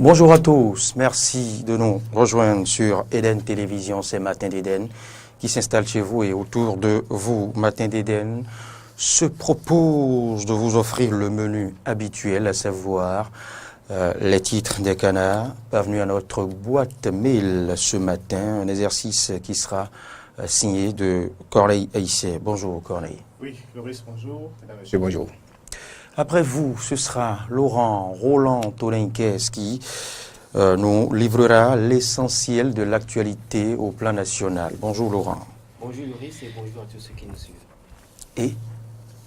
Bonjour à tous, merci de nous rejoindre sur Eden Télévision, c'est Matin d'Eden qui s'installe chez vous et autour de vous. Matin d'Eden se propose de vous offrir le menu habituel, à savoir les titres des canards, parvenus à notre boîte mail ce matin, un exercice qui sera signé de Corneille Aïssé. Bonjour Corneille. Oui, Loris, bonjour. Mesdames, Messieurs, bonjour. Après vous, ce sera Laurent Roland Tolinquez qui nous livrera l'essentiel de l'actualité au plan national. Bonjour Laurent. Bonjour Loris et bonjour à tous ceux qui nous suivent. Et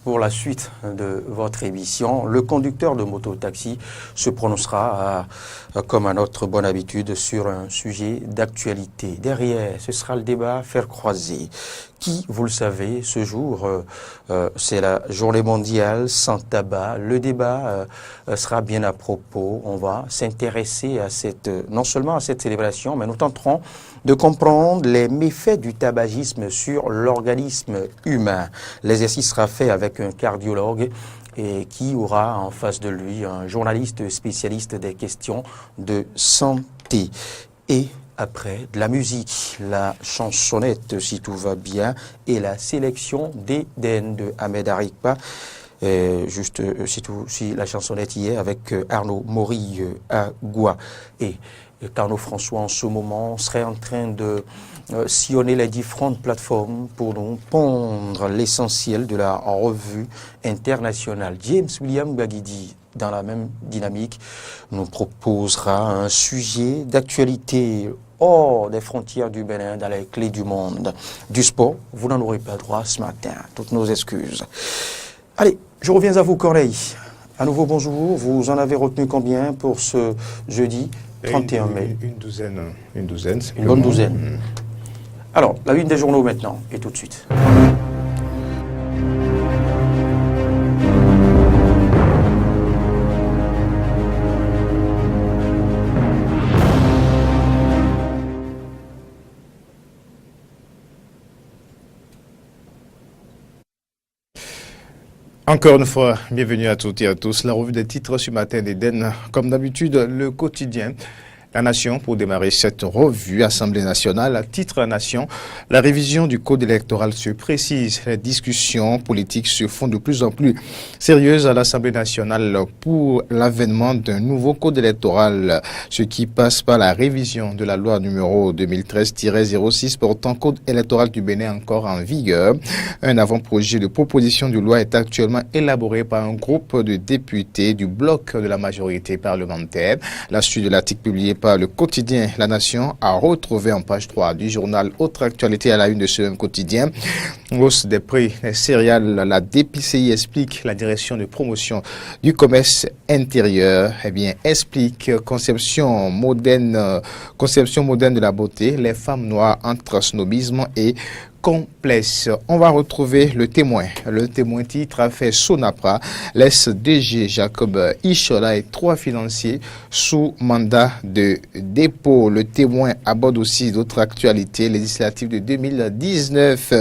pour la suite de votre émission, le conducteur de moto-taxi se prononcera, comme à notre bonne habitude, sur un sujet d'actualité. Derrière, ce sera le débat Faire croiser, qui, vous le savez, ce jour, c'est la journée mondiale sans tabac. Le débat sera bien à propos. On va s'intéresser à non seulement à cette célébration, mais nous tenterons de comprendre les méfaits du tabagisme sur l'organisme humain. L'exercice sera fait avec un cardiologue et qui aura en face de lui un journaliste spécialiste des questions de santé. Et après, de la musique, la chansonnette, si tout va bien, et la sélection d'Eden de Ahmed Arikpa. Si la chansonnette y est, avec Arnaud Maury à Goua. Et Carnot François, en ce moment, serait en train de sillonner les différentes plateformes pour nous pondre l'essentiel de la revue internationale. James William Baguidi, dans la même dynamique, nous proposera un sujet d'actualité hors des frontières du Bénin, dans les clés du monde. Du sport, vous n'en aurez pas droit ce matin. Toutes nos excuses. Allez, je reviens à vous, Corneille. À nouveau, bonjour. Vous en avez retenu combien pour ce jeudi 31 mai? Une douzaine. Une bonne douzaine. Alors, la une des journaux maintenant, et tout de suite. Encore une fois, bienvenue à toutes et à tous. La revue des titres ce matin d'Eden, comme d'habitude, le quotidien. La Nation, pour démarrer cette revue, Assemblée nationale, titre Nation, la révision du code électoral se précise. Les discussions politiques se font de plus en plus sérieuses à l'Assemblée nationale pour l'avènement d'un nouveau code électoral, ce qui passe par la révision de la loi numéro 2013-06 portant code électoral du Bénin encore en vigueur. Un avant-projet de proposition de loi est actuellement élaboré par un groupe de députés du bloc de la majorité parlementaire. La suite de l'article publié par le quotidien La Nation a retrouvé en page 3 du journal Autre actualité à la une de ce même quotidien. Hausse des prix des céréales, la DPCI explique, la direction de promotion du commerce intérieur, explique conception moderne de la beauté, les femmes noires entre snobisme et complexe. On va retrouver le témoin. Le témoin titre a fait Sonapra, laisse DG Jacob Ishola et 3 financiers sous mandat de dépôt. Le témoin aborde aussi d'autres actualités législatives de 2019.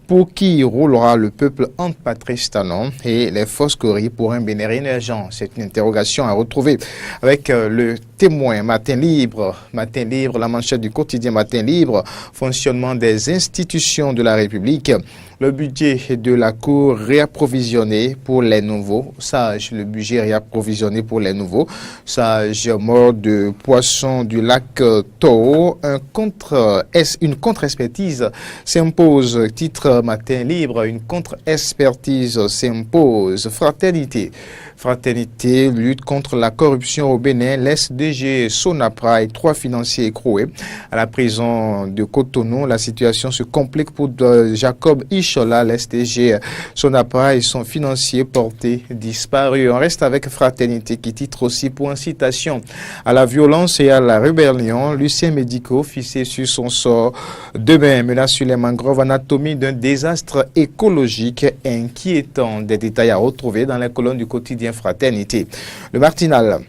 Pour qui roulera le peuple entre Patrice Talon et les Foscories pour un Bénin émergent? C'est une interrogation à retrouver avec le témoin. Matin libre, la manchette du quotidien Matin libre, fonctionnement des institutions de la République, le budget de la Cour réapprovisionné pour les nouveaux sages, mort de poissons du lac Tao, une contre-expertise s'impose, titre Matin libre, une contre-expertise s'impose. Fraternité, lutte contre la corruption au Bénin, laisse DG Sonapra et 3 financiers écroués à la prison de Cotonou. La situation se complique pour Jacob Ishola, laisse DG Sonapra et son financier portés disparus. On reste avec Fraternité qui titre aussi pour incitation à la violence et à la rébellion. Lucien Médico, fixé sur son sort demain, menace sur les mangroves, anatomie d'un désastre écologique inquiétant. Des détails à retrouver dans la colonne du quotidien Fraternité. Le Martinal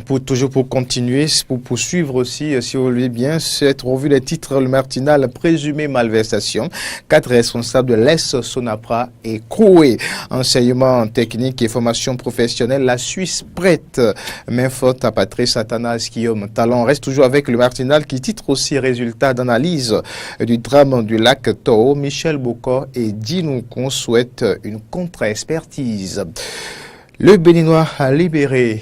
Pour continuer, pour poursuivre aussi, si vous voulez bien, cette revue des titres, le matinal présumé malversation. 4 responsables de l'ES, Sonapra et Koué. Enseignement technique et formation professionnelle, la Suisse prête. Main forte à Patrice Athanas, Guillaume Talon. Reste toujours avec le matinal qui titre aussi résultats d'analyse du drame du lac Tao. Michel Bocor et Dinoukon souhaitent une contre-expertise. Le Béninois libéré,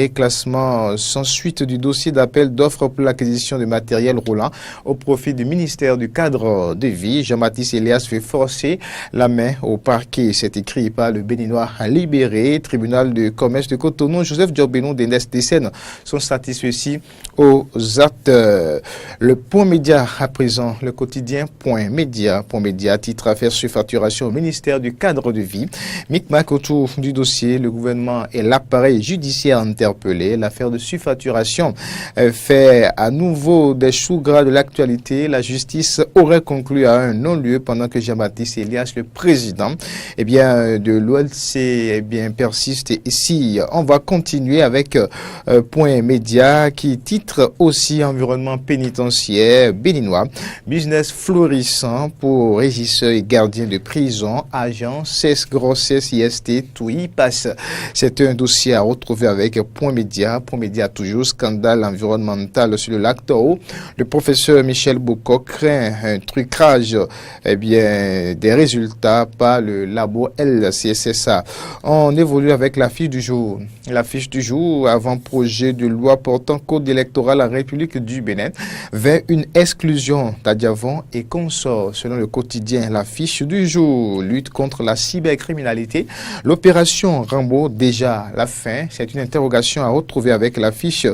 classement sans suite du dossier d'appel d'offres pour l'acquisition de matériel roulant au profit du ministère du cadre de vie. Jean-Baptiste Elias fait forcer la main au parquet. C'est écrit par le Béninois libéré. Tribunal de commerce de Cotonou, Joseph Diobénon Descènes sont satisfaits aux actes. Le point média à présent, le quotidien point média, titre affaire surfacturation au ministère du cadre de vie. Micmac autour du dossier, le gouvernement et l'appareil judiciaire interpellés. L'affaire de surfacturation fait à nouveau des choux gras de l'actualité. La justice aurait conclu à un non-lieu pendant que Jean-Baptiste Elias, le président, de l'OLC, persiste ici. On va continuer avec Point Média qui titre aussi environnement pénitentiaire béninois. Business florissant pour régisseurs et gardiens de prison, agents, cesse grossesse, IST, tout y passe. C'est un dossier à retrouver avec Point Média. Point Média toujours, scandale environnemental sur le lac Tao. Le professeur Michel Bocor craint un trucage des résultats par le labo LCSSA. On évolue avec la fiche du jour. La fiche du jour, avant-projet de loi portant code électoral à la République du Bénin vers une exclusion d'Adiavon et consorts. Selon le quotidien, la fiche du jour, lutte contre la cybercriminalité. L'opération Rambo, déjà la fin. C'est une interrogation à retrouver avec la fiche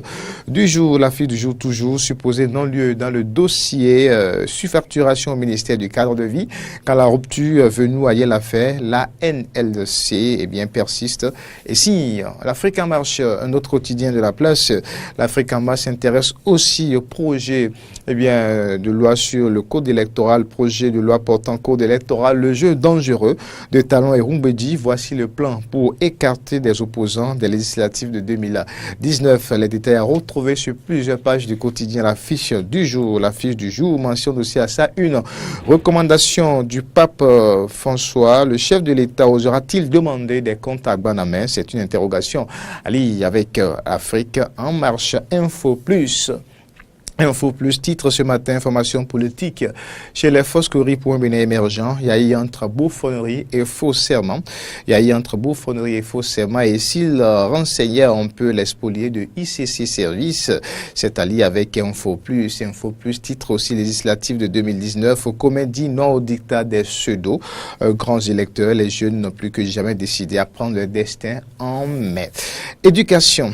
du jour. La fiche du jour toujours, supposée non-lieu dans le dossier surfacturation au ministère du cadre de vie. Quand la rupture veut noyer l'affaire, la NLC persiste. Et si l'Afrique en marche, un autre quotidien de la place, l'Afrique en marche s'intéresse aussi au projet de loi sur le code électoral, projet de loi portant code électoral, le jeu dangereux de Talon et Rumbedi. Voici le plan pour écarter des opposants des législatives de 2019. Les détails à retrouver sur plusieurs pages du quotidien. La fiche du jour mentionne aussi à ça une recommandation du pape François. Le chef de l'État osera-t-il demander des comptes à Banamé? C'est une interrogation à lire avec Afrique en marche. Info plus, titre ce matin, information politique. Chez les Foscories pour un Bénin émergent, il y a eu entre bouffonnerie et faux serment. Et s'il renseignait un peu les spoliés de ICC Service, c'est allié avec Info plus, titre aussi législatif de 2019, commun dit non au dictat des pseudos. Grands électeurs, les jeunes n'ont plus que jamais décidé à prendre leur destin en main. Éducation.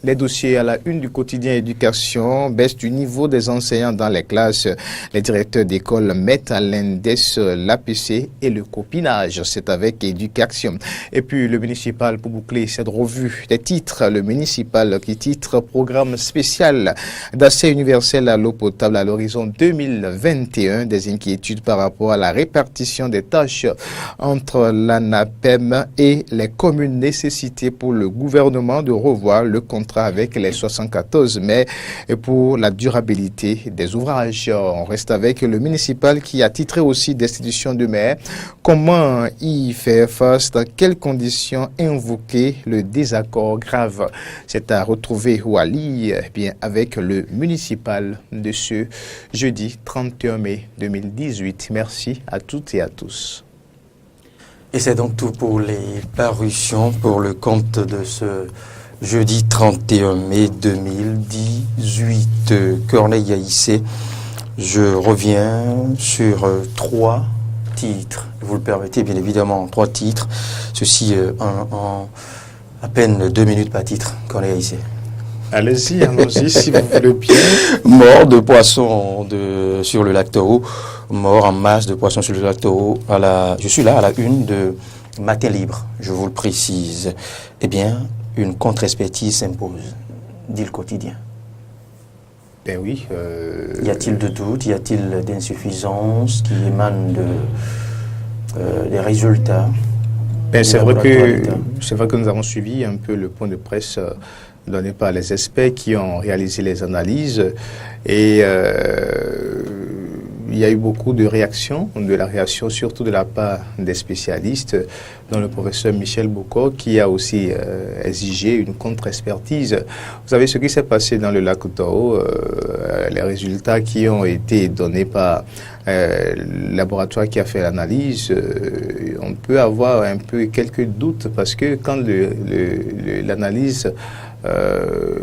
Les dossiers à la une du quotidien éducation, baisse du niveau des enseignants dans les classes. Les directeurs d'école mettent à l'index l'APC et le copinage. C'est avec éducation. Et puis le municipal, pour boucler cette revue des titres, le municipal qui titre programme spécial d'accès universel à l'eau potable à l'horizon 2021. Des inquiétudes par rapport à la répartition des tâches entre l'ANAPEM et les communes, nécessité pour le gouvernement de revoir le contrat avec les 74 mais pour la durabilité des ouvrages. On reste avec le municipal qui a titré aussi destitution de maire. Comment y faire face, dans quelles conditions invoquer le désaccord grave? C'est à retrouver ou à lire avec le municipal de ce jeudi 31 mai 2018. Merci à toutes et à tous. Et c'est donc tout pour les parutions pour le compte de ce jeudi 31 mai 2018. Corneille Haïssé, je reviens sur 3 titres. Vous le permettez, bien évidemment, 3 titres. Ceci en à peine 2 minutes par titre. Corneille Haïssé. Allez-y, si vous voulez bien. Mort de poissons sur le lac Tao. Mort en masse de poissons sur le lac Tao. Je suis là à la une de Matin Libre, je vous le précise. Eh bien, une contre-expertise s'impose, dit le quotidien. Ben oui. Y a-t-il de doute, y a-t-il d'insuffisance qui émane des résultats? Ben c'est vrai que nous avons suivi un peu le point de presse données par les experts qui ont réalisé les analyses. Et il y a eu beaucoup de réactions, surtout de la part des spécialistes, dont le professeur Michel Boucault, qui a aussi exigé une contre-expertise. Vous savez ce qui s'est passé dans le lac Tao, les résultats qui ont été donnés par le laboratoire qui a fait l'analyse, on peut avoir un peu quelques doutes parce que quand l'analyse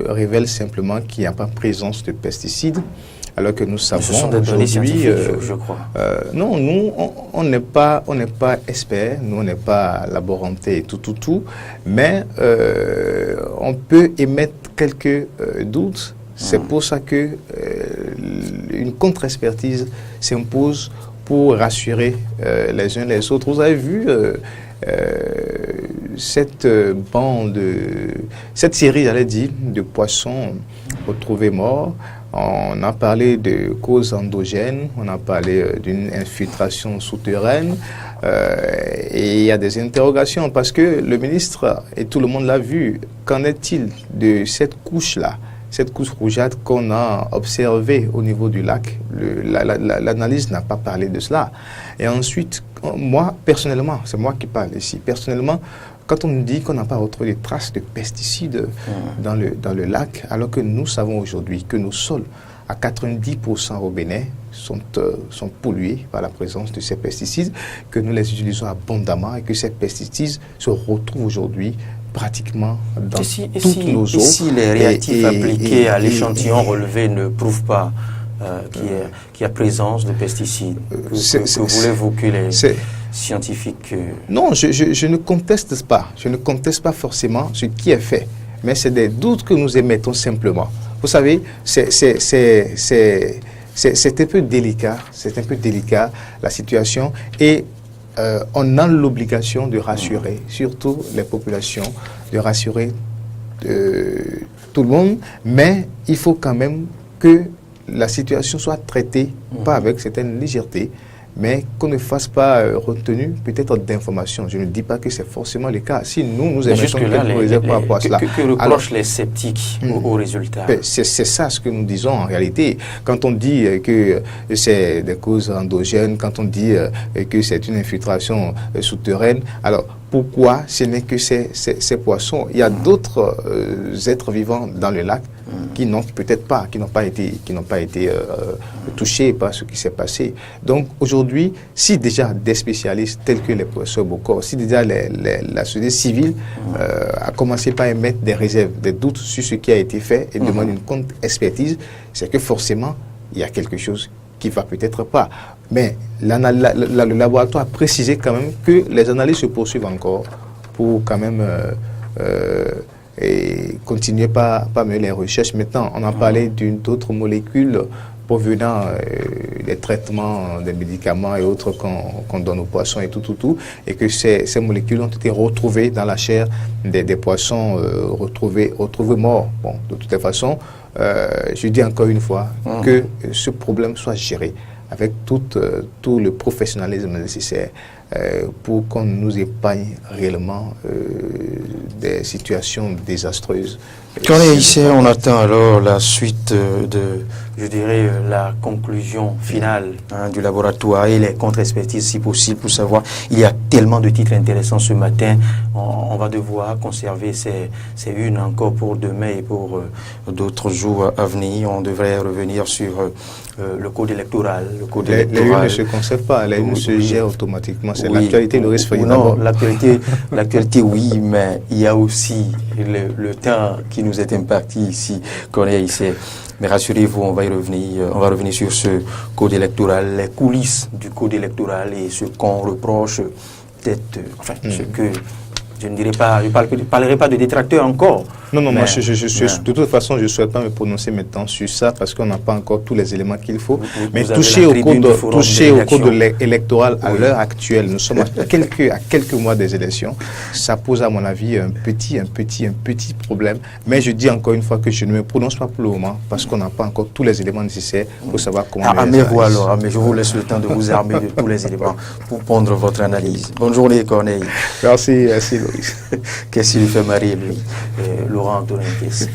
révèle simplement qu'il n'y a pas présence de pesticides, alors que nous savons aujourd'hui, je crois. Non, nous, on n'est pas experts, nous, on n'est pas laborantés et tout, mais on peut émettre quelques doutes. C'est pour ça que une contre-expertise s'impose pour rassurer les uns les autres. Vous avez vu cette série, j'allais dire, de poissons retrouvés morts. On a parlé de causes endogènes, on a parlé d'une infiltration souterraine et il y a des interrogations parce que le ministre, et tout le monde l'a vu, qu'en est-il de cette couche-là, cette couche rougeâtre qu'on a observée au niveau du lac? L'analyse n'a pas parlé de cela. Et ensuite, moi, personnellement, c'est moi qui parle ici, personnellement, quand on nous dit qu'on n'a pas retrouvé des traces de pesticides dans le lac, alors que nous savons aujourd'hui que nos sols, à 90% au Bénin, sont pollués par la présence de ces pesticides, que nous les utilisons abondamment et que ces pesticides se retrouvent aujourd'hui pratiquement dans toutes nos eaux. Et si les réactifs appliqués à l'échantillon relevé ne prouvent pas qu'il y a présence de pesticides, que voulez-vous que les scientifiques... Non, je ne conteste pas. Je ne conteste pas forcément ce qui est fait. Mais c'est des doutes que nous émettons simplement. Vous savez, c'est un peu délicat. C'est un peu délicat, la situation. Et on a l'obligation de rassurer, surtout les populations, de rassurer tout le monde. Mais il faut quand même que la situation soit traitée, pas avec certaine légèreté, mais qu'on ne fasse pas retenue peut-être d'informations. Je ne dis pas que c'est forcément le cas. Si nous émettons quelques réserves par rapport à cela. Que reprochent les sceptiques aux résultats? C'est ça ce que nous disons en réalité. Quand on dit que c'est des causes endogènes, quand on dit que c'est une infiltration souterraine, alors pourquoi ce n'est que ces poissons? Il y a d'autres êtres vivants dans le lac qui n'ont peut-être pas, qui n'ont pas été touchés par ce qui s'est passé. Donc aujourd'hui, si déjà des spécialistes tels que les professeurs Boucault, si déjà la société civile a commencé par émettre des réserves, des doutes sur ce qui a été fait et demande une contre-expertise, c'est que forcément, il y a quelque chose qui va peut-être pas. Mais le laboratoire a précisé quand même que les analyses se poursuivent encore pour quand même et continuer par mener les recherches. Maintenant, on a parlé d'autres molécules provenant des traitements, des médicaments et autres qu'on donne aux poissons et tout, et que ces molécules ont été retrouvées dans la chair des poissons retrouvés morts. Bon, de toute façon, je dis encore une fois que ce problème soit géré avec tout le professionnalisme nécessaire pour qu'on nous épargne réellement des situations désastreuses. Quand on est ici, on attend alors la suite je dirais, la conclusion finale du laboratoire et les contre-expertises si possible pour savoir. Il y a tellement de titres intéressants ce matin. On va devoir conserver ces unes encore pour demain et pour d'autres jours à venir. On devrait revenir sur le code électoral. Les unes ne se conservent pas, les unes se gèrent automatiquement. C'est l'actualité, le risque. Non, l'actualité, oui, mais il y a aussi le temps qui nous est imparti ici, qu'on est ici. Mais rassurez-vous, on va revenir sur ce code électoral, les coulisses du code électoral et ce qu'on reproche, peut-être, ce que je ne dirais pas, je ne parlerai pas de détracteurs encore. Non, moi, de toute façon, je ne souhaite pas me prononcer maintenant sur ça parce qu'on n'a pas encore tous les éléments qu'il faut. Mais toucher au code électoral à l'heure actuelle, nous sommes à quelques mois des élections, ça pose à mon avis un petit problème. Mais je dis encore une fois que je ne me prononce pas pour le moment parce qu'on n'a pas encore tous les éléments nécessaires pour savoir comment... Armez-vous alors, mais je vous laisse le temps de vous armer de tous les éléments pour prendre votre analyse. Bonne journée, Corneille. Merci. Qu'est-ce qu'il lui fait marier, lui, Laurent Antonin Kess?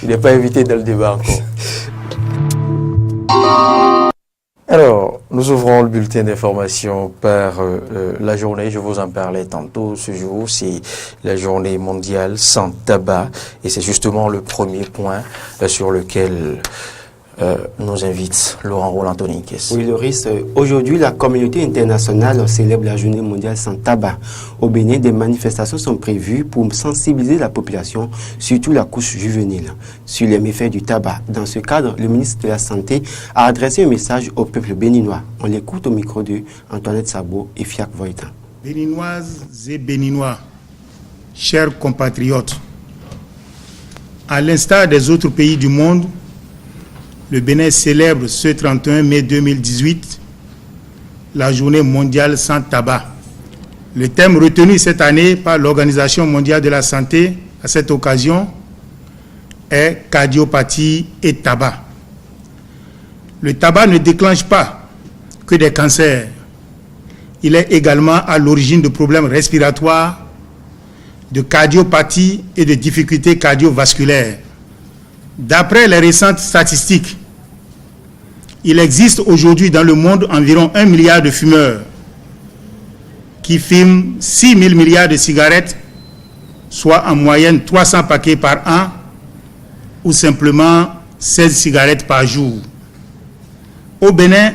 Il n'est pas invité dans le débat encore. Alors, nous ouvrons le bulletin d'information par la journée, je vous en parlais tantôt, ce jour, c'est la journée mondiale sans tabac, et c'est justement le premier point sur lequel nous invite Laurent Roland-Antonin Kess. Oui, Loris, aujourd'hui, la communauté internationale célèbre la journée mondiale sans tabac. Au Bénin, des manifestations sont prévues pour sensibiliser la population, surtout la couche juvénile, sur les méfaits du tabac. Dans ce cadre, le ministre de la Santé a adressé un message au peuple béninois. On l'écoute au micro de Antoinette Sabo et Fiac Voitan. Béninoises et Béninois, chers compatriotes, à l'instar des autres pays du monde, le Bénin célèbre ce 31 mai 2018 la journée mondiale sans tabac. Le thème retenu cette année par l'Organisation mondiale de la santé à cette occasion est cardiopathie et tabac. Le tabac ne déclenche pas que des cancers. Il est également à l'origine de problèmes respiratoires, de cardiopathie et de difficultés cardiovasculaires. D'après les récentes statistiques, il existe aujourd'hui dans le monde environ 1 milliard de fumeurs qui fument 6 000 milliards de cigarettes, soit en moyenne 300 paquets par an ou simplement 16 cigarettes par jour. Au Bénin,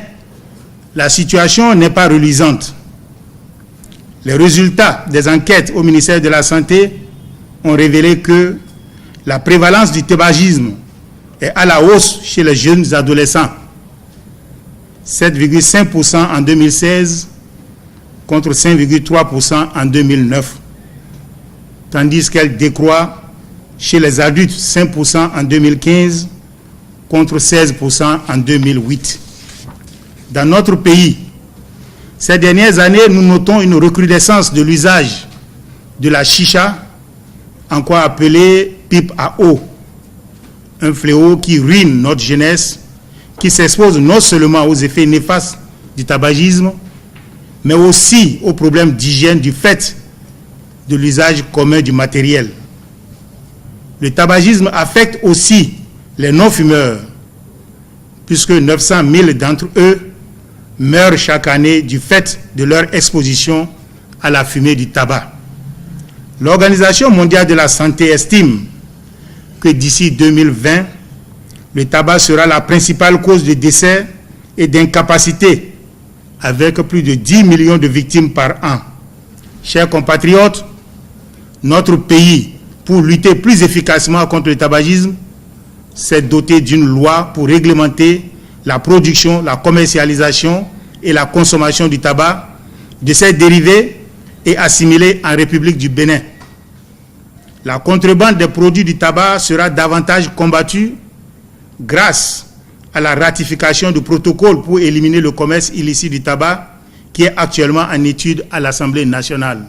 la situation n'est pas reluisante. Les résultats des enquêtes au ministère de la Santé ont révélé que la prévalence du tabagisme est à la hausse chez les jeunes adolescents. 7,5% en 2016 contre 5,3% en 2009. Tandis qu'elle décroît chez les adultes 5% en 2015 contre 16% en 2008. Dans notre pays, ces dernières années, nous notons une recrudescence de l'usage de la chicha, en quoi appelée pipe à eau, un fléau qui ruine notre jeunesse, qui s'expose non seulement aux effets néfastes du tabagisme, mais aussi aux problèmes d'hygiène du fait de l'usage commun du matériel. Le tabagisme affecte aussi les non-fumeurs, puisque 900 000 d'entre eux meurent chaque année du fait de leur exposition à la fumée du tabac. L'Organisation mondiale de la santé estime que d'ici 2020, le tabac sera la principale cause de décès et d'incapacité, avec plus de 10 millions de victimes par an. Chers compatriotes, notre pays, pour lutter plus efficacement contre le tabagisme, s'est doté d'une loi pour réglementer la production, la commercialisation et la consommation du tabac, de ses dérivés et assimilés en République du Bénin. La contrebande des produits du tabac sera davantage combattue grâce à la ratification du protocole pour éliminer le commerce illicite du tabac qui est actuellement en étude à l'Assemblée nationale.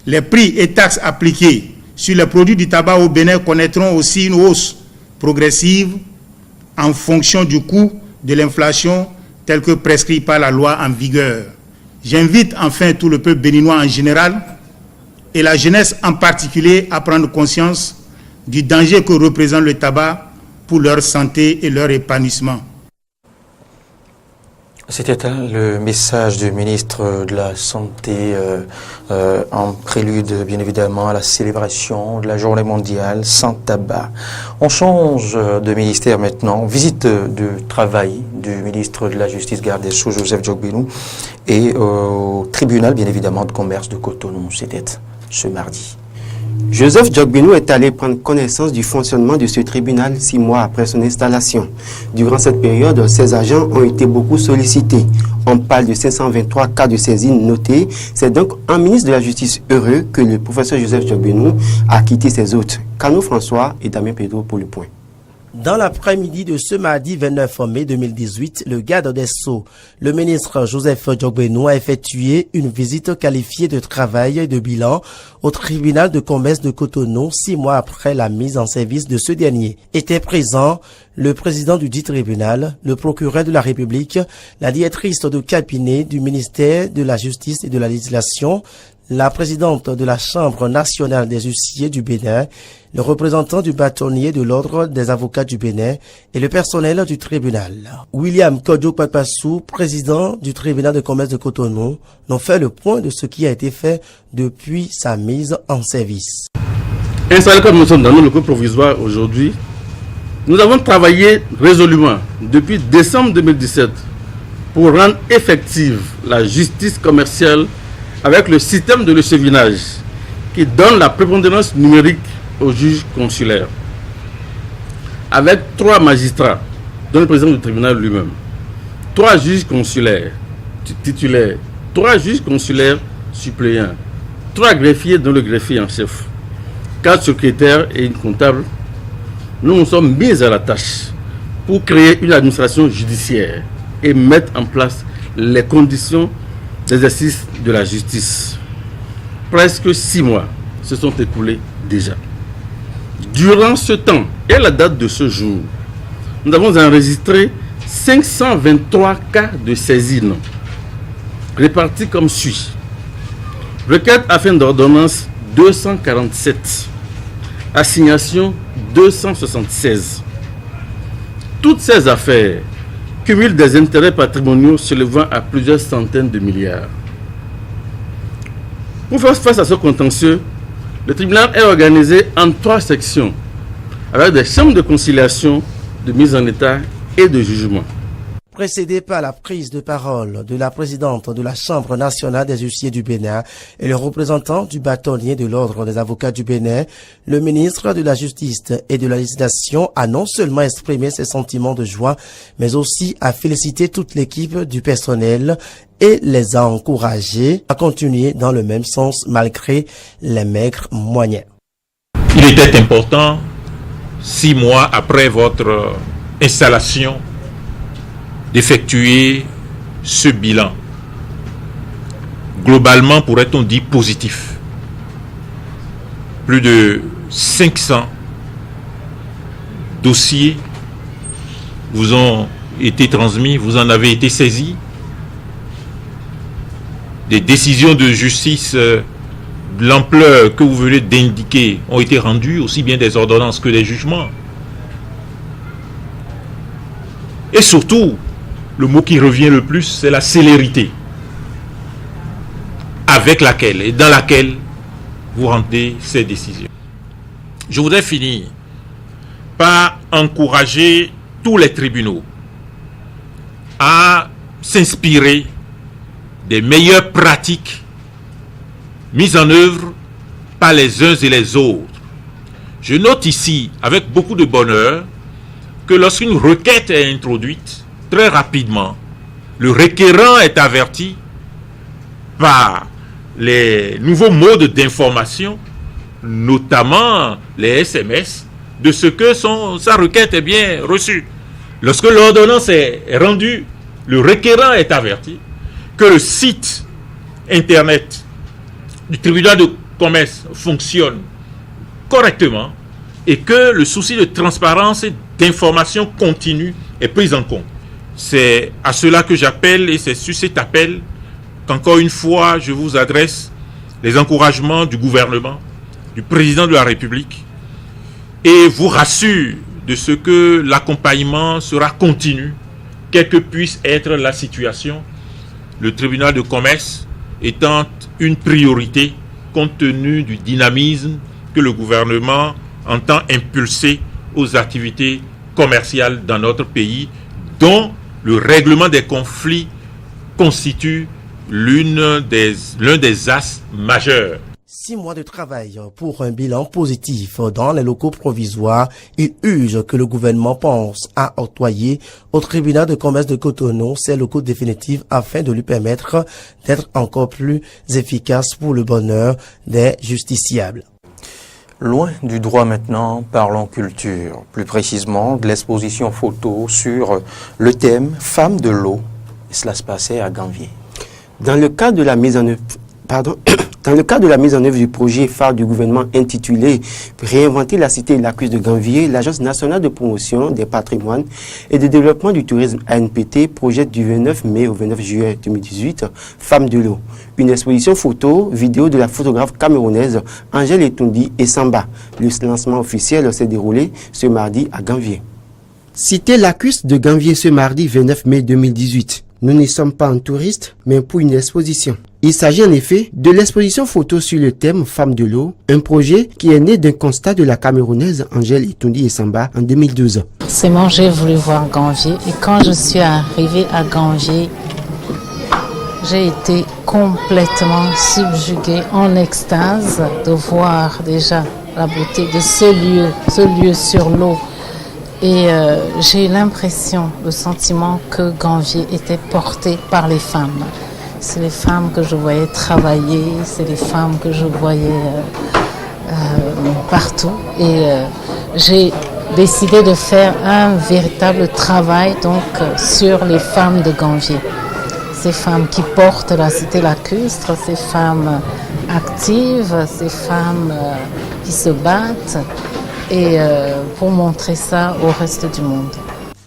Les prix et taxes appliqués sur les produits du tabac au Bénin connaîtront aussi une hausse progressive en fonction du coût de l'inflation tel que prescrit par la loi en vigueur. J'invite enfin tout le peuple béninois en général et la jeunesse en particulier à prendre conscience du danger que représente le tabac pour leur santé et leur épanouissement. C'était le message du ministre de la Santé en prélude, bien évidemment, à la célébration de la journée mondiale sans tabac. On change de ministère maintenant. Visite de travail du ministre de la Justice, garde des Sceaux, Joseph Djokbenou, et au tribunal, bien évidemment, de commerce de Cotonou. C'était ce mardi. Joseph Djokbenou est allé prendre connaissance du fonctionnement de ce tribunal 6 mois après son installation. Durant cette période, ses agents ont été beaucoup sollicités. On parle de 523 cas de saisine notés. C'est donc un ministre de la Justice heureux que le professeur Joseph Djokbenou a quitté ses hôtes. Cano François et Damien Pedro pour le point. Dans l'après-midi de ce mardi 29 mai 2018, le garde des Sceaux, le ministre Joseph Djogbenou a effectué une visite qualifiée de travail et de bilan au tribunal de commerce de Cotonou 6 mois après la mise en service de ce dernier. Étaient présents le président du dit tribunal, le procureur de la République, la directrice de cabinet du ministère de la Justice et de la Législation, la présidente de la Chambre nationale des huissiers du Bénin, le représentant du bâtonnier de l'Ordre des avocats du Bénin et le personnel du tribunal. William Kodjo-Papassou, président du tribunal de commerce de Cotonou, nous fait le point de ce qui a été fait depuis sa mise en service. Installés comme nous sommes dans nos locaux provisoires aujourd'hui, nous avons travaillé résolument depuis décembre 2017 pour rendre effective la justice commerciale avec le système de l'échevinage qui donne la prépondérance numérique aux juges consulaires. Avec 3 magistrats, dont le président du tribunal lui-même, 3 juges consulaires titulaires, 3 juges consulaires suppléants, 3 greffiers dont le greffier en chef, 4 secrétaires et une comptable, nous nous sommes mis à la tâche pour créer une administration judiciaire et mettre en place les conditions d'exercice de la justice. Presque 6 mois se sont écoulés déjà. Durant ce temps et la date de ce jour, nous avons enregistré 523 cas de saisine, répartis comme suit. Requête à fin d'ordonnance 247, assignation 276. Toutes ces affaires cumulent des intérêts patrimoniaux s'élevant à plusieurs centaines de milliards. Pour faire face à ce contentieux, le tribunal est organisé en 3 sections, avec des chambres de conciliation, de mise en état et de jugement. Précédé par la prise de parole de la présidente de la Chambre nationale des huissiers du Bénin et le représentant du bâtonnier de l'Ordre des avocats du Bénin, le ministre de la Justice et de la Législation a non seulement exprimé ses sentiments de joie, mais aussi a félicité toute l'équipe du personnel et les a encouragés à continuer dans le même sens malgré les maigres moyens. Il était important, 6 mois après votre installation, d'effectuer ce bilan. Globalement, pourrait-on dire positif. Plus de 500 dossiers vous ont été transmis, vous en avez été saisis. Des décisions de justice de l'ampleur que vous venez d'indiquer ont été rendues, aussi bien des ordonnances que des jugements. Et surtout, le mot qui revient le plus, c'est la célérité avec laquelle et dans laquelle vous rendez ces décisions. Je voudrais finir par encourager tous les tribunaux à s'inspirer des meilleures pratiques mises en œuvre par les uns et les autres. Je note ici, avec beaucoup de bonheur, que lorsqu'une requête est introduite, très rapidement, le requérant est averti par les nouveaux modes d'information, notamment les SMS, de ce que sa requête est bien reçue. Lorsque l'ordonnance est rendue, le requérant est averti que le site internet du tribunal de commerce fonctionne correctement et que le souci de transparence et d'information continue est pris en compte. C'est à cela que j'appelle, et c'est sur cet appel qu'encore une fois je vous adresse les encouragements du gouvernement, du président de la République, et vous rassure de ce que l'accompagnement sera continu, quelle que puisse être la situation, le tribunal de commerce étant une priorité compte tenu du dynamisme que le gouvernement entend impulser aux activités commerciales dans notre pays, dont le règlement des conflits constitue l'un des axes majeurs. 6 mois de travail pour un bilan positif dans les locaux provisoires. Il urge que le gouvernement pense à octroyer au tribunal de commerce de Cotonou ses locaux définitifs afin de lui permettre d'être encore plus efficace pour le bonheur des justiciables. Loin du droit maintenant, parlons culture. Plus précisément, de l'exposition photo sur le thème « Femmes de l'eau ». Cela se passait à Ganvié. Dans le cadre de la mise en œuvre... Dans le cadre de la mise en œuvre du projet phare du gouvernement intitulé « Réinventer la cité lacustre de Ganvié », l'Agence nationale de promotion des patrimoines et de développement du tourisme ANPT projette du 29 mai au 29 juillet 2018 « Femmes de l'eau », une exposition photo, vidéo de la photographe camerounaise Angèle Etoundi et Samba. Le lancement officiel s'est déroulé ce mardi à Ganvié. Cité lacustre de Ganvié ce mardi 29 mai 2018. Nous ne sommes pas en touriste, mais pour une exposition. Il s'agit en effet de l'exposition photo sur le thème Femmes de l'eau, un projet qui est né d'un constat de la Camerounaise Angèle Etoundi et Samba en 2012. Forcément, j'ai voulu voir Ganvié et quand je suis arrivée à Ganvié, j'ai été complètement subjuguée, en extase de voir déjà la beauté de ce lieu sur l'eau. Et j'ai eu l'impression, le sentiment que Ganvié était porté par les femmes. C'est les femmes que je voyais travailler, c'est les femmes que je voyais partout. Et j'ai décidé de faire un véritable travail donc, sur les femmes de Ganvié. Ces femmes qui portent la cité lacustre, ces femmes actives, ces femmes qui se battent. Et pour montrer ça au reste du monde.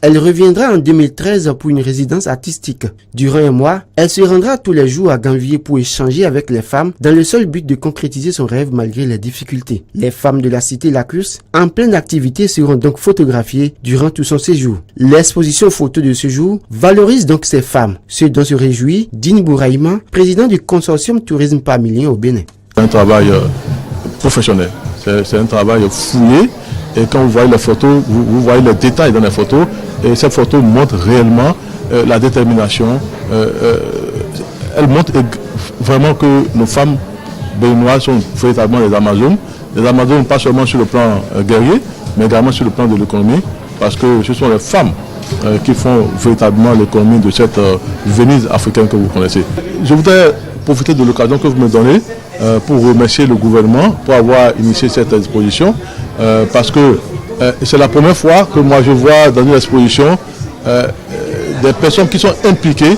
Elle reviendra en 2013 pour une résidence artistique. Durant un mois, elle se rendra tous les jours à Ganvié pour échanger avec les femmes dans le seul but de concrétiser son rêve malgré les difficultés. Les femmes de la cité lacustre, en pleine activité, seront donc photographiées durant tout son séjour. L'exposition photo de ce jour valorise donc ces femmes, ce dont se réjouit Dine Bouraïma, président du consortium Tourisme Pamilien au Bénin. C'est un travail professionnel, c'est un travail fouillé. Et quand vous voyez les photos, vous voyez les détails dans les photos. Et ces photos montrent réellement la détermination. Elles montrent vraiment que nos femmes béninoises sont véritablement des Amazones. Des Amazones pas seulement sur le plan guerrier, mais également sur le plan de l'économie. Parce que ce sont les femmes qui font véritablement l'économie de cette Venise africaine que vous connaissez. Je voudrais profiter de l'occasion que vous me donnez pour remercier le gouvernement pour avoir initié cette exposition. Parce que c'est la première fois que moi je vois dans une exposition des personnes qui sont impliquées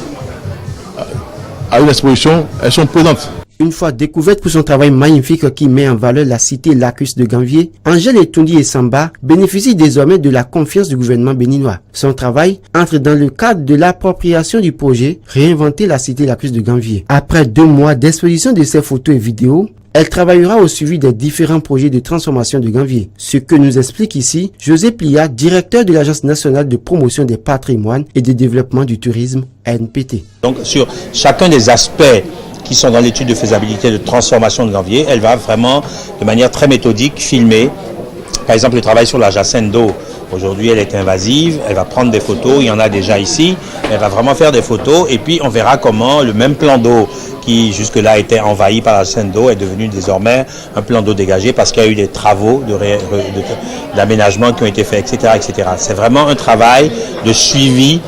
à une exposition, elles sont présentes. Une fois découverte pour son travail magnifique qui met en valeur la cité lacustre de Ganvié, Angèle Etoundi et Samba bénéficient désormais de la confiance du gouvernement béninois. Son travail entre dans le cadre de l'appropriation du projet Réinventer la cité lacustre de Ganvié. Après 2 mois d'exposition de ses photos et vidéos, elle travaillera au suivi des différents projets de transformation de Ganvié. Ce que nous explique ici José Plia, directeur de l'Agence nationale de promotion des patrimoines et de développement du tourisme ANPT. Donc sur chacun des aspects qui sont dans l'étude de faisabilité de transformation de Ganvié, elle va vraiment de manière très méthodique filmer. Par exemple, le travail sur la jacinthe d'eau. Aujourd'hui, elle est invasive, elle va prendre des photos, il y en a déjà ici. Elle va vraiment faire des photos et puis on verra comment le même plan d'eau qui jusque-là était envahi par la jacinthe d'eau est devenu désormais un plan d'eau dégagé parce qu'il y a eu des travaux d'aménagement qui ont été faits, etc. etc. C'est vraiment un travail de suivi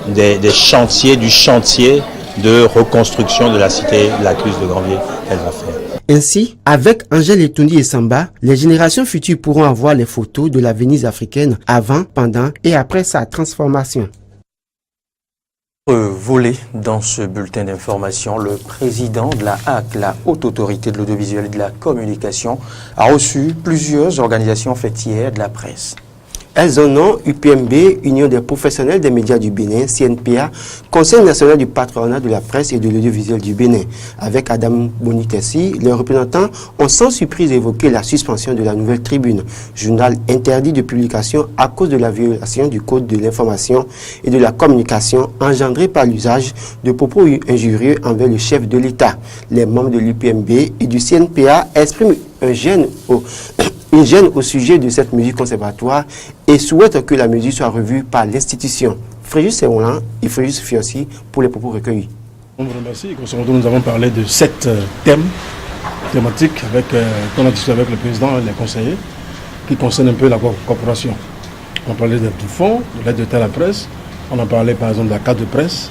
des chantiers, du chantier de reconstruction de la cité lacustre de Ganvié qu'elle va faire. Ainsi, avec Angèle Etoundi et Samba, les générations futures pourront avoir les photos de la Venise africaine avant, pendant et après sa transformation. Volet dans ce bulletin d'information, le président de la HAC, la Haute Autorité de l'Audiovisuel et de la Communication, a reçu plusieurs organisations fêtières de la presse. Elles ont nom UPMB, Union des professionnels des médias du Bénin, CNPA, Conseil national du patronat de la presse et de l'audiovisuel du Bénin. Avec Adam Bonitessi, les représentants ont sans surprise évoqué la suspension de la Nouvelle Tribune, journal interdit de publication à cause de la violation du Code de l'information et de la communication engendrée par l'usage de propos injurieux envers le chef de l'État. Les membres de l'UPMB et du CNPA expriment une gêne au sujet de cette mesure conservatoire et souhaitent que la mesure soit revue par l'institution. Fréjus Séoulan et Fréjus Fiossi pour les propos recueillis. On vous remercie. Grosso modo, nous avons parlé de 7 thématiques qu'on a discuté avec le président et les conseillers qui concernent un peu la corporation. On a parlé du fonds, de l'aide de la presse. On a parlé par exemple de la carte de presse,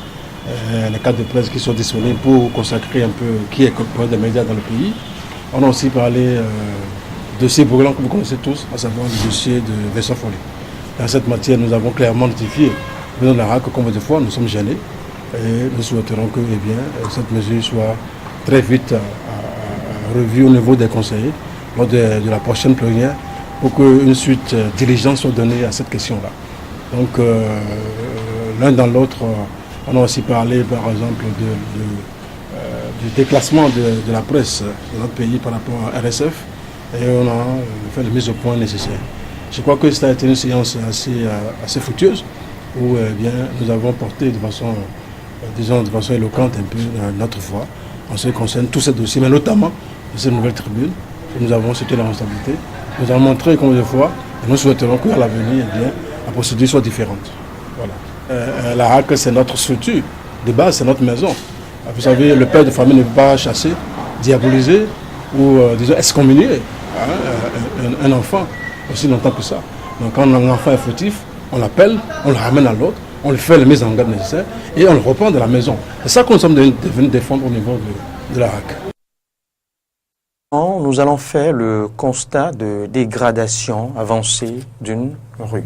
les cartes de presse qui sont disponibles pour consacrer un peu qui est corporate des médias dans le pays. On a aussi parlé dossier brûlant que vous connaissez tous, à savoir le dossier de Vincent Follet. Dans cette matière, nous avons clairement notifié le président de la RAC combien de fois nous sommes gênés et nous souhaiterons que cette mesure soit très vite revue au niveau des conseillers lors de la prochaine plénière pour qu'une suite diligente soit donnée à cette question-là. Donc l'un dans l'autre, on a aussi parlé par exemple du déclassement de la presse de notre pays par rapport à RSF et on a fait les mises au point nécessaires. Je crois que ça a été une séance assez fructueuse où nous avons porté de façon éloquente un peu notre voix en ce qui concerne tous ces dossiers, mais notamment de cette nouvelle tribune où nous avons cité la responsabilité. Nous avons montré combien de fois et nous souhaiterons qu'à l'avenir, la procédure soit différente. Voilà. La RAC, c'est notre structure de base, c'est notre maison. Vous savez, le père de famille ne peut pas chasser, diaboliser ou disons excommunier un enfant aussi longtemps que ça. Donc quand un enfant est fautif, on l'appelle, on le ramène à l'autre, on lui fait les mises en garde nécessaires et on le reprend de la maison. C'est ça que nous sommes devenus défendre au niveau de la RAC. Nous allons faire le constat de dégradation avancée d'une rue.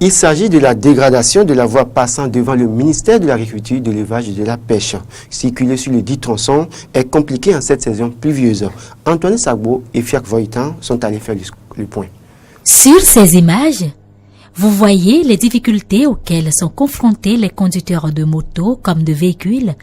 Il s'agit de la dégradation de la voie passant devant le ministère de l'Agriculture, de l'Élevage et de la Pêche. Circuler sur le dit tronçon est compliqué en cette saison pluvieuse. Antoine Sagbo et Fiac Voitan sont allés faire le point. Sur ces images, vous voyez les difficultés auxquelles sont confrontés les conducteurs de motos comme de véhicules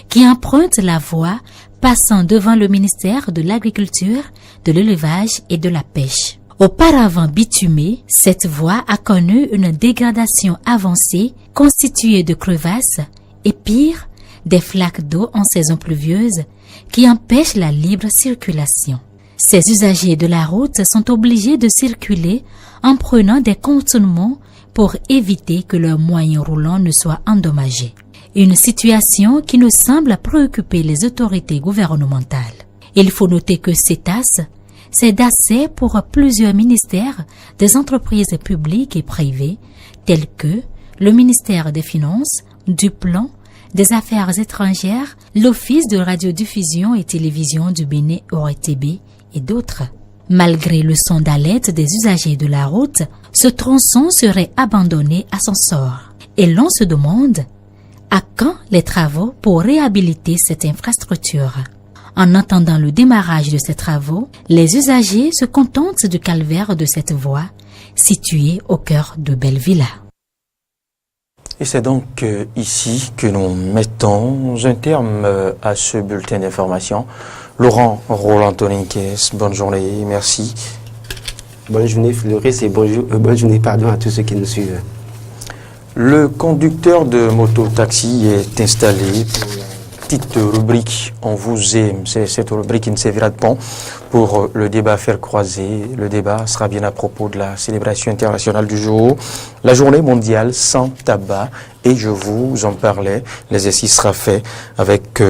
qui empruntent la voie passant devant le ministère de l'Agriculture, de l'Élevage et de la Pêche. Auparavant bitumée, cette voie a connu une dégradation avancée constituée de crevasses et pire, des flaques d'eau en saison pluvieuse qui empêchent la libre circulation. Ces usagers de la route sont obligés de circuler en prenant des contournements pour éviter que leurs moyens roulants ne soient endommagés. Une situation qui nous semble préoccuper les autorités gouvernementales. Il faut noter que CETAS, c'est d'accès pour plusieurs ministères des entreprises publiques et privées, tels que le ministère des Finances, du Plan, des Affaires étrangères, l'Office de radiodiffusion et télévision du Bénin ORTB et d'autres. Malgré le son d'alerte des usagers de la route, ce tronçon serait abandonné à son sort. Et l'on se demande à quand les travaux pour réhabiliter cette infrastructure. En attendant le démarrage de ces travaux, les usagers se contentent du calvaire de cette voie située au cœur de Bellevilla. Et c'est donc ici que nous mettons un terme à ce bulletin d'information. Laurent Roland-Toninquez, bonne journée, merci. Bonne journée Floris et bonne journée à tous ceux qui nous suivent. Le conducteur de moto-taxi est installé pour la petite rubrique « On vous aime ». C'est cette rubrique qui ne servira de pont pour le débat Faire croiser. Le débat sera bien à propos de la célébration internationale du jour, la journée mondiale sans tabac. Et je vous en parlais, l'exercice sera fait avec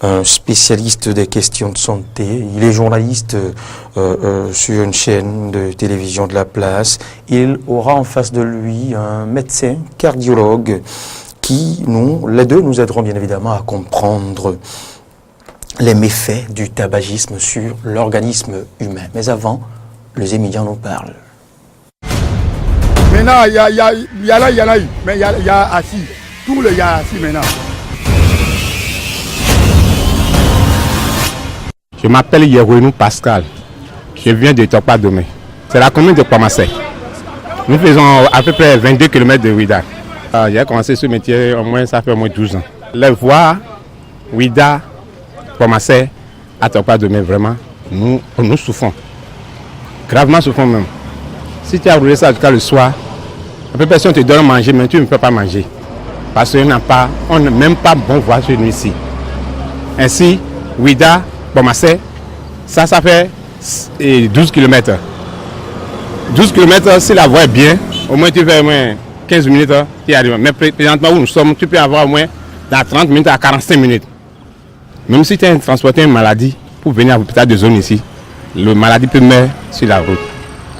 un spécialiste des questions de santé. Il est journaliste sur une chaîne de télévision de la place. Il aura en face de lui un médecin cardiologue qui, les deux, nous aideront bien évidemment à comprendre les méfaits du tabagisme sur l'organisme humain. Mais avant, les émigrants nous parlent. Maintenant, il y a eu, mais il y a assis. Tout le y a assis maintenant. Je m'appelle Yerounou Pascal. Je viens de Tokpa-Domé. C'est la commune de Pomassé. Nous faisons à peu près 22 km de Ouida. J'ai commencé ce métier ça fait au moins 12 ans. Les voies Ouida, Pomassé, à Tokpa-Domé, vraiment, nous souffrons. Gravement souffrons même. Si tu as roulé ça jusqu'à le soir, à peu près si on te donne à manger, mais tu ne peux pas manger. Parce qu'on n'a même pas bon voie chez nous ici. Ainsi, Ouida, Pomassé, ça fait 12 km. 12 km, si la voie est bien, au moins tu fais au moins 15 minutes, tu y arrives. Mais présentement où nous sommes, tu peux avoir au moins dans 30 minutes à 45 minutes. Même si tu as transporté une maladie pour venir à l'hôpital de zone ici, la maladie peut mourir sur la route.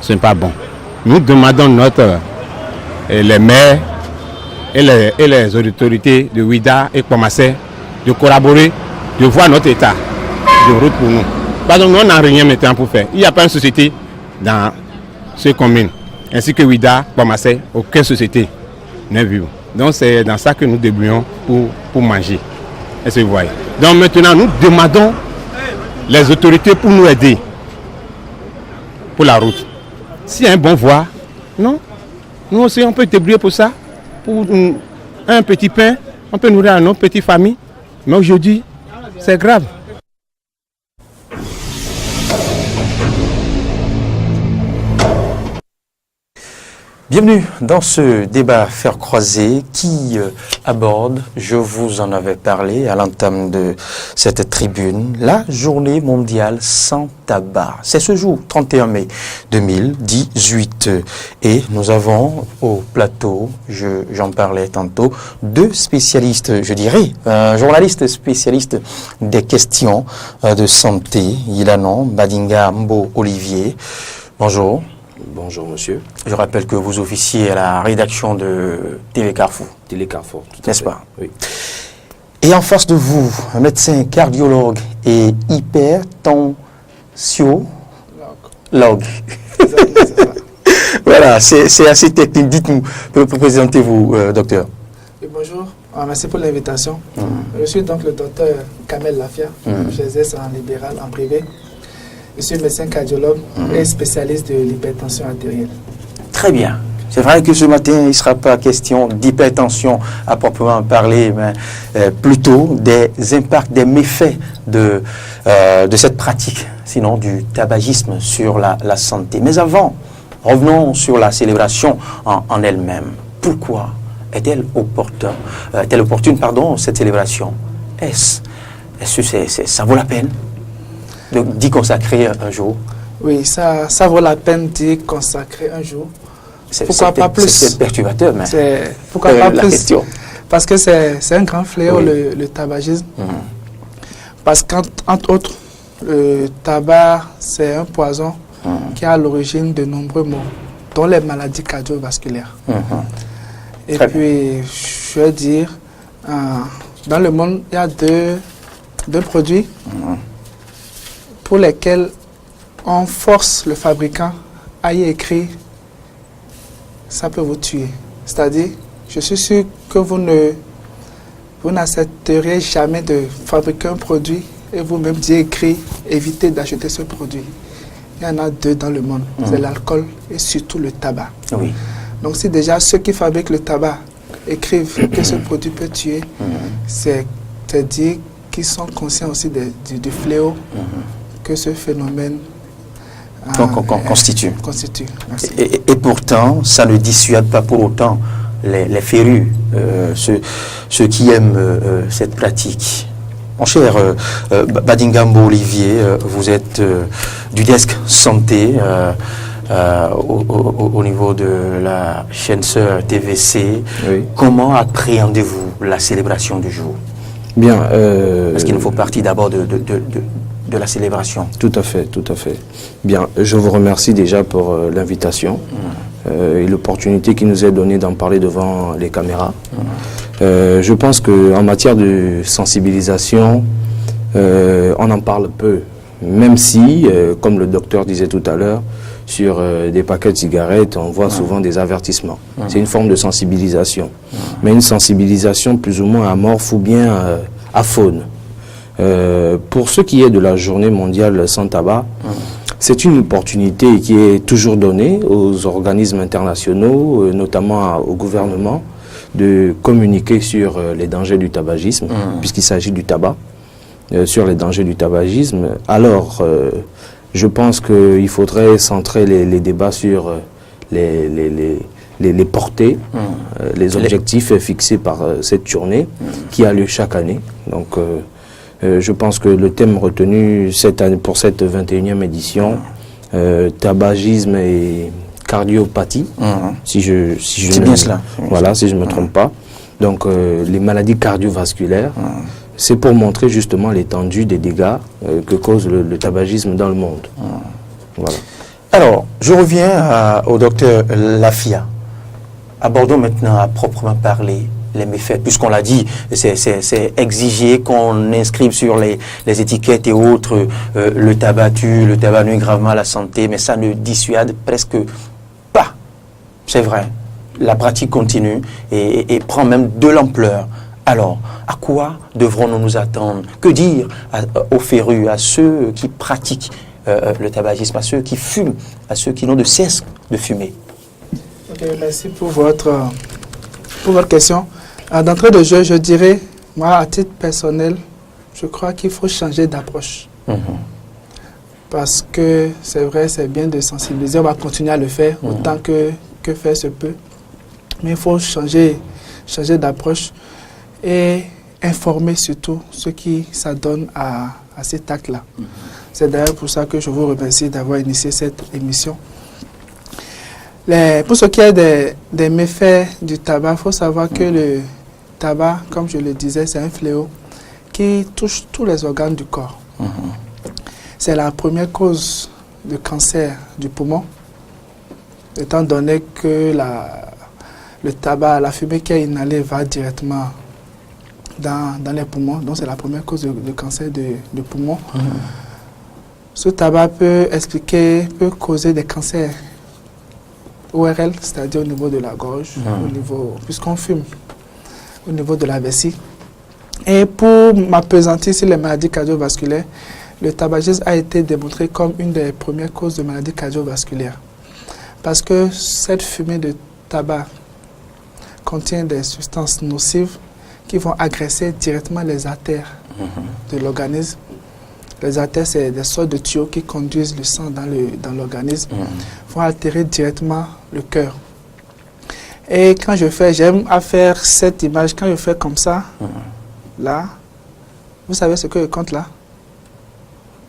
Ce n'est pas bon. Nous demandons les maires et les autorités de Ouida et Pomassé de collaborer, de voir notre état de route pour nous. Pardon, nous on n'a rien maintenant pour faire. Il n'y a pas une société dans ces communes, ainsi que Ouida, Bamassé, aucune société n'est vue. Donc c'est dans ça que nous débrouillons pour manger. Est-ce que vous voyez? Donc maintenant nous demandons les autorités pour nous aider pour la route. S'il y a un bon voie, non, nous aussi on peut débrouiller pour ça, pour un petit pain, on peut nourrir nos petites familles. Mais aujourd'hui, c'est grave. Bienvenue dans ce débat Faire croiser qui aborde, je vous en avais parlé à l'entame de cette tribune, la journée mondiale sans tabac. C'est ce jour, 31 mai 2018. Et nous avons au plateau, j'en parlais tantôt, deux spécialistes, je dirais, un journaliste spécialiste des questions de santé. Il a nom, Badinga Mbo Olivier. Bonjour. Bonjour monsieur. Je rappelle que vous officiez à la rédaction de TV Carrefour. TV Carrefour, tout n'est-ce pas? Oui. Et en face de vous, un médecin cardiologue et hypertensiologue. Voilà, c'est assez technique. Dites-nous, présentez-vous, docteur. Et bonjour, merci pour l'invitation. Je suis donc le docteur Kamel Lafia. J'exerce en libéral, en privé. Je suis médecin cardiologue et spécialiste de l'hypertension artérielle. Très bien. C'est vrai que ce matin, il ne sera pas question d'hypertension à proprement parler, mais plutôt des impacts, des méfaits de cette pratique, sinon du tabagisme sur la santé. Mais avant, revenons sur la célébration en elle-même. Pourquoi est-elle opportune, cette célébration? Est-ce que ça vaut la peine d'y consacrer un jour? Oui, ça vaut la peine d'y consacrer un jour. Pourquoi pas plus? C'est perturbateur, mais pourquoi pas la plus? Question. Parce que c'est un grand fléau, oui. le tabagisme. Parce qu'entre autres, le tabac, c'est un poison qui est à l'origine de nombreux maux, dont les maladies cardiovasculaires. Et Très puis, bien. Je veux dire, dans le monde, il y a deux produits pour lesquels on force le fabricant à y écrire ça peut vous tuer. C'est-à-dire, je suis sûr que vous n'accepteriez jamais de fabriquer un produit et vous-même d'y écrire, évitez d'acheter ce produit. Il y en a deux dans le monde, c'est l'alcool et surtout le tabac. Oui. Donc si déjà ceux qui fabriquent le tabac écrivent que ce produit peut tuer, c'est dire qu'ils sont conscients aussi du fléau que ce phénomène constitue. Merci. Et pourtant, ça ne dissuade pas pour autant les férus, ceux qui aiment cette pratique. Mon cher Badinga Mbo Olivier, vous êtes du desk santé au niveau de la chaîne sœur TVC. Oui. Comment appréhendez-vous la célébration du jour? Bien. Parce qu'il nous faut partir d'abord de la célébration. Tout à fait, tout à fait. Bien, je vous remercie déjà pour l'invitation et l'opportunité qui nous est donnée d'en parler devant les caméras. Je pense qu'en matière de sensibilisation, on en parle peu, même si, comme le docteur disait tout à l'heure, sur des paquets de cigarettes, on voit souvent des avertissements. C'est une forme de sensibilisation, mais une sensibilisation plus ou moins amorphe ou bien aphone. Pour ce qui est de la journée mondiale sans tabac, c'est une opportunité qui est toujours donnée aux organismes internationaux, notamment au gouvernement, de communiquer sur les dangers du tabagisme, puisqu'il s'agit du tabac, sur les dangers du tabagisme. Alors, je pense qu'il faudrait centrer les débats sur les portées, les objectifs fixés par cette journée qui a lieu chaque année. Donc, je pense que le thème retenu cette année, pour cette 21e édition, tabagisme et cardiopathie, si je ne me trompe pas. Donc les maladies cardiovasculaires, c'est pour montrer justement l'étendue des dégâts que cause le tabagisme dans le monde. Voilà. Alors, je reviens au docteur Lafia. Abordons maintenant à proprement parler les méfaits? Puisqu'on l'a dit, c'est exigé qu'on inscrive sur les étiquettes et autres le tabac tue, le tabac nuit gravement à la santé, mais ça ne dissuade presque pas. C'est vrai. La pratique continue et prend même de l'ampleur. Alors, à quoi devrons-nous nous attendre? Que dire aux férus, à ceux qui pratiquent le tabagisme, à ceux qui fument, à ceux qui n'ont de cesse de fumer? Okay, merci pour votre question. D'entrée de jeu, je dirais, moi, à titre personnel, je crois qu'il faut changer d'approche. Parce que c'est vrai, c'est bien de sensibiliser, on va continuer à le faire autant que faire se peut. Mais il faut changer d'approche et informer surtout ceux qui s'adonnent à cet acte-là. C'est d'ailleurs pour ça que je vous remercie d'avoir initié cette émission. Pour ce qui est des méfaits du tabac, il faut savoir que le tabac, comme je le disais, c'est un fléau qui touche tous les organes du corps. C'est la première cause de cancer du poumon, étant donné que le tabac, la fumée qui est inhalée va directement dans les poumons, donc c'est la première cause de cancer de poumon. Ce tabac peut causer des cancers ORL, c'est-à-dire au niveau de la gorge, puisqu'on fume, au niveau de la vessie. Et pour m'appesantir sur les maladies cardiovasculaires, le tabagisme a été démontré comme une des premières causes de maladies cardiovasculaires. Parce que cette fumée de tabac contient des substances nocives qui vont agresser directement les artères de l'organisme. Les artères, c'est des sortes de tuyaux qui conduisent le sang dans l'organisme, vont altérer directement le cœur. Et quand j'aime faire cette image, quand je fais comme ça, là, vous savez ce que je compte là?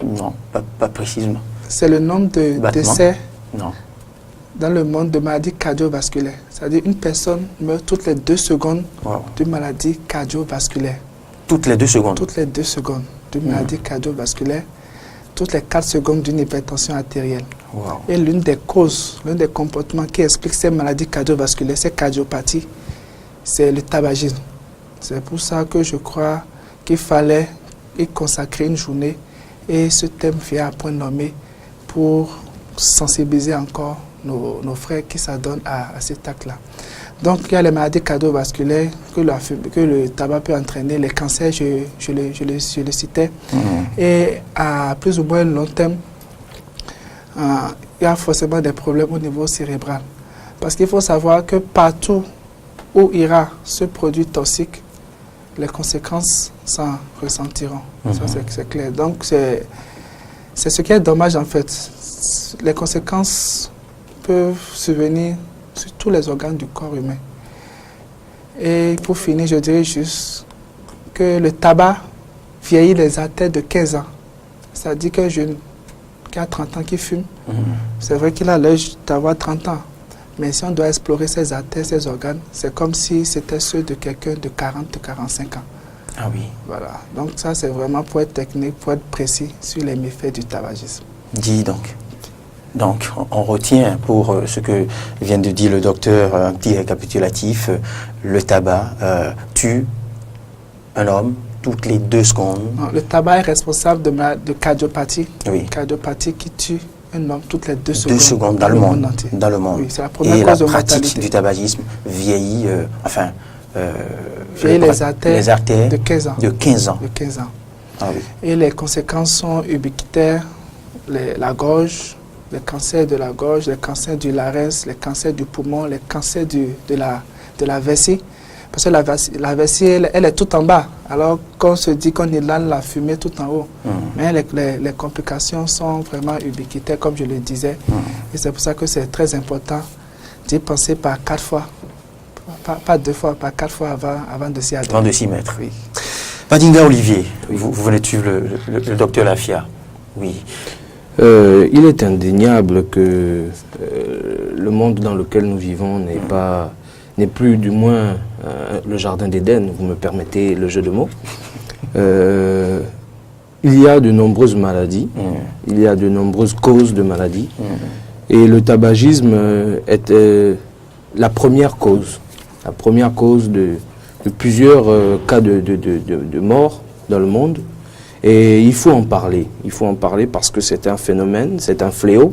Non, pas précisément. C'est le nombre de décès non. Dans le monde de maladies cardiovasculaires. C'est-à-dire une personne meurt toutes les 2 secondes d'une maladie cardiovasculaire. Toutes les 2 secondes? Toutes les 2 secondes d'une maladie cardiovasculaire. Toutes les 4 secondes d'une hypertension artérielle. Et l'une des causes, l'un des comportements qui explique ces maladies cardiovasculaires, ces cardiopathies, c'est le tabagisme. C'est pour ça que je crois qu'il fallait y consacrer une journée et ce thème vient à point nommé pour sensibiliser encore nos frères qui s'adonnent à cet acte-là. Donc, il y a les maladies cardiovasculaires que le tabac peut entraîner, les cancers, je le citais. Et à plus ou moins long terme, il y a forcément des problèmes au niveau cérébral. Parce qu'il faut savoir que partout où ira ce produit toxique, les conséquences s'en ressentiront. Ça, c'est clair. Donc, c'est ce qui est dommage en fait. Les conséquences peuvent survenir sur tous les organes du corps humain. Et pour finir, je dirais juste que le tabac vieillit les artères de 15 ans. C'est-à-dire qu'un jeune qui a 30 ans qui fume, c'est vrai qu'il a l'âge d'avoir 30 ans. Mais si on doit explorer ses artères, ses organes, c'est comme si c'était ceux de quelqu'un de 40, 45 ans. Ah oui. Voilà. Donc ça, c'est vraiment pour être technique, pour être précis sur les méfaits du tabagisme. Dis donc. Donc, on retient pour ce que vient de dire le docteur, un petit récapitulatif, le tabac tue un homme toutes les 2 secondes. Non, le tabac est responsable de cardiopathie. Oui. Cardiopathie qui tue un homme toutes les 2 secondes. 2 secondes dans le monde entier. Dans le monde. Oui, c'est la première et cause la de pratique mortalité. du tabagisme vieillit, vieillit les artères de 15 ans. De 15 ans. De 15 ans. Ah oui. Et les conséquences sont ubiquitaires, la gorge, les cancers de la gorge, les cancers du larynx, les cancers du poumon, les cancers de la vessie. Parce que la vessie, elle est tout en bas. Alors qu'on se dit qu'on inhale la fumée tout en haut. Mais les complications sont vraiment ubiquitaires, comme je le disais. Et c'est pour ça que c'est très important d'y penser par 4 fois. Pas 2 fois, par 4 fois avant de s'y adonner. Avant de s'y mettre. Oui. Badinga Olivier, vous venez de suivre le docteur Lafia. Oui. Il est indéniable que le monde dans lequel nous vivons n'est plus du moins le jardin d'Éden, vous me permettez le jeu de mots. Il y a de nombreuses maladies, il y a de nombreuses causes de maladies, et le tabagisme est la première cause plusieurs cas de mort dans le monde. Et il faut en parler. Il faut en parler parce que c'est un phénomène, c'est un fléau.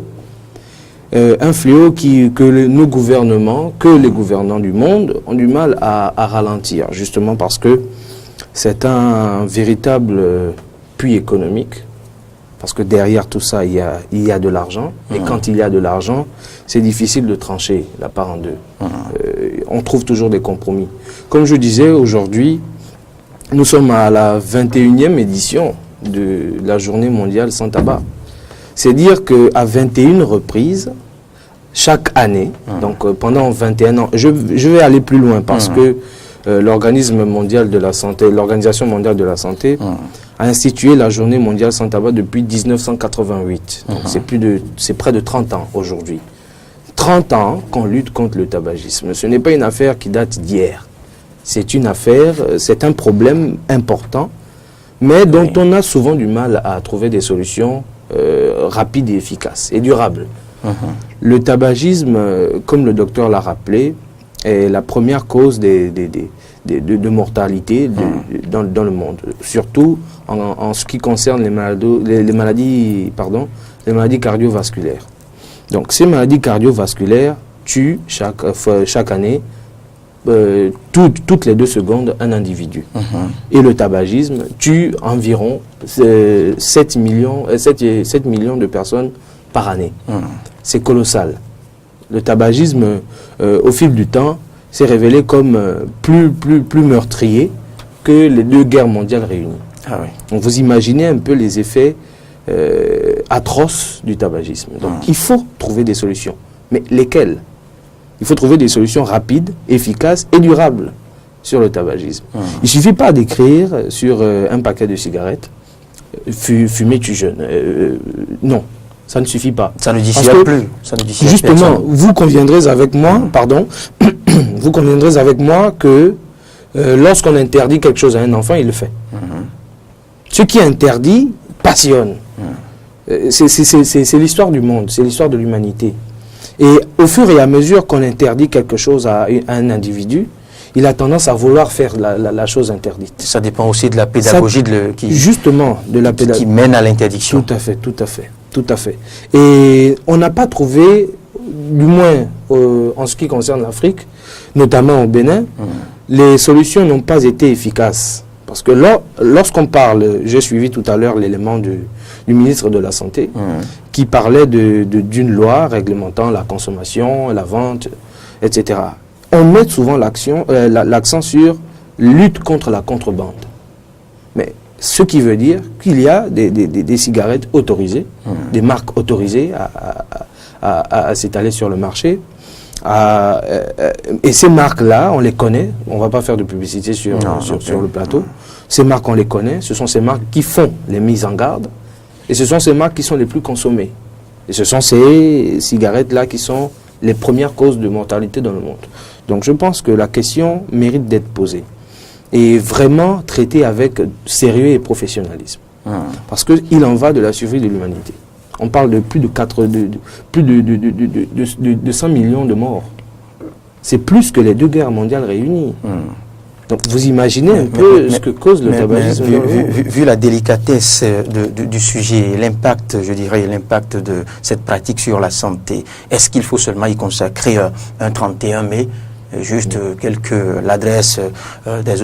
Un fléau que nos gouvernements, que les gouvernants du monde ont du mal à ralentir, justement parce que c'est un véritable puits économique. Parce que derrière tout ça, il y a de l'argent. Et quand il y a de l'argent, c'est difficile de trancher la part en deux. On trouve toujours des compromis. Comme je disais, aujourd'hui, nous sommes à la 21e édition de la Journée mondiale sans tabac. C'est dire qu'à 21 reprises, chaque année, donc pendant 21 ans, je vais aller plus loin parce que l'Organisation mondiale de la santé a institué la Journée mondiale sans tabac depuis 1988. Donc c'est près de 30 ans aujourd'hui. 30 ans qu'on lutte contre le tabagisme. Ce n'est pas une affaire qui date d'hier. C'est une affaire, c'est un problème important, mais dont on a souvent du mal à trouver des solutions rapides et efficaces et durables. Le tabagisme, comme le docteur l'a rappelé, est la première cause de mortalité dans le monde, surtout en ce qui concerne les maladies cardiovasculaires. Donc ces maladies cardiovasculaires tuent chaque année, toutes les 2 secondes, un individu. Et le tabagisme tue environ 7 millions de personnes par année. C'est colossal. Le tabagisme, au fil du temps, s'est révélé comme plus meurtrier que les 2 guerres mondiales réunies. Donc vous imaginez un peu les effets atroces du tabagisme. Donc il faut trouver des solutions. Mais lesquelles? Il faut trouver des solutions rapides, efficaces et durables sur le tabagisme. Il ne suffit pas d'écrire sur un paquet de cigarettes « Fumer tue jeune ». Non, ça ne suffit pas. Ça ne dissuade plus. Justement, vous conviendrez avec moi, vous conviendrez avec moi que lorsqu'on interdit quelque chose à un enfant, il le fait. Ce qui est interdit passionne. C'est l'histoire du monde, c'est l'histoire de l'humanité. Et au fur et à mesure qu'on interdit quelque chose à un individu, il a tendance à vouloir faire la chose interdite. Ça dépend aussi de la pédagogie qui mène à l'interdiction. Tout à fait. Et on n'a pas trouvé, du moins en ce qui concerne l'Afrique, notamment au Bénin, les solutions n'ont pas été efficaces. Parce que lorsqu'on parle, j'ai suivi tout à l'heure l'élément du ministre de la Santé, qui parlait d'une loi réglementant la consommation, la vente, etc. On met souvent l'accent sur lutte contre la contrebande. Mais ce qui veut dire qu'il y a des cigarettes autorisées, des marques autorisées à s'étaler sur le marché. Et ces marques-là, on les connaît. On ne va pas faire de publicité sur le plateau. Ces marques, on les connaît. Ce sont ces marques qui font les mises en garde. Et ce sont ces marques qui sont les plus consommées. Et ce sont ces cigarettes-là qui sont les premières causes de mortalité dans le monde. Donc je pense que la question mérite d'être posée. Et vraiment traitée avec sérieux et professionnalisme. Parce qu'il en va de la survie de l'humanité. On parle de plus de 100 millions de morts. C'est plus que les 2 guerres mondiales réunies. Donc vous imaginez un peu ce que cause le tabagisme. Vu la délicatesse du sujet, l'impact, je dirais, l'impact de cette pratique sur la santé, est-ce qu'il faut seulement y consacrer un 31 mai juste l'adresse des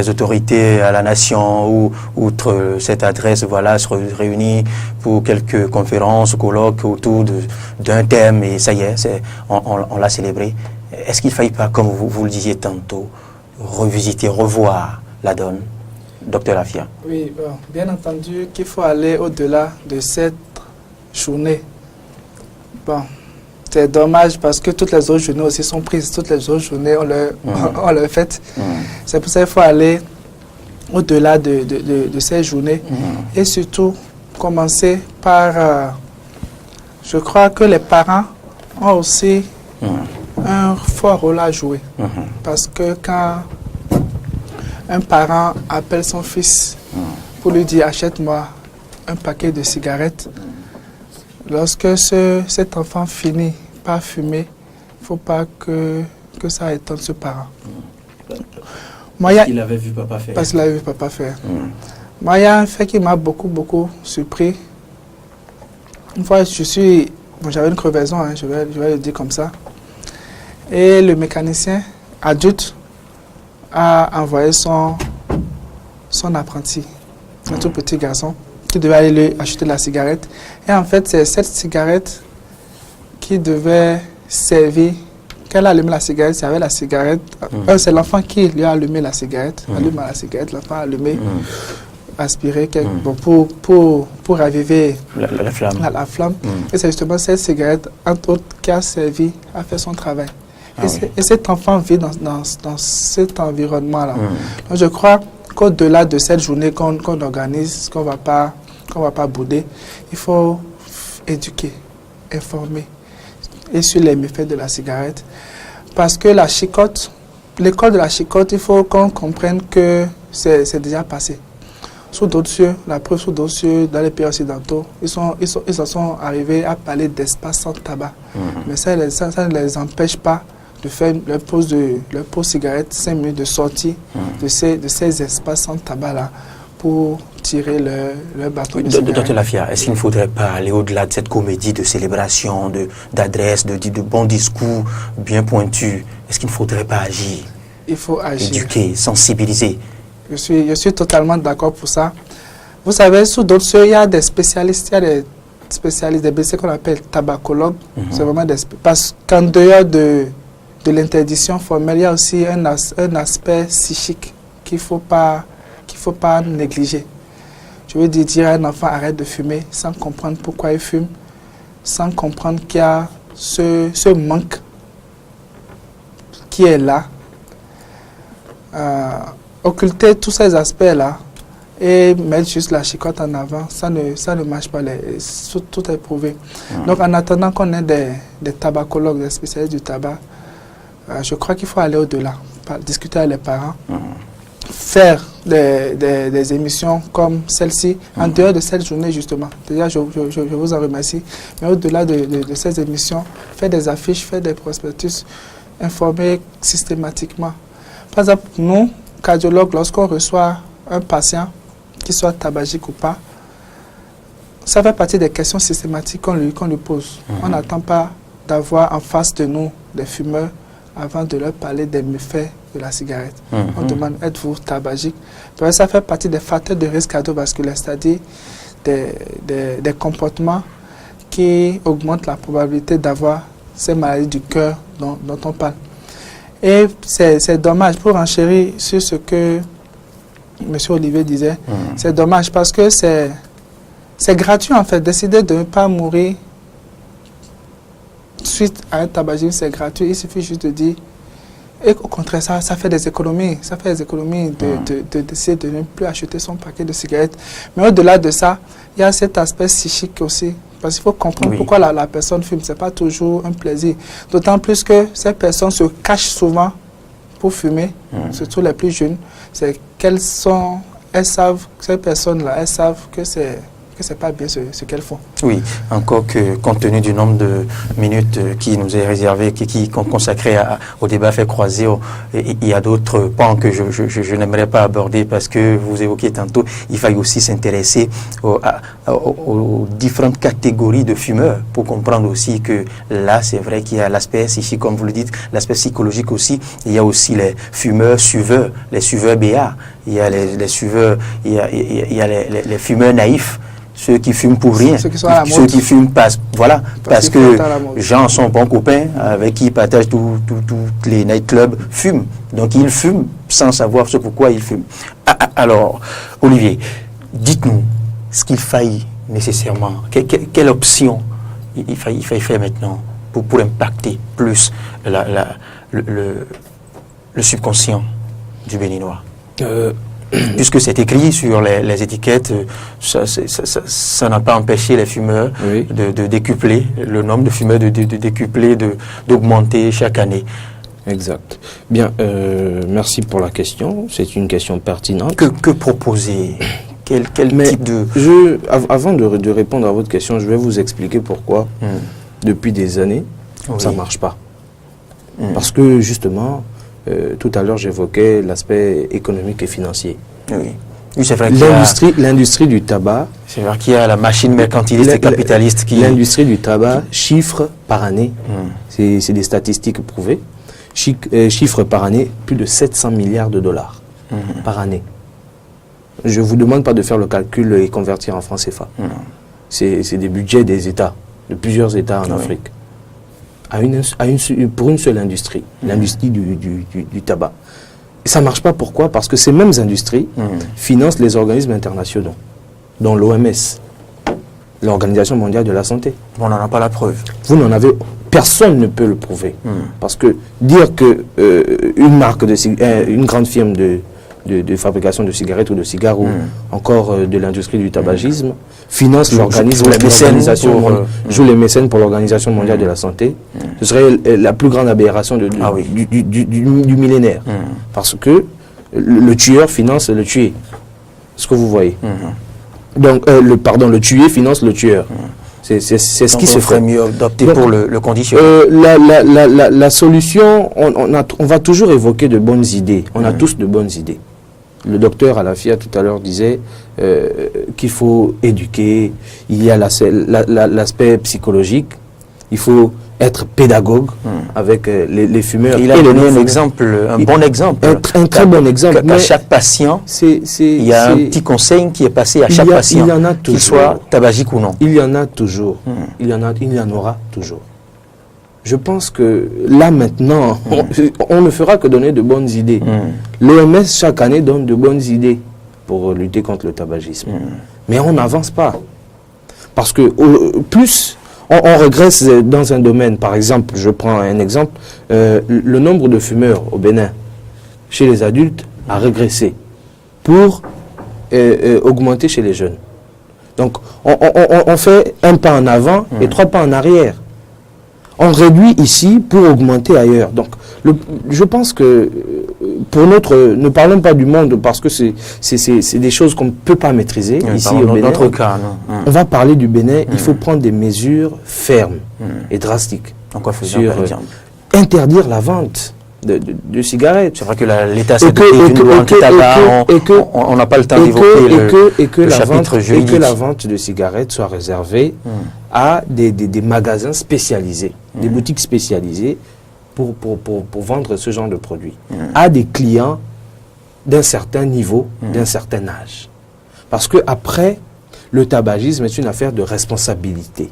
autorités à la nation, ou outre cette adresse, voilà, se réunit pour quelques conférences, colloques autour d'un thème, et ça y est, on l'a célébré. Est-ce qu'il ne faille pas, comme vous le disiez tantôt, revisiter, revoir la donne, Docteur Afia? Oui, bon, bien entendu qu'il faut aller au-delà de cette journée. Bon, c'est dommage parce que toutes les autres journées aussi sont prises. Toutes les autres journées, on le fait. C'est pour ça qu'il faut aller au-delà de ces journées. Et surtout, commencer par... je crois que les parents ont aussi un fort rôle à jouer. Parce que quand un parent appelle son fils pour lui dire « achète-moi un paquet de cigarettes », lorsque cet enfant finit par fumer, il ne faut pas que ça étonne ce parent. Parce qu'il avait vu papa faire. Parce qu'il avait vu papa faire. Moi, il y a un fait qui m'a beaucoup surpris. Une fois, j'avais une crevaison, hein, je vais le dire comme ça. Et le mécanicien adulte a envoyé son apprenti, un tout petit garçon, qui devait aller lui acheter de la cigarette. Et en fait, c'est cette cigarette qui devait servir. Quand elle a allumé la cigarette, c'est avec la cigarette. C'est l'enfant qui lui a allumé la cigarette. Allumé la cigarette, l'enfant a allumé, aspiré pour raviver la flamme. Et c'est justement cette cigarette, entre autres, qui a servi à faire son travail. Et cet enfant vit dans cet environnement-là. Donc je crois qu'au-delà de cette journée qu'on organise, qu'on va pas bouder, il faut éduquer, informer et sur les méfaits de la cigarette. Parce que la chicote, l'école de la chicote, il faut qu'on comprenne que c'est déjà passé. Sous d'autres cieux, la preuve sous d'autres cieux, dans les pays occidentaux, ils en sont arrivés à parler d'espace sans tabac. Mais ça ne les empêche pas de faire leur pause cigarette, 5 minutes de sortie de ces espaces sans tabac-là pour tirer leur bâton de cigarette. Dr Lafia, est-ce qu'il ne faudrait pas aller au-delà de cette comédie de célébration, d'adresse, de bons discours bien pointus? Est-ce qu'il ne faudrait pas agir? Il faut agir. Éduquer, sensibiliser. Je suis totalement d'accord pour ça. Vous savez, sous d'autres cieux, il y a des spécialistes, des BC qu'on appelle tabacologues. C'est vraiment parce qu'en dehors de l'interdiction formelle, il y a aussi un aspect psychique qu'il ne faut pas négliger. Je veux dire à un enfant arrête de fumer sans comprendre pourquoi il fume, sans comprendre qu'il y a ce manque qui est là. Occulter tous ces aspects-là et mettre juste la chicote en avant, ça ne marche pas, tout est prouvé. Donc en attendant qu'on ait des tabacologues, des spécialistes du tabac, je crois qu'il faut aller au-delà, discuter avec les parents, faire des émissions comme celle-ci, en dehors de cette journée justement. Déjà, je vous en remercie, mais au-delà de ces émissions, faire des affiches, faire des prospectus, informer systématiquement. Par exemple, nous, cardiologues, lorsqu'on reçoit un patient, qu'il soit tabagique ou pas, ça fait partie des questions systématiques qu'on lui pose. On n'attend pas d'avoir en face de nous des fumeurs avant de leur parler des méfaits de la cigarette. On demande, êtes-vous tabagique? Donc, ça fait partie des facteurs de risque cardiovasculaire, c'est-à-dire des comportements qui augmentent la probabilité d'avoir ces maladies du cœur dont on parle. Et c'est dommage, pour enchérir sur ce que M. Olivier disait, c'est dommage parce que c'est gratuit en fait. Décider de ne pas mourir suite à un tabagisme, c'est gratuit. Il suffit juste de dire, et au contraire, ça fait des économies. Ça fait des économies d'essayer de ne plus acheter son paquet de cigarettes. Mais au-delà de ça, il y a cet aspect psychique aussi. Parce qu'il faut comprendre pourquoi la personne fume. Ce n'est pas toujours un plaisir. D'autant plus que ces personnes se cachent souvent pour fumer, surtout les plus jeunes. C'est ces personnes-là, elles savent que c'est pas bien ce qu'elles font. Oui, encore que compte tenu du nombre de minutes qui nous est réservé, qui consacré au débat fait croiser, il y a d'autres pans que je n'aimerais pas aborder parce que vous évoquiez tantôt, il faille aussi s'intéresser aux différentes catégories de fumeurs pour comprendre aussi que là, c'est vrai qu'il y a l'aspect psychique, comme vous le dites, l'aspect psychologique aussi. Il y a aussi les fumeurs suiveurs, les suiveurs BA, il y a les suiveurs, il y a les fumeurs naïfs. Ceux qui fument pour rien, ceux qui fument parce que gens sont bons copains avec qui ils partagent tous les nightclubs fument. Donc ils fument sans savoir pourquoi ils fument. Alors, Olivier, dites-nous ce qu'il faille nécessairement, quelle option il faille faire maintenant pour impacter plus le subconscient du Béninois. Puisque c'est écrit sur les étiquettes, ça n'a pas empêché les fumeurs de décupler, le nombre de fumeurs de décupler, d'augmenter chaque année. Exact. Bien, merci pour la question. C'est une question pertinente. Que proposer? Quel type de... Avant de répondre à votre question, je vais vous expliquer pourquoi, depuis des années, ça ne marche pas. Parce que justement, tout à l'heure j'évoquais l'aspect économique et financier. Oui. Oui, c'est vrai l'industrie du tabac. C'est vrai qu'il y a la machine mercantiliste et capitaliste qui... L'industrie du tabac chiffre par année, c'est des statistiques prouvées, chiffre par année plus de 700 milliards de dollars par année. Je ne vous demande pas de faire le calcul et convertir en francs CFA. C'est des budgets des États, de plusieurs États en Afrique. Pour une seule industrie, l'industrie du tabac. Et ça ne marche pas, pourquoi? Parce que ces mêmes industries financent les organismes internationaux, dont l'OMS, l'Organisation mondiale de la santé. On n'en a pas la preuve. Vous n'en avez... Personne ne peut le prouver. Parce que dire que une grande firme de fabrication de cigarettes ou de cigares ou encore de l'industrie du tabagisme finance l'organisation, joue les mécènes pour l'Organisation mondiale de la santé, ce serait la plus grande aberration du millénaire. Parce que le tueur finance le tué. Ce que vous voyez. Donc, le tué finance le tueur. C'est ce qui se ferait. Mieux d'opter pour le conditionnement. La solution, on va toujours évoquer de bonnes idées. On a tous de bonnes idées. Le docteur Alafia tout à l'heure disait qu'il faut éduquer, il y a l'aspect psychologique, il faut être pédagogue avec les fumeurs. Il a donné un bon exemple. Un très bon exemple. À chaque patient, il y a un petit conseil qui est passé à chaque patient, qu'il soit tabagique ou non. Il y en a toujours. Il y en aura toujours. Je pense que là maintenant, on ne fera que donner de bonnes idées. L'OMS chaque année donne de bonnes idées pour lutter contre le tabagisme. Mais on n'avance pas. Parce que plus on régresse dans un domaine, par exemple, je prends un exemple, le nombre de fumeurs au Bénin chez les adultes a régressé pour augmenter chez les jeunes. Donc on fait un pas en avant et 3 pas en arrière. On réduit ici pour augmenter ailleurs. Donc, je pense que pour ne parlons pas du monde parce que c'est des choses qu'on ne peut pas maîtriser ici au Bénin. Notre cas, non. On va parler du Bénin. Il faut prendre des mesures fermes et drastiques. En quoi faisons par exemple? Interdire la vente de cigarettes. C'est vrai que l'État s'est doté d'une loi anti-tabac. On n'a pas le temps d'évoquer le chapitre juridique. Et que la vente de cigarettes soit réservée à des magasins spécialisés, des boutiques spécialisées pour vendre ce genre de produits. À des clients d'un certain niveau, d'un certain âge. Parce que après, le tabagisme est une affaire de responsabilité.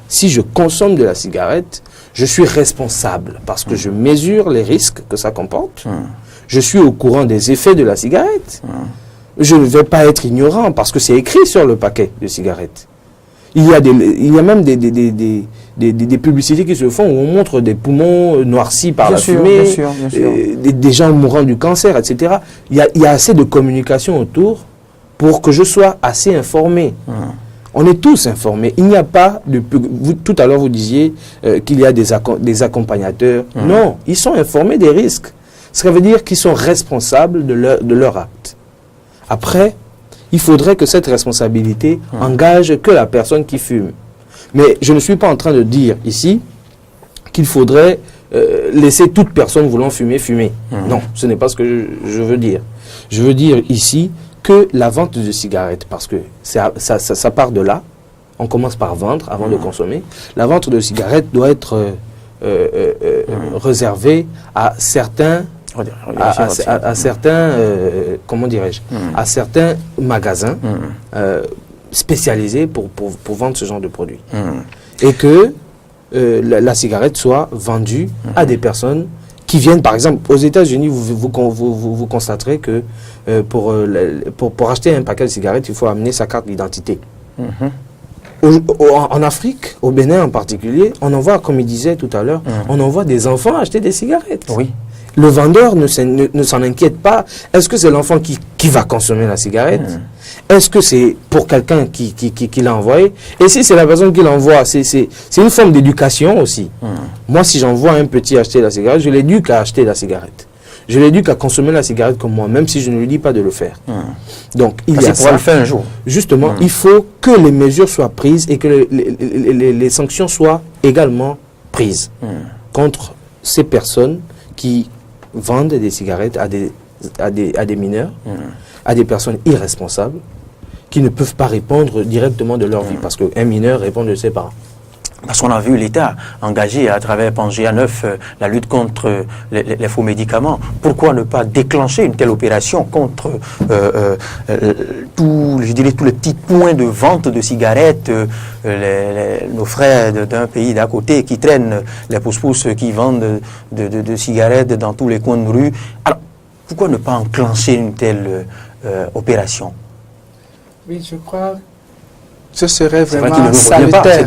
Si je consomme de la cigarette, je suis responsable parce que je mesure les risques que ça comporte. Je suis au courant des effets de la cigarette. Je ne vais pas être ignorant parce que c'est écrit sur le paquet de cigarettes. Il y a même des publicités qui se font où on montre des poumons noircis par la fumée, des gens mourant du cancer, etc. Il y a assez de communication autour pour que je sois assez informé. On est tous informés. Il n'y a pas de... tout à l'heure, vous disiez qu'il y a des accompagnateurs. Non, ils sont informés des risques. Ça veut dire qu'ils sont responsables de leur acte. Après, il faudrait que cette responsabilité engage que la personne qui fume. Mais je ne suis pas en train de dire ici qu'il faudrait laisser toute personne voulant fumer, fumer. Non, ce n'est pas ce que je veux dire. Je veux dire ici que la vente de cigarettes, parce que ça part de là, on commence par vendre avant de consommer. La vente de cigarettes doit être réservée à certains... à certains, comment dirais-je, à certains magasins spécialisés pour vendre ce genre de produits. Et que la cigarette soit vendue à des personnes qui viennent, par exemple, aux États-Unis, vous constaterez que pour acheter un paquet de cigarettes, il faut amener sa carte d'identité. En Afrique, au Bénin en particulier, on envoie, comme il disait tout à l'heure, on envoie des enfants acheter des cigarettes. Oui. Le vendeur ne s'en inquiète pas. Est-ce que c'est l'enfant qui va consommer la cigarette? Est-ce que c'est pour quelqu'un qui l'a envoyé? Et si c'est la personne qui l'envoie, c'est une forme d'éducation aussi. Moi, si j'envoie un petit acheter la cigarette, je l'éduque à acheter la cigarette. Je l'éduque à consommer la cigarette comme moi, même si je ne lui dis pas de le faire. Donc, il y a ça. Le faire un jour. Justement, il faut que les mesures soient prises et que les sanctions soient également prises contre ces personnes qui vendent des cigarettes à des mineurs, à des personnes irresponsables qui ne peuvent pas répondre directement de leur vie parce qu'un mineur répond de ses parents. Parce qu'on a vu l'État engagé à travers Pangea 9 la lutte contre les faux médicaments. Pourquoi ne pas déclencher une telle opération contre tous les petits points de vente de cigarettes, nos frères d'un pays d'à côté qui traînent les pousse-pousse qui vendent de cigarettes dans tous les coins de rue. Alors, pourquoi ne pas enclencher une telle opération? Oui, je crois ce serait vraiment salutaire.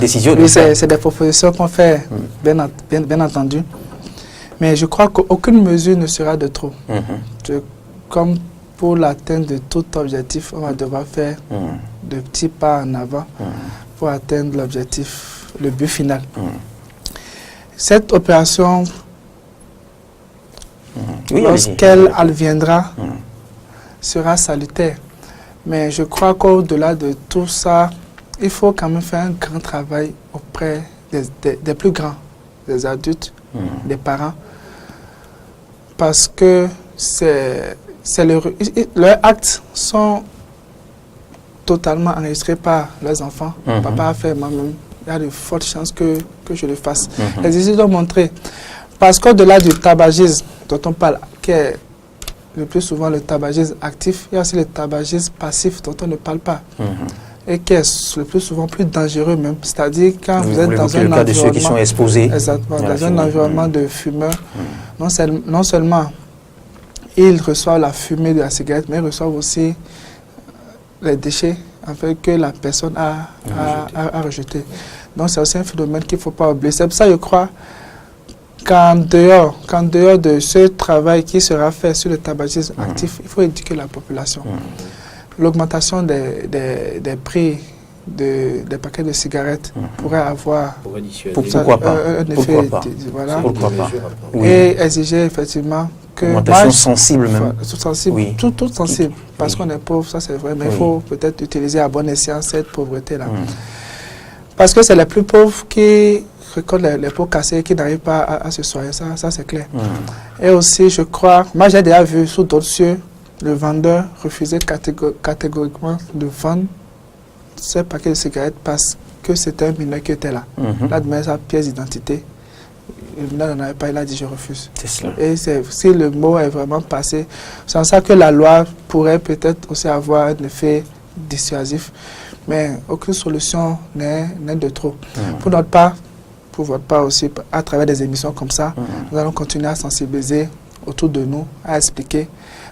C'est des propositions qu'on fait, bien entendu. Mais je crois qu'aucune mesure ne sera de trop. Comme pour l'atteinte de tout objectif, on va devoir faire de petits pas en avant pour atteindre l'objectif, le but final. Cette opération, lorsqu'elle adviendra, sera salutaire. Mais je crois qu'au-delà de tout ça, il faut quand même faire un grand travail auprès des plus grands, des adultes, des parents, parce que leurs actes sont totalement enregistrés par leurs enfants. Papa a fait moi-même, il y a de fortes chances que je le fasse. Les études ont montré, parce qu'au-delà du tabagisme dont on parle, qui est le plus souvent le tabagisme actif, il y a aussi le tabagisme passif dont on ne parle pas. Et qui est le plus souvent plus dangereux même. C'est-à-dire quand vous êtes dans un environnement... de ceux qui sont exposés. Exactement, dans un environnement de fumeurs. Non seulement ils reçoivent la fumée de la cigarette, mais ils reçoivent aussi les déchets afin que la personne a rejeté. Donc c'est aussi un phénomène qu'il ne faut pas oublier. C'est pour ça que je crois qu'en dehors de ce travail qui sera fait sur le tabagisme actif, il faut éduquer la population. L'augmentation des prix des paquets de cigarettes pourrait avoir pourquoi pas un effet. Voilà. Pourquoi pas Et exiger effectivement que... Augmentation sensible même. Sensible, tout sensible. Parce qu'on est pauvre, ça c'est vrai, mais il faut peut-être utiliser à bon escient cette pauvreté-là. Parce que c'est les plus pauvres qui récoltent les pots cassés, qui n'arrivent pas à se soigner, ça c'est clair. Et aussi, je crois, moi j'ai déjà vu sous d'autres cieux, le vendeur refusait catégoriquement de vendre ce paquet de cigarettes parce que c'était un mineur qui était là. Là, de sa pièce d'identité, le mineur n'en avait pas, il a dit je refuse. Et si le mot est vraiment passé, c'est en ça que la loi pourrait peut-être aussi avoir un effet dissuasif, mais aucune solution n'est de trop. Pour notre part, pour votre part aussi, à travers des émissions comme ça, nous allons continuer à sensibiliser autour de nous, à expliquer,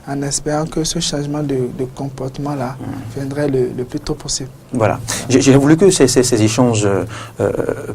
en espérant que ce changement de comportement-là viendrait le plus tôt possible. Voilà. J'ai voulu que ces échanges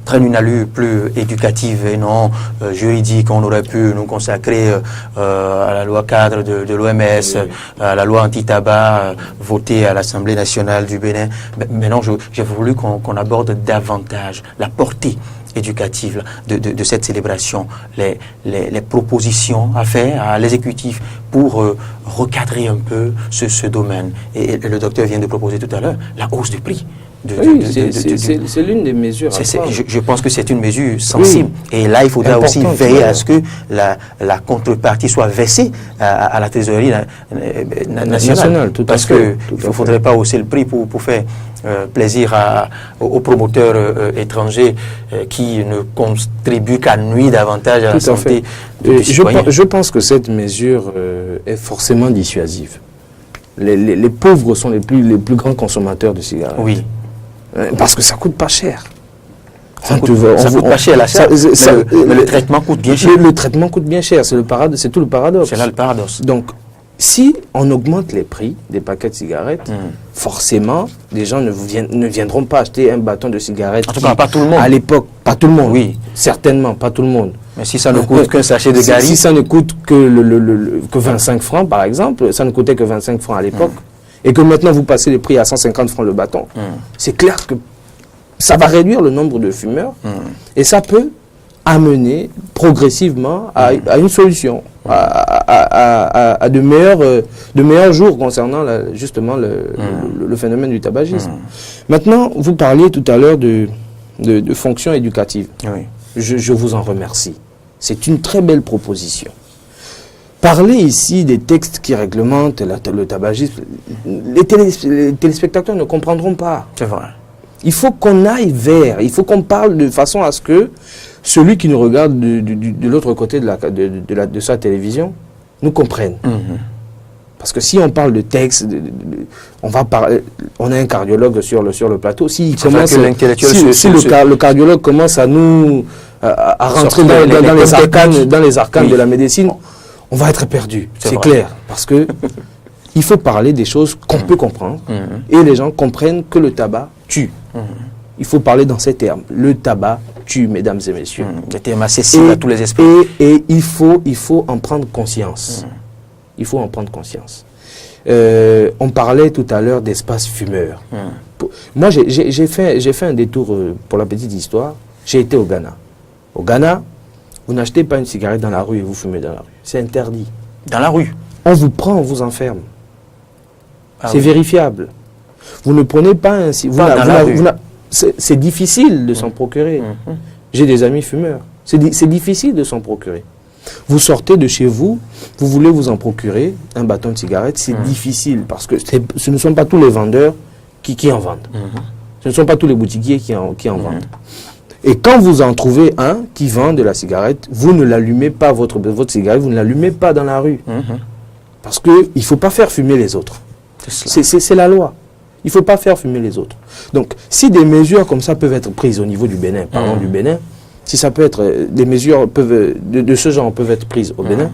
prennent une allure plus éducative et non juridique. On aurait pu nous consacrer à la loi cadre de l'OMS, à la loi anti-tabac votée à l'Assemblée nationale du Bénin. Mais non, j'ai voulu qu'on aborde davantage la portée éducative de cette célébration, les propositions à faire à l'exécutif pour recadrer un peu ce domaine. Et le docteur vient de proposer tout à l'heure la hausse du prix. C'est l'une des mesures. Je pense que c'est une mesure sensible. Oui. Et là, il faudra aussi veiller à ce que la contrepartie soit versée à la trésorerie nationale. Parce qu'il ne faudrait pas hausser le prix pour faire plaisir aux promoteurs étrangers qui ne contribuent qu'à nuire davantage à la santé des citoyens. Je pense que cette mesure est forcément dissuasive. Les pauvres sont les plus grands consommateurs de cigarettes. Oui. Parce que ça coûte pas cher. Ça coûte pas cher l'achat, mais le traitement coûte bien cher. Le traitement coûte bien cher, c'est tout le paradoxe. C'est là le paradoxe. Donc, si on augmente les prix des paquets de cigarettes, forcément, les gens ne viendront pas acheter un bâton de cigarettes. En tout cas, pas tout le monde. À l'époque, pas tout le monde. Oui. Certainement, pas tout le monde. Mais si ça ne coûte qu'un sachet de Gary... Si ça ne coûte que 25 francs, par exemple, ça ne coûtait que 25 francs à l'époque, et que maintenant vous passez le prix à 150 francs le bâton, c'est clair que ça va réduire le nombre de fumeurs, et ça peut amener progressivement à une solution, à de meilleurs jours concernant justement le phénomène du tabagisme. Maintenant, vous parliez tout à l'heure de fonctions éducatives. Oui. Je vous en remercie. C'est une très belle proposition. Parler ici des textes qui réglementent le tabagisme, les téléspectateurs ne comprendront pas. C'est vrai. Il faut qu'on aille vers, il faut qu'on parle de façon à ce que celui qui nous regarde de l'autre côté de sa télévision nous comprenne. Parce que si on parle de texte, on va parler. On a un cardiologue sur le plateau. Si le cardiologue commence à nous à rentrer dans les arcanes de la médecine, on va être perdu. C'est clair. Parce que il faut parler des choses qu'on peut comprendre et les gens comprennent que le tabac tue. Il faut parler dans ces termes. Le tabac tue, mesdames et messieurs. Des termes accessibles à tous les esprits. Et il faut en prendre conscience. Il faut en prendre conscience. On parlait tout à l'heure d'espace fumeur. Moi, j'ai fait un détour pour la petite histoire. J'ai été au Ghana. Au Ghana, vous n'achetez pas une cigarette dans la rue et vous fumez dans la rue. C'est interdit. Dans la rue? On vous prend, on vous enferme. C'est oui. vérifiable. Vous ne prenez pas ainsi. C'est difficile de s'en procurer. J'ai des amis fumeurs. C'est difficile de s'en procurer. Vous sortez de chez vous, vous voulez vous en procurer un bâton de cigarette, c'est difficile parce que ce ne sont pas tous les vendeurs qui en vendent. Ce ne sont pas tous les boutiquiers qui en vendent. Et quand vous en trouvez un qui vend de la cigarette, vous ne l'allumez pas, votre cigarette, vous ne l'allumez pas dans la rue. Parce qu'il ne faut pas faire fumer les autres. C'est la loi. Il ne faut pas faire fumer les autres. Donc, si des mesures comme ça peuvent être prises au niveau du Bénin, parlons du Bénin, si ça peut être, des mesures de ce genre peuvent être prises au Bénin,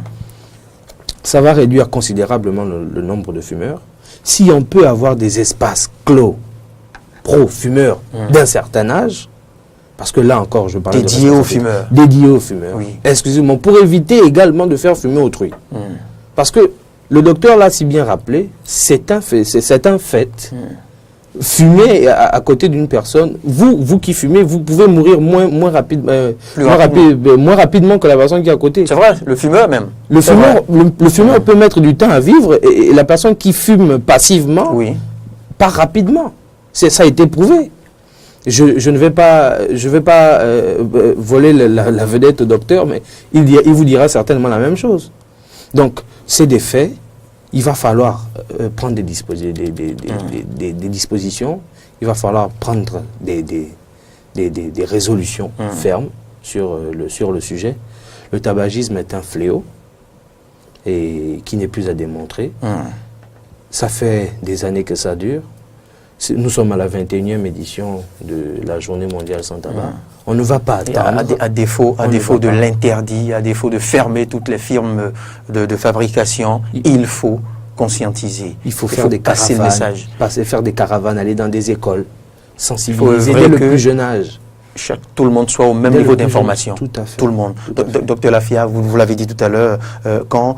ça va réduire considérablement le nombre de fumeurs. Si on peut avoir des espaces clos, pro-fumeurs d'un certain âge, parce que là encore, je parle dédiés aux fumeurs. Dédiés aux fumeurs. Oui. Excusez-moi, pour éviter également de faire fumer autrui. Parce que le docteur l'a si bien rappelé, c'est un fait. Fumer à côté d'une personne, vous qui fumez, vous pouvez mourir moins rapidement que la personne qui est à côté. C'est vrai, le fumeur même. Le fumeur peut mettre du temps à vivre et la personne qui fume passivement part rapidement. Ça a été prouvé. Je ne vais pas voler la vedette au docteur, mais il vous dira certainement la même chose. Donc, c'est des faits. Il va falloir prendre des dispositions, il va falloir prendre des résolutions fermes sur le sujet. Le tabagisme est un fléau et qui n'est plus à démontrer. Ça fait des années que ça dure. Nous sommes à la 21e édition de la Journée mondiale sans tabac. On ne va pas attendre. À défaut de l'interdit, à défaut de fermer toutes les firmes de fabrication, il faut conscientiser. Il faut faire des passer le message. Faire des caravanes, aller dans des écoles, sensibiliser dès le plus jeune âge. Tout le monde soit au même niveau d'information. Tout à fait. Tout le monde. Docteur Lafia, vous l'avez dit tout à l'heure, quand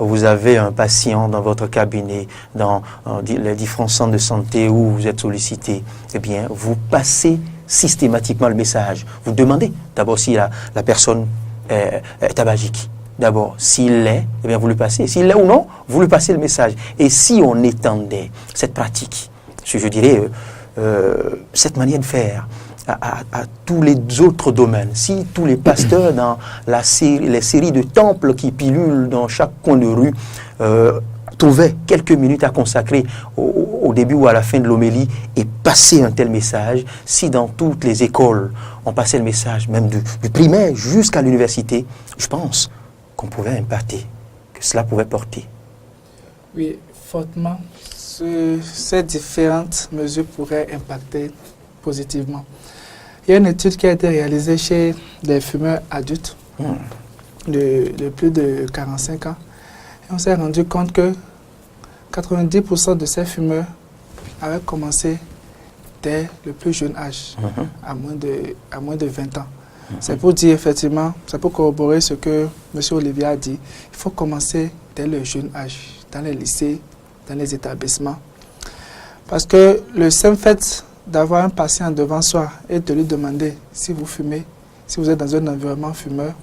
vous avez un patient dans votre cabinet, dans les différents centres de santé où vous êtes sollicité, eh bien, vous passez systématiquement le message. Vous demandez d'abord si la personne est tabagique. D'abord, s'il l'est, eh bien, vous lui passez. S'il l'est ou non, vous lui passez le message. Et si on étendait cette pratique, je dirais, cette manière de faire, à tous les autres domaines. Si tous les pasteurs dans les séries de temples qui pilulent dans chaque coin de rue trouvaient quelques minutes à consacrer au début ou à la fin de l'homélie et passer un tel message, si dans toutes les écoles on passait le message, même du primaire jusqu'à l'université, je pense qu'on pouvait impacter, que cela pouvait porter. Oui, fortement. Ces différentes mesures pourraient impacter positivement. Il y a une étude qui a été réalisée chez des fumeurs adultes de plus de 45 ans. Et on s'est rendu compte que 90% de ces fumeurs avaient commencé dès le plus jeune âge, à moins de 20 ans. C'est pour dire effectivement, c'est pour corroborer ce que M. Olivier a dit. Il faut commencer dès le jeune âge, dans les lycées, dans les établissements. Parce que le simple fait d'avoir un patient devant soi et de lui demander si vous fumez, si vous êtes dans un environnement fumeur,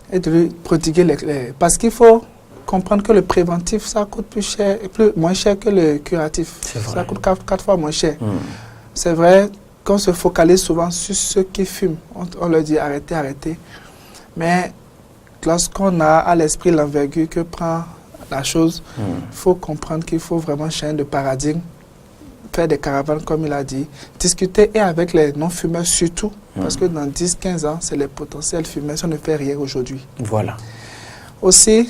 et de lui prodiguer parce qu'il faut comprendre que le préventif, ça coûte moins cher que le curatif. Ça coûte 4 fois moins cher. C'est vrai qu'on se focalise souvent sur ceux qui fument. On leur dit arrêtez, arrêtez. Mais lorsqu'on a à l'esprit l'envergure que prend la chose, il faut comprendre qu'il faut vraiment changer de paradigme, faire des caravanes comme il a dit, discuter et avec les non-fumeurs surtout, parce que dans 10-15 ans, c'est les potentiels fumeurs si on ne fait rien aujourd'hui. Voilà. Aussi,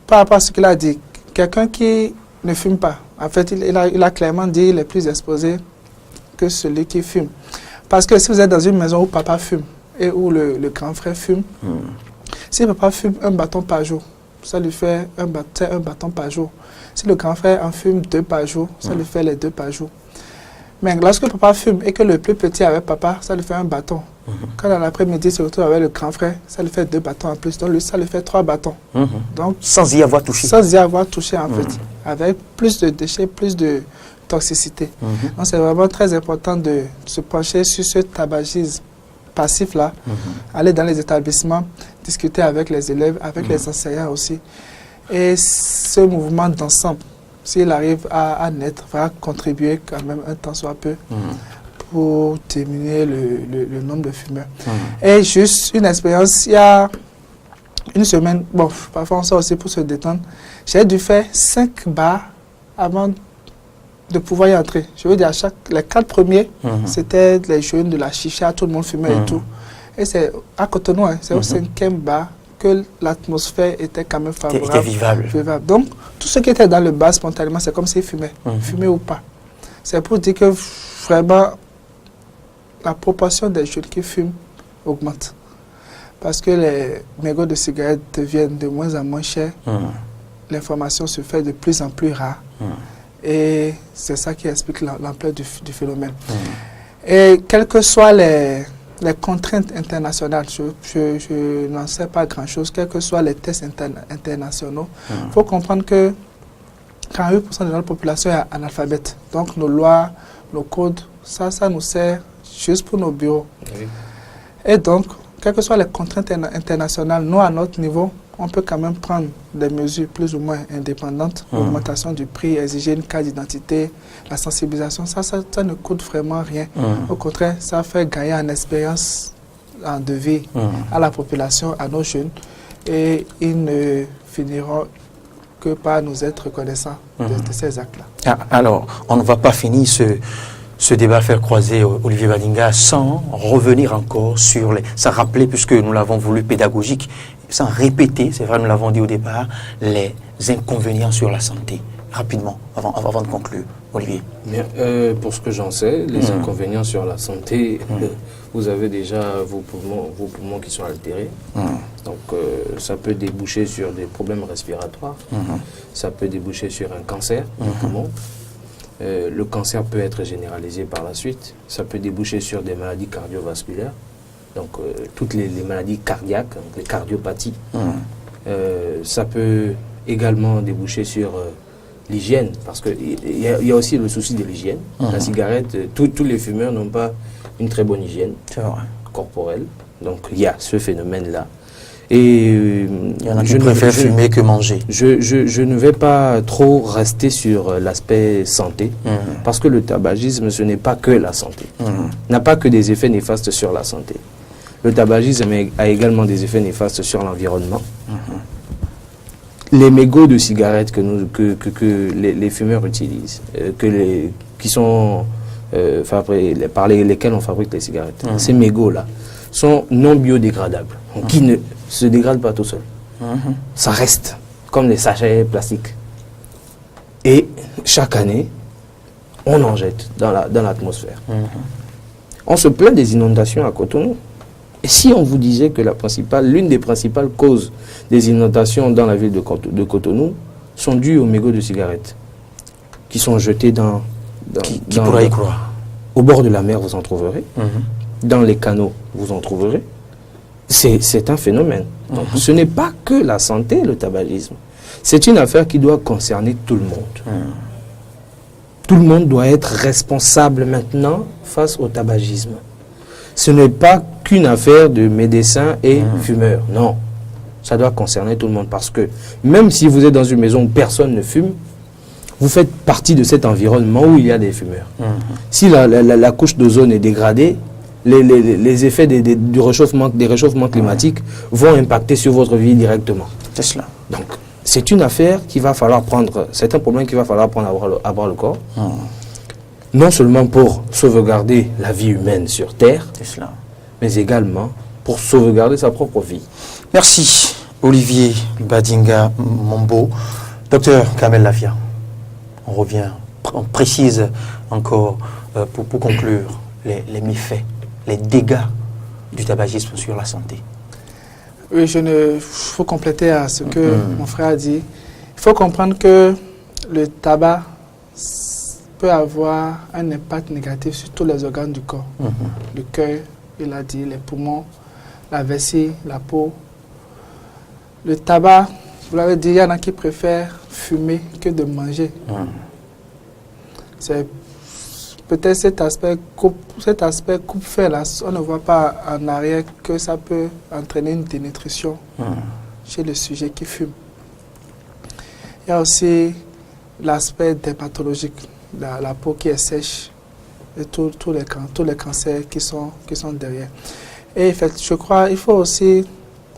par rapport à ce qu'il a dit, quelqu'un qui ne fume pas, en fait, il a clairement dit qu'il est plus exposé que celui qui fume. Parce que si vous êtes dans une maison où papa fume et où le grand frère fume, si papa fume un bâton par jour, ça lui fait un bâton par jour. Si le grand frère en fume 2 par jour, ça lui fait les 2 par jour. Mais lorsque papa fume et que le plus petit avec papa, ça lui fait un bâton. Quand dans l'après-midi, se retrouve avec le grand frère, ça lui fait 2 bâtons en plus. Donc lui, ça lui fait 3 bâtons. Donc, sans y avoir touché. Sans y avoir touché en fait. Avec plus de déchets, plus de toxicité. Donc c'est vraiment très important de se pencher sur ce tabagisme passif-là, aller dans les établissements, discuter avec les élèves, avec les enseignants aussi. Et ce mouvement d'ensemble, s'il arrive à naître, va contribuer quand même un temps soit peu pour diminuer le nombre de fumeurs. Et juste une expérience, il y a une semaine, bon, parfois on sort aussi pour se détendre, j'ai dû faire 5 bars avant de pouvoir y entrer. Je veux dire, les 4 premiers, c'était les jeunes de la chicha, tout le monde fumait et tout. Et c'est à Cotonou, hein, c'est au 5e bar que l'atmosphère était quand même favorable. Était vivable. Donc, tous ceux qui étaient dans le bar spontanément, c'est comme s'ils fumaient, fumaient ou pas. C'est pour dire que vraiment, la proportion des jeunes qui fument augmente. Parce que les mégots de cigarettes deviennent de moins en moins chers. L'information se fait de plus en plus rare. Et c'est ça qui explique l'ampleur du phénomène. Et quelles que soient les contraintes internationales, je n'en sais pas grand-chose, quels que soient les tests internationaux, il faut comprendre que 48% de notre population est analphabète. Donc nos lois, nos codes, ça nous sert juste pour nos bureaux. Et donc, quelles que soient les contraintes internationales, nous, à notre niveau, on peut quand même prendre des mesures plus ou moins indépendantes, l'augmentation du prix, exiger une carte d'identité, la sensibilisation, ça ne coûte vraiment rien. Au contraire, ça fait gagner en expérience de vie à la population, à nos jeunes, et ils ne finiront que par nous être reconnaissants de ces actes-là. Alors, on ne va pas finir ce débat faire croiser Olivier Badinga sans revenir encore sur sans rappeler, puisque nous l'avons voulu pédagogique, sans répéter, c'est vrai, nous l'avons dit au départ, les inconvénients sur la santé. Rapidement, avant de conclure. Olivier. Bien, pour ce que j'en sais, les inconvénients sur la santé, vous avez déjà vos poumons qui sont altérés. Donc, ça peut déboucher sur des problèmes respiratoires. Ça peut déboucher sur un cancer du poumon. Le cancer peut être généralisé par la suite. Ça peut déboucher sur des maladies cardiovasculaires. Donc, toutes les maladies cardiaques, donc les cardiopathies. Ça peut également déboucher sur l'hygiène, parce qu'il y a aussi le souci de l'hygiène. La cigarette, tous les fumeurs n'ont pas une très bonne hygiène corporelle. Donc, il y a ce phénomène-là. Et il y en a qui préfèrent fumer que manger. Je ne vais pas trop rester sur l'aspect santé, parce que le tabagisme, ce n'est pas que la santé. N'a pas que des effets néfastes sur la santé. Le tabagisme a également des effets néfastes sur l'environnement. Les mégots de cigarettes que les fumeurs utilisent, qui sont par lesquels on fabrique les cigarettes, ces mégots-là sont non biodégradables, qui ne se dégradent pas tout seuls. Ça reste comme les sachets plastiques. Et chaque année, on en jette dans l'atmosphère. On se plaint des inondations à Cotonou. Et si on vous disait que l'une des principales causes des inondations dans la ville de Cotonou sont dues aux mégots de cigarettes qui sont jetés qui pourrait y croire? Au bord de la mer, vous en trouverez. Dans les canaux, vous en trouverez. C'est un phénomène. Donc, ce n'est pas que la santé, le tabagisme. C'est une affaire qui doit concerner tout le monde. Tout le monde doit être responsable maintenant face au tabagisme. Ce n'est pas qu'une affaire de médecins et fumeurs. Non. Ça doit concerner tout le monde, parce que même si vous êtes dans une maison où personne ne fume, vous faites partie de cet environnement où il y a des fumeurs. Si la couche d'ozone est dégradée, les effets du réchauffement climatique vont impacter sur votre vie directement. C'est cela. Donc, c'est une affaire qu'il va falloir prendre, c'est un problème qu'il va falloir prendre à bras le corps. Non seulement pour sauvegarder la vie humaine sur Terre, mais également pour sauvegarder sa propre vie. Merci Olivier Badinga Mombo. Docteur Kamel Lafia, on revient, on précise encore pour conclure les méfaits, les dégâts du tabagisme sur la santé. Oui, il faut compléter à ce que mon frère a dit. Il faut comprendre que le tabac peut avoir un impact négatif sur tous les organes du corps. Le cœur, il a dit, les poumons, la vessie, la peau. Le tabac, vous l'avez dit, il y en a qui préfèrent fumer que de manger. C'est peut-être cet aspect coupe-fait là, on ne voit pas en arrière que ça peut entraîner une dénutrition chez le sujet qui fume. Il y a aussi l'aspect dermatologique, la peau qui est sèche et tous les cancers qui sont derrière. Et en fait, je crois qu'il faut aussi,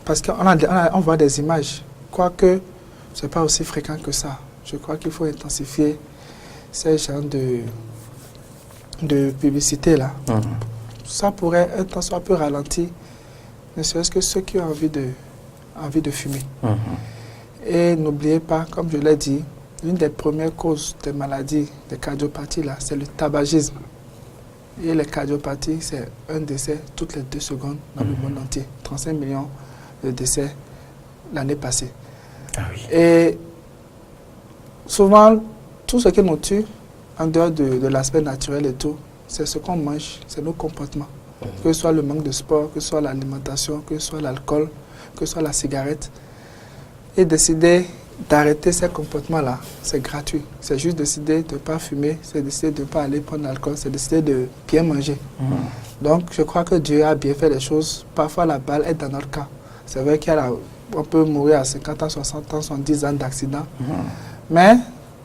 parce qu'on voit des images, quoique ce n'est pas aussi fréquent que ça. Je crois qu'il faut intensifier ces genres de publicité là. Ça pourrait un temps soit peu ralenti, ne serait-ce que ceux qui ont envie de fumer. Et n'oubliez pas, comme je l'ai dit, l'une des premières causes des maladies, des cardiopathies là, c'est le tabagisme. Et les cardiopathies, c'est un décès toutes les 2 secondes dans le monde entier. 35 millions de décès l'année passée. Et souvent, tout ce qui nous tue, en dehors de l'aspect naturel et tout, c'est ce qu'on mange, c'est nos comportements. Que ce soit le manque de sport, que ce soit l'alimentation, que ce soit l'alcool, que ce soit la cigarette. Et décider d'arrêter ces comportements-là, c'est gratuit. C'est juste décider de ne pas fumer, c'est décider de ne pas aller prendre l'alcool, c'est décider de bien manger. Donc, je crois que Dieu a bien fait les choses. Parfois, la balle est dans notre cas. C'est vrai qu'on peut mourir à 50 ans, 60 ans, 70 ans d'accident. Mais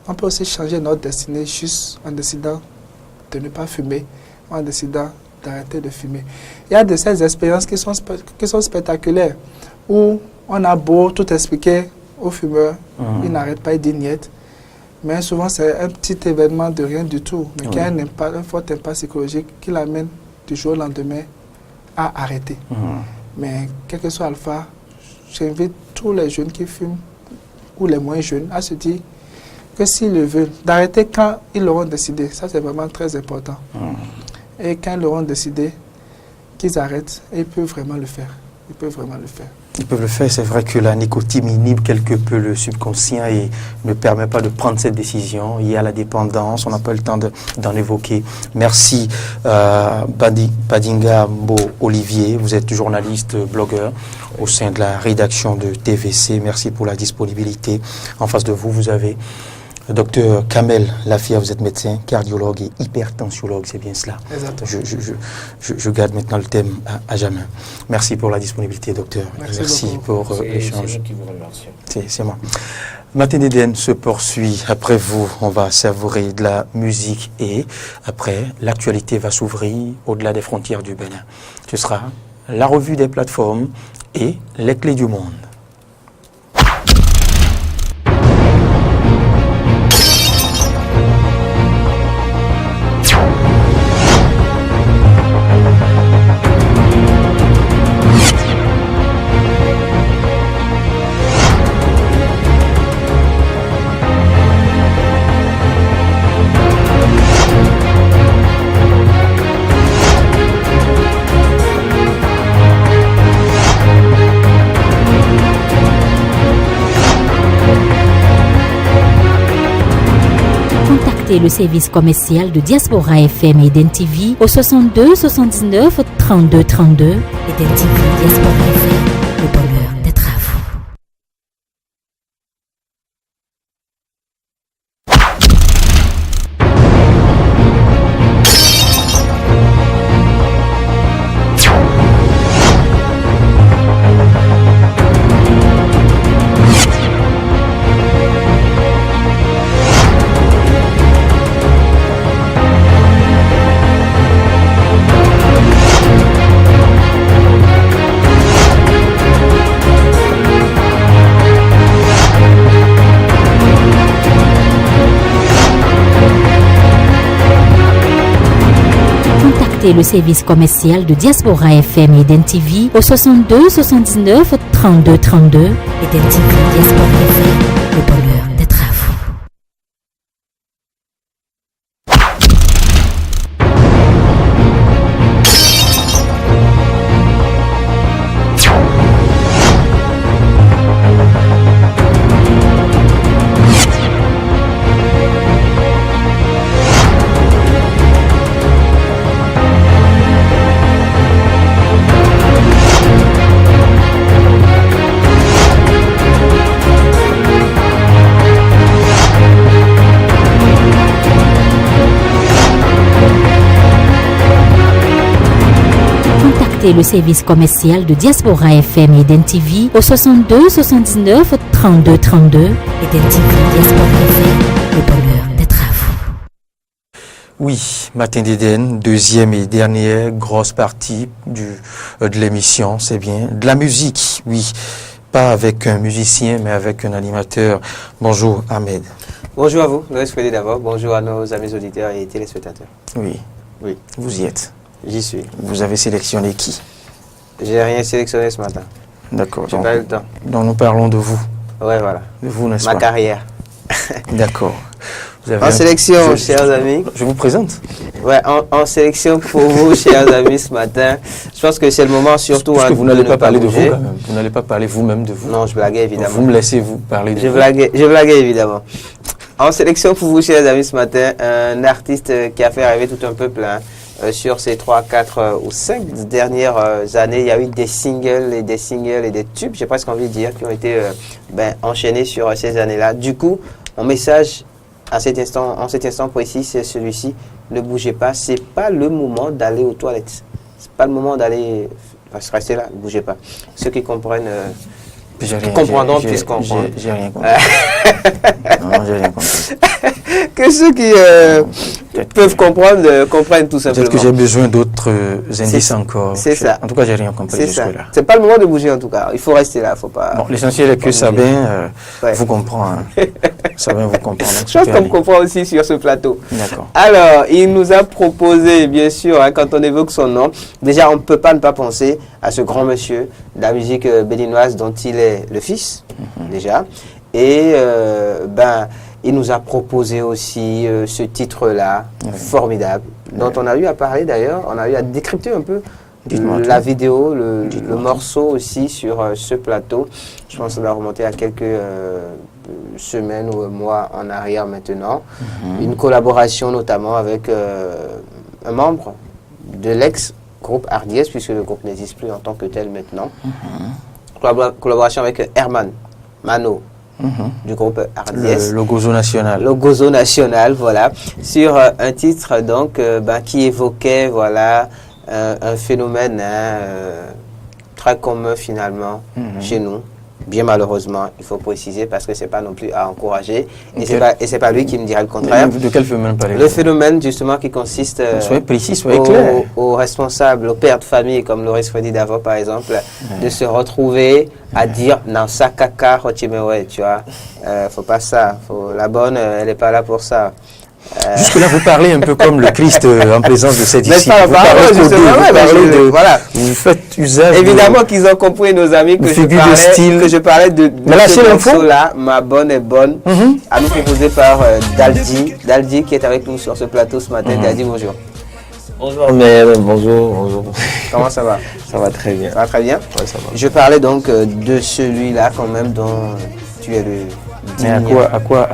on peut aussi changer notre destinée juste en décidant de ne pas fumer, en décidant d'arrêter de fumer. Il y a de ces expériences qui sont spectaculaires, où on a beau tout expliquer aux fumeurs, ils n'arrêtent pas, ils disent niet. Mais souvent, c'est un petit événement de rien du tout, mais qui a un fort impact psychologique qui l'amène du jour au lendemain à arrêter. Mais quel que soit Alpha, j'invite tous les jeunes qui fument, ou les moins jeunes, à se dire que s'ils le veulent, d'arrêter quand ils l'auront décidé. Ça, c'est vraiment très important. Et quand ils l'auront décidé, qu'ils arrêtent, et ils peuvent vraiment le faire. Ils peuvent vraiment le faire. Ils peuvent le faire. C'est vrai que la nicotine inhibe quelque peu le subconscient et ne permet pas de prendre cette décision. Il y a la dépendance, on n'a pas le temps d'en évoquer. Merci Badinga Mbo Olivier, vous êtes journaliste, blogueur au sein de la rédaction de TVC. Merci pour la disponibilité. En face de vous, vous avez Docteur Kamel Lafia, vous êtes médecin, cardiologue et hypertensiologue, c'est bien cela. Exactement. Je garde maintenant le thème à jamais. Merci pour la disponibilité, docteur. Merci pour l'échange. C'est moi. Matin d'Éden se poursuit. Après vous, on va savourer de la musique et après, l'actualité va s'ouvrir au-delà des frontières du Bénin. Ce sera la revue des plateformes et les clés du monde. Le service commercial de Diaspora FM et Eden TV au 62 79 32 32. Eden TV, Diaspora FM, le bonheur d'être à vous. Contactez le service commercial de Diaspora FM et Eden TV au 62 79 32 32. Eden TV, Diaspora FM, le bonheur d'être à vous. Le service commercial de Diaspora FM et Eden TV au 62 79 32 32. Eden TV, Diaspora FM, le bonheur d'être à vous. Oui, Matin d'Eden, deuxième et dernière grosse partie de l'émission, c'est bien. De la musique, oui. Pas avec un musicien, mais avec un animateur. Bonjour Ahmed. Bonjour à vous, Loris Freddy d'abord. Bonjour à nos amis auditeurs et téléspectateurs. Oui. Oui. Vous y êtes. J'y suis. Vous avez sélectionné qui? J'ai rien sélectionné ce matin. D'accord. J'ai pas eu le temps. Donc nous parlons de vous. Ouais, voilà. De vous, n'est-ce pas? Ma carrière. D'accord. En sélection, chers amis. Je vous présente. Ouais, en sélection pour vous, chers amis, ce matin. Je pense que c'est le moment surtout. Parce que vous n'allez pas parler de vous, quand même. Vous n'allez pas parler vous-même de vous. Non, je blaguais évidemment. Vous me laissez vous parler de vous. Je blaguais évidemment. En sélection pour vous, chers amis, ce matin, un artiste qui a fait rêver tout un peuple. Sur ces 3, 4 ou 5 dernières années, il y a eu des singles et des tubes, j'ai presque envie de dire, qui ont été enchaînés sur ces années-là. Du coup, mon message en cet instant précis, c'est celui-ci. Ne bougez pas, c'est pas le moment d'aller aux toilettes. C'est pas le moment d'aller... Restez là, ne bougez pas. Ceux qui comprennent... comprendront puissent comprendre. J'ai rien compris. Non, j'ai rien compris. Que ceux qui peuvent comprendre comprennent tout simplement. Peut-être que j'ai besoin d'autres indices encore. C'est ça. En tout cas, j'ai rien compris jusque-là. C'est pas le moment de bouger en tout cas. Il faut rester là. Faut pas. Bon, l'essentiel est que Sabin vous comprend. Hein. Sabin vous comprend. Je pense qu'on me comprend aussi sur ce plateau. D'accord. Alors, il nous a proposé, bien sûr, quand on évoque son nom, déjà on ne peut pas ne pas penser à ce grand monsieur de la musique béninoise dont il est le fils, déjà. Et il nous a proposé aussi ce titre-là, formidable, dont on a eu à parler d'ailleurs, on a eu à décrypter un peu la vidéo, le morceau aussi sur ce plateau. Je pense qu'on doit remonter à quelques semaines ou mois en arrière maintenant. Une collaboration notamment avec un membre de l'ex-groupe Hardies, puisque le groupe n'existe plus en tant que tel maintenant. Collaboration avec Herman Mano, du groupe Hardies. Le Gozo National. Le Gozo National, voilà. Sur un titre donc qui évoquait voilà, un phénomène très commun finalement chez nous. Bien malheureusement, il faut préciser parce que c'est pas non plus à encourager. Et c'est pas lui qui me dirait le contraire. De quel phénomène parlez-vous? Le phénomène justement qui consiste soyez précis, soyez clair. Aux responsables, aux pères de famille comme Loris Freddy d'avant par exemple, de se retrouver à dire non ça caca tu vois, faut pas ça, la bonne elle est pas là pour ça. Jusque-là, vous parlez un peu comme le Christ en présence de ses disciples. Vous faites usage. Évidemment qu'ils ont compris, nos amis, que je parlais de ce morceau-là, Ma bonne est bonne, à nous proposer par Daldi, qui est avec nous sur ce plateau ce matin. Daldi, bonjour. Bonjour, Mel, bonjour. Comment ça va? Ça va très bien. Ça va très bien? Oui, ça va. Je parlais donc de celui-là quand même dont tu es le... Mais à quoi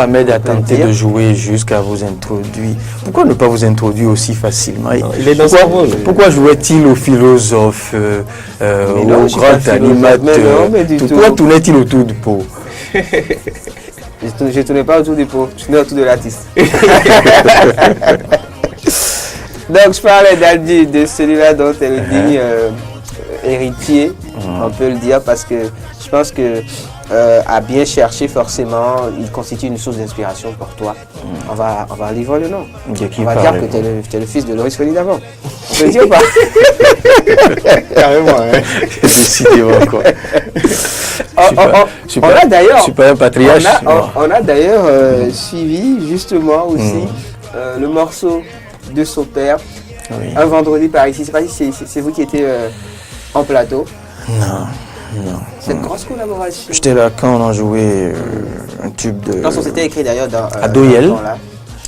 Ahmed a tenté de jouer jusqu'à vous introduire? Pourquoi ne pas vous introduire aussi facilement? Il est dans son rôle. Pourquoi jouait-il au philosophe, au grand animateur? Pourquoi tournait-il autour du pot? Je ne tournais pas autour du pot, je tournais autour de l'artiste. Donc je parlais d'Aldi, de celui-là dont elle est le digne héritier, on peut le dire, parce que je pense que à bien chercher, forcément, il constitue une source d'inspiration pour toi. On va livrer le nom. On va dire que tu es le fils de Loris Freddy d'avant. On peut le dire ou pas? Carrément, hein. Décidément, quoi. On a d'ailleurs... Je suis pas un patriarche. On a d'ailleurs suivi, justement, aussi le morceau de son père Oui. Un vendredi par ici, je sais pas si c'est vous qui étiez en plateau. Non. Cette grosse collaboration. J'étais là quand on a joué un tube de... Non, c'était écrit d'ailleurs dans... à Doyel.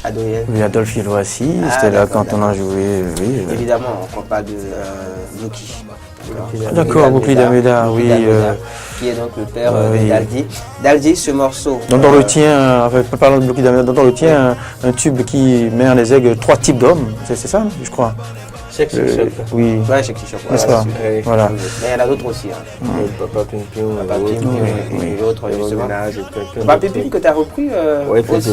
À Doyel. Oui, Adolphe Hiloassi. C'était là quand on a joué... Oui, évidemment, on parle de Bloki. D'accord, Bloki Dameda, oui. Qui est donc le père d'Aldi. D'Aldi, ce morceau. Dont on retient, parlant de Bloki Dameda, dont on retient un tube qui met en exergue 3 types d'hommes. C'est ça, je crois. Oui. Ouais, Cheikh Chichok. Voilà. Mais il y en a d'autres aussi. Papa Pimpin et d'autres, justement. Papa Pimpin que tu as repris aussi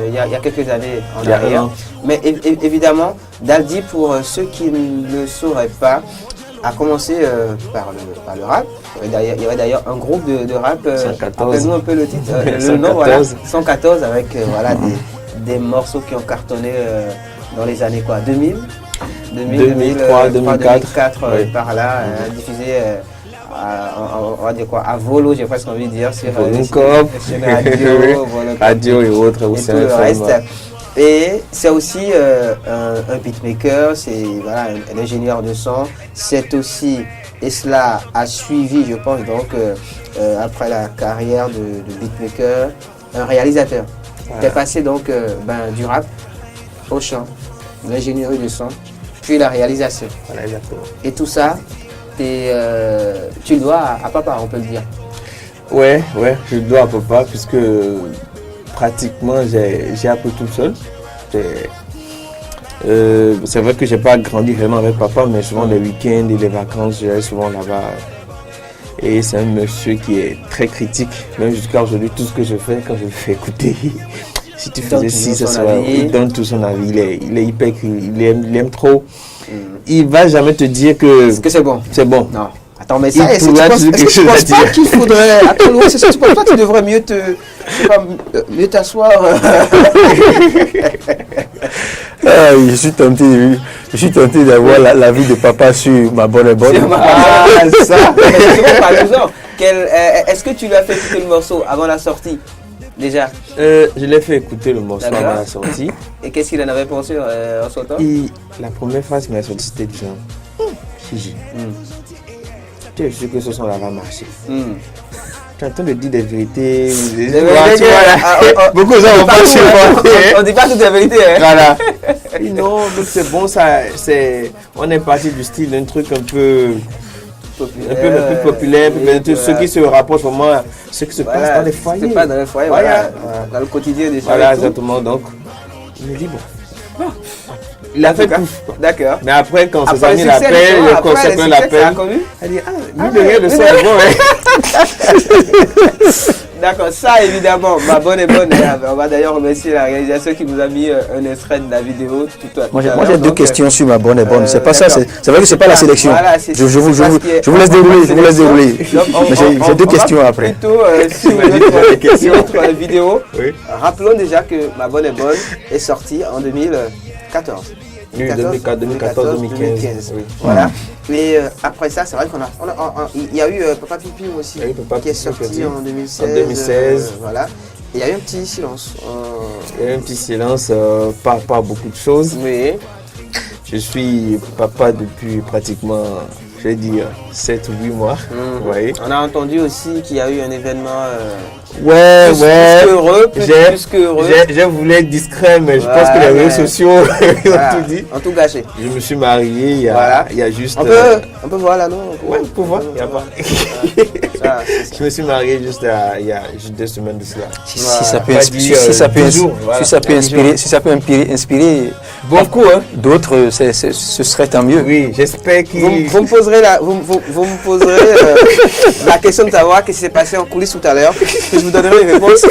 il y a quelques années en arrière. Mais évidemment, Daldi, pour ceux qui ne le sauraient pas, a commencé par le rap. Il y avait d'ailleurs un groupe de rap. Rappelle-nous un peu le titre. Le nom, voilà. 114 avec des morceaux qui ont cartonné dans les années 2000. 2003, 2004 par là, diffusé on va dire à volo, j'ai presque envie de dire, sur radio et autres, et tout le reste. Et c'est aussi un beatmaker, c'est un ingénieur de son, c'est aussi, et cela a suivi, je pense, donc après la carrière de beatmaker, un réalisateur qui est passé donc du rap au chant, l'ingénierie de son, puis la réalisation. Voilà, exactement. Et tout ça, tu le dois à papa, on peut le dire. Ouais, je le dois à papa, puisque pratiquement j'ai appris tout seul. C'est vrai que j'ai pas grandi vraiment avec papa, mais souvent les week-ends et les vacances, j'allais souvent là-bas. Et c'est un monsieur qui est très critique, même jusqu'à aujourd'hui, tout ce que je fais, quand je le fais écouter. Si tu faisais ci, ce soir, il donne tout son avis, il est hyper, il aime trop. Il va jamais te dire que c'est bon. C'est bon. Non. Attends, mais ça, est-ce que tu penses pas qu'il faudrait... Attends, Louis, est-ce que tu penses pas qu'il devrait mieux t'asseoir je suis tenté d'avoir l'avis de papa sur ma bonne et bonne. Ah, ça. Est-ce que tu lui as fait écouter le morceau avant la sortie? Déjà je l'ai fait écouter le morceau avant la sortie. Et qu'est-ce qu'il en avait pensé en sortant? La première phrase qui m'a sorti, c'était du genre Gigi, tu es sûr que ce son-là va marcher? Tu es en train de dire des vérités. Beaucoup de gens vont pas supporter. On ne dit pas toutes les vérités. Voilà. Non, donc c'est bon, on est parti du style d'un truc un peu plus populaire, ceux qui se rapprochent vraiment, ce qui se passe dans les foyers. Ce qui se passe dans les foyers, dans le quotidien des choses. Voilà, exactement. Donc, il me dit bon. Il a fait tout. D'accord. Mais après, quand ses amis l'appellent, le concept l'appelle, elle dit lui de rien, le son est bon. D'accord, ça évidemment, ma bonne et bonne. On va d'ailleurs remercier la réalisation qui nous a mis un extrait de la vidéo. Moi j'ai deux questions sur ma bonne et bonne. C'est pas ça, c'est vrai que c'est pas la sélection. Voilà, je vous laisse dérouler, Mais j'ai deux questions après. Plutôt sur notre vidéo. Rappelons déjà que ma bonne et bonne est sortie en 2014. 2014-2015. Voilà. Mais après ça, c'est vrai il y a eu Papa Pimpin aussi, qui est sorti en 2016. Voilà. Et il y a eu un petit silence. Il y a eu un petit silence, pas beaucoup de choses. Oui. Je suis papa depuis pratiquement, je vais dire, 7 ou 8 mois. Vous voyez. On a entendu aussi qu'il y a eu un événement plus que heureux. Je voulais être discret, mais je pense que les réseaux sociaux ont tout dit. En tout gâché. Je me suis marié il y a juste... On peut voir là, non? Ouais, on peut voir. Il y a pas. Je me suis marié juste il y a juste 2 semaines de cela. Si ça peut inspirer beaucoup, d'autres, ce serait tant mieux. Oui, j'espère qu'il... Vous me poserez la question de savoir ce qui s'est passé en coulisses tout à l'heure. Je vous donnerai une réponse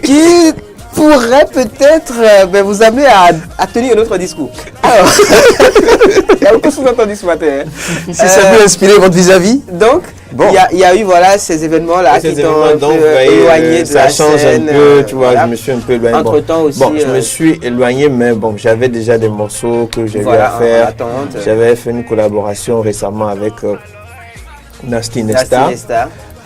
qui pourrait peut-être vous amener à tenir un autre discours. Alors, il y a beaucoup sous-entendu ce matin. Si ça peut inspirer votre vis-à-vis. Donc, il y a eu ces événements-là qui t'ont un peu éloigné de la scène. Ça change un peu, tu vois, je me suis un peu éloigné. Entre-temps aussi. Je me suis éloigné, mais j'avais déjà des morceaux que j'avais à faire. J'avais fait une collaboration récemment avec Nasty Nesta.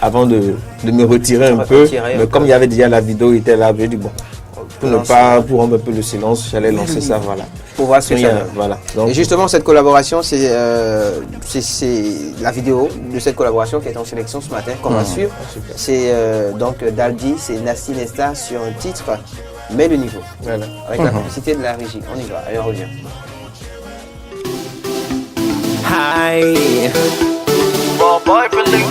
Avant de me retirer un peu, mais comme il y avait déjà la vidéo, il était là, j'ai dit pour rompre un peu le silence, j'allais lancer ça, voilà. Pour voir ce que ça donne. Voilà. Donc, et justement, cette collaboration, c'est la vidéo de cette collaboration qui est en sélection ce matin, qu'on va suivre. C'est donc Daldi, c'est Nasty Nesta sur un titre, mais le niveau. Voilà. Avec la publicité de la régie. On y va, allez, on revient. Hi. Boy, feeling,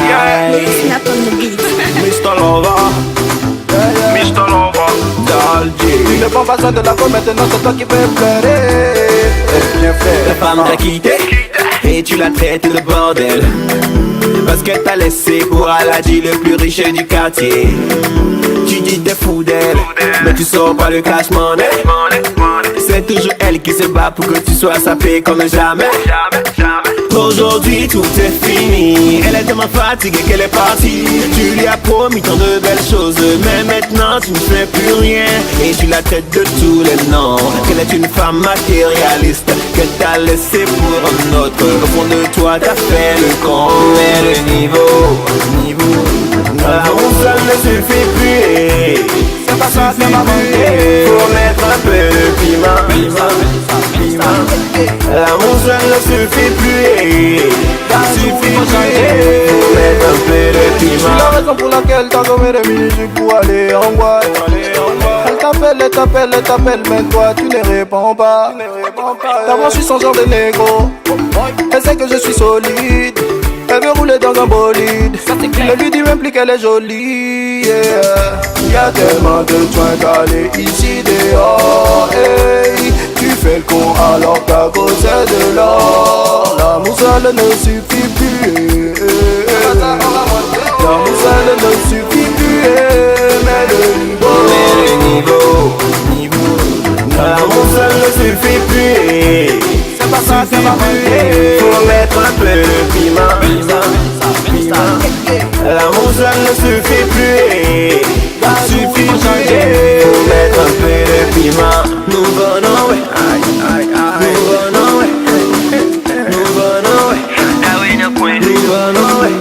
yeah. Snap on the beat. Mr. Lover, Mr. Lover, Daldi. Tu ne prends pas ça de la peau, maintenant c'est toi qui fais pleurer. Bien fait. Ta femme t'a quitté et tu l'as traité de bordel parce qu'elle t'a laissé pour Aladi, le plus riche du quartier. Tu dis t'es fou d'elle, mais tu sors pas le cash money. C'est toujours elle qui se bat pour que tu sois sapé comme jamais. Aujourd'hui tout est fini. Elle est tellement fatiguée qu'elle est partie. Tu lui as promis tant de belles choses, mais maintenant tu ne fais plus rien. Et tu la traites de tous les noms. Qu'elle est une femme matérialiste, qu'elle t'a laissé pour un autre. Au fond de toi t'as fait le con. Mais le niveau l'amour seul ne suffit plus. C'est pas ça, c'est ma volonté. Faut mettre un peu de piment. L'amour seul ne suffit plus. Suffit de changer. Faut mettre un peu de piment. C'est la raison pour laquelle t'as nommé des musiques pour aller en boîte. Elle t'appelle, mais toi tu ne réponds pas. D'abord je suis son genre de négro. Elle sait que je suis solide. Elle veut rouler dans un bolide. Elle lui dit même plus qu'elle est jolie. Yeah. Y'a tellement de joints calés ici dehors. Hey. Tu fais le con alors qu'à cause de l'or. L'amour seul ne suffit plus. L'amour seul ne suffit plus. Mais le niveau l'amour seul ne suffit plus. C'est pas ça, c'est pas vrai. Faut mettre un peu de piment. L'amour seul ne suffit plus. Suffit de changer. Faut mettre un peu de piment. Nous venons, ouais. Nous venons, ouais. Nous venons, ouais. Nous venons, ouais.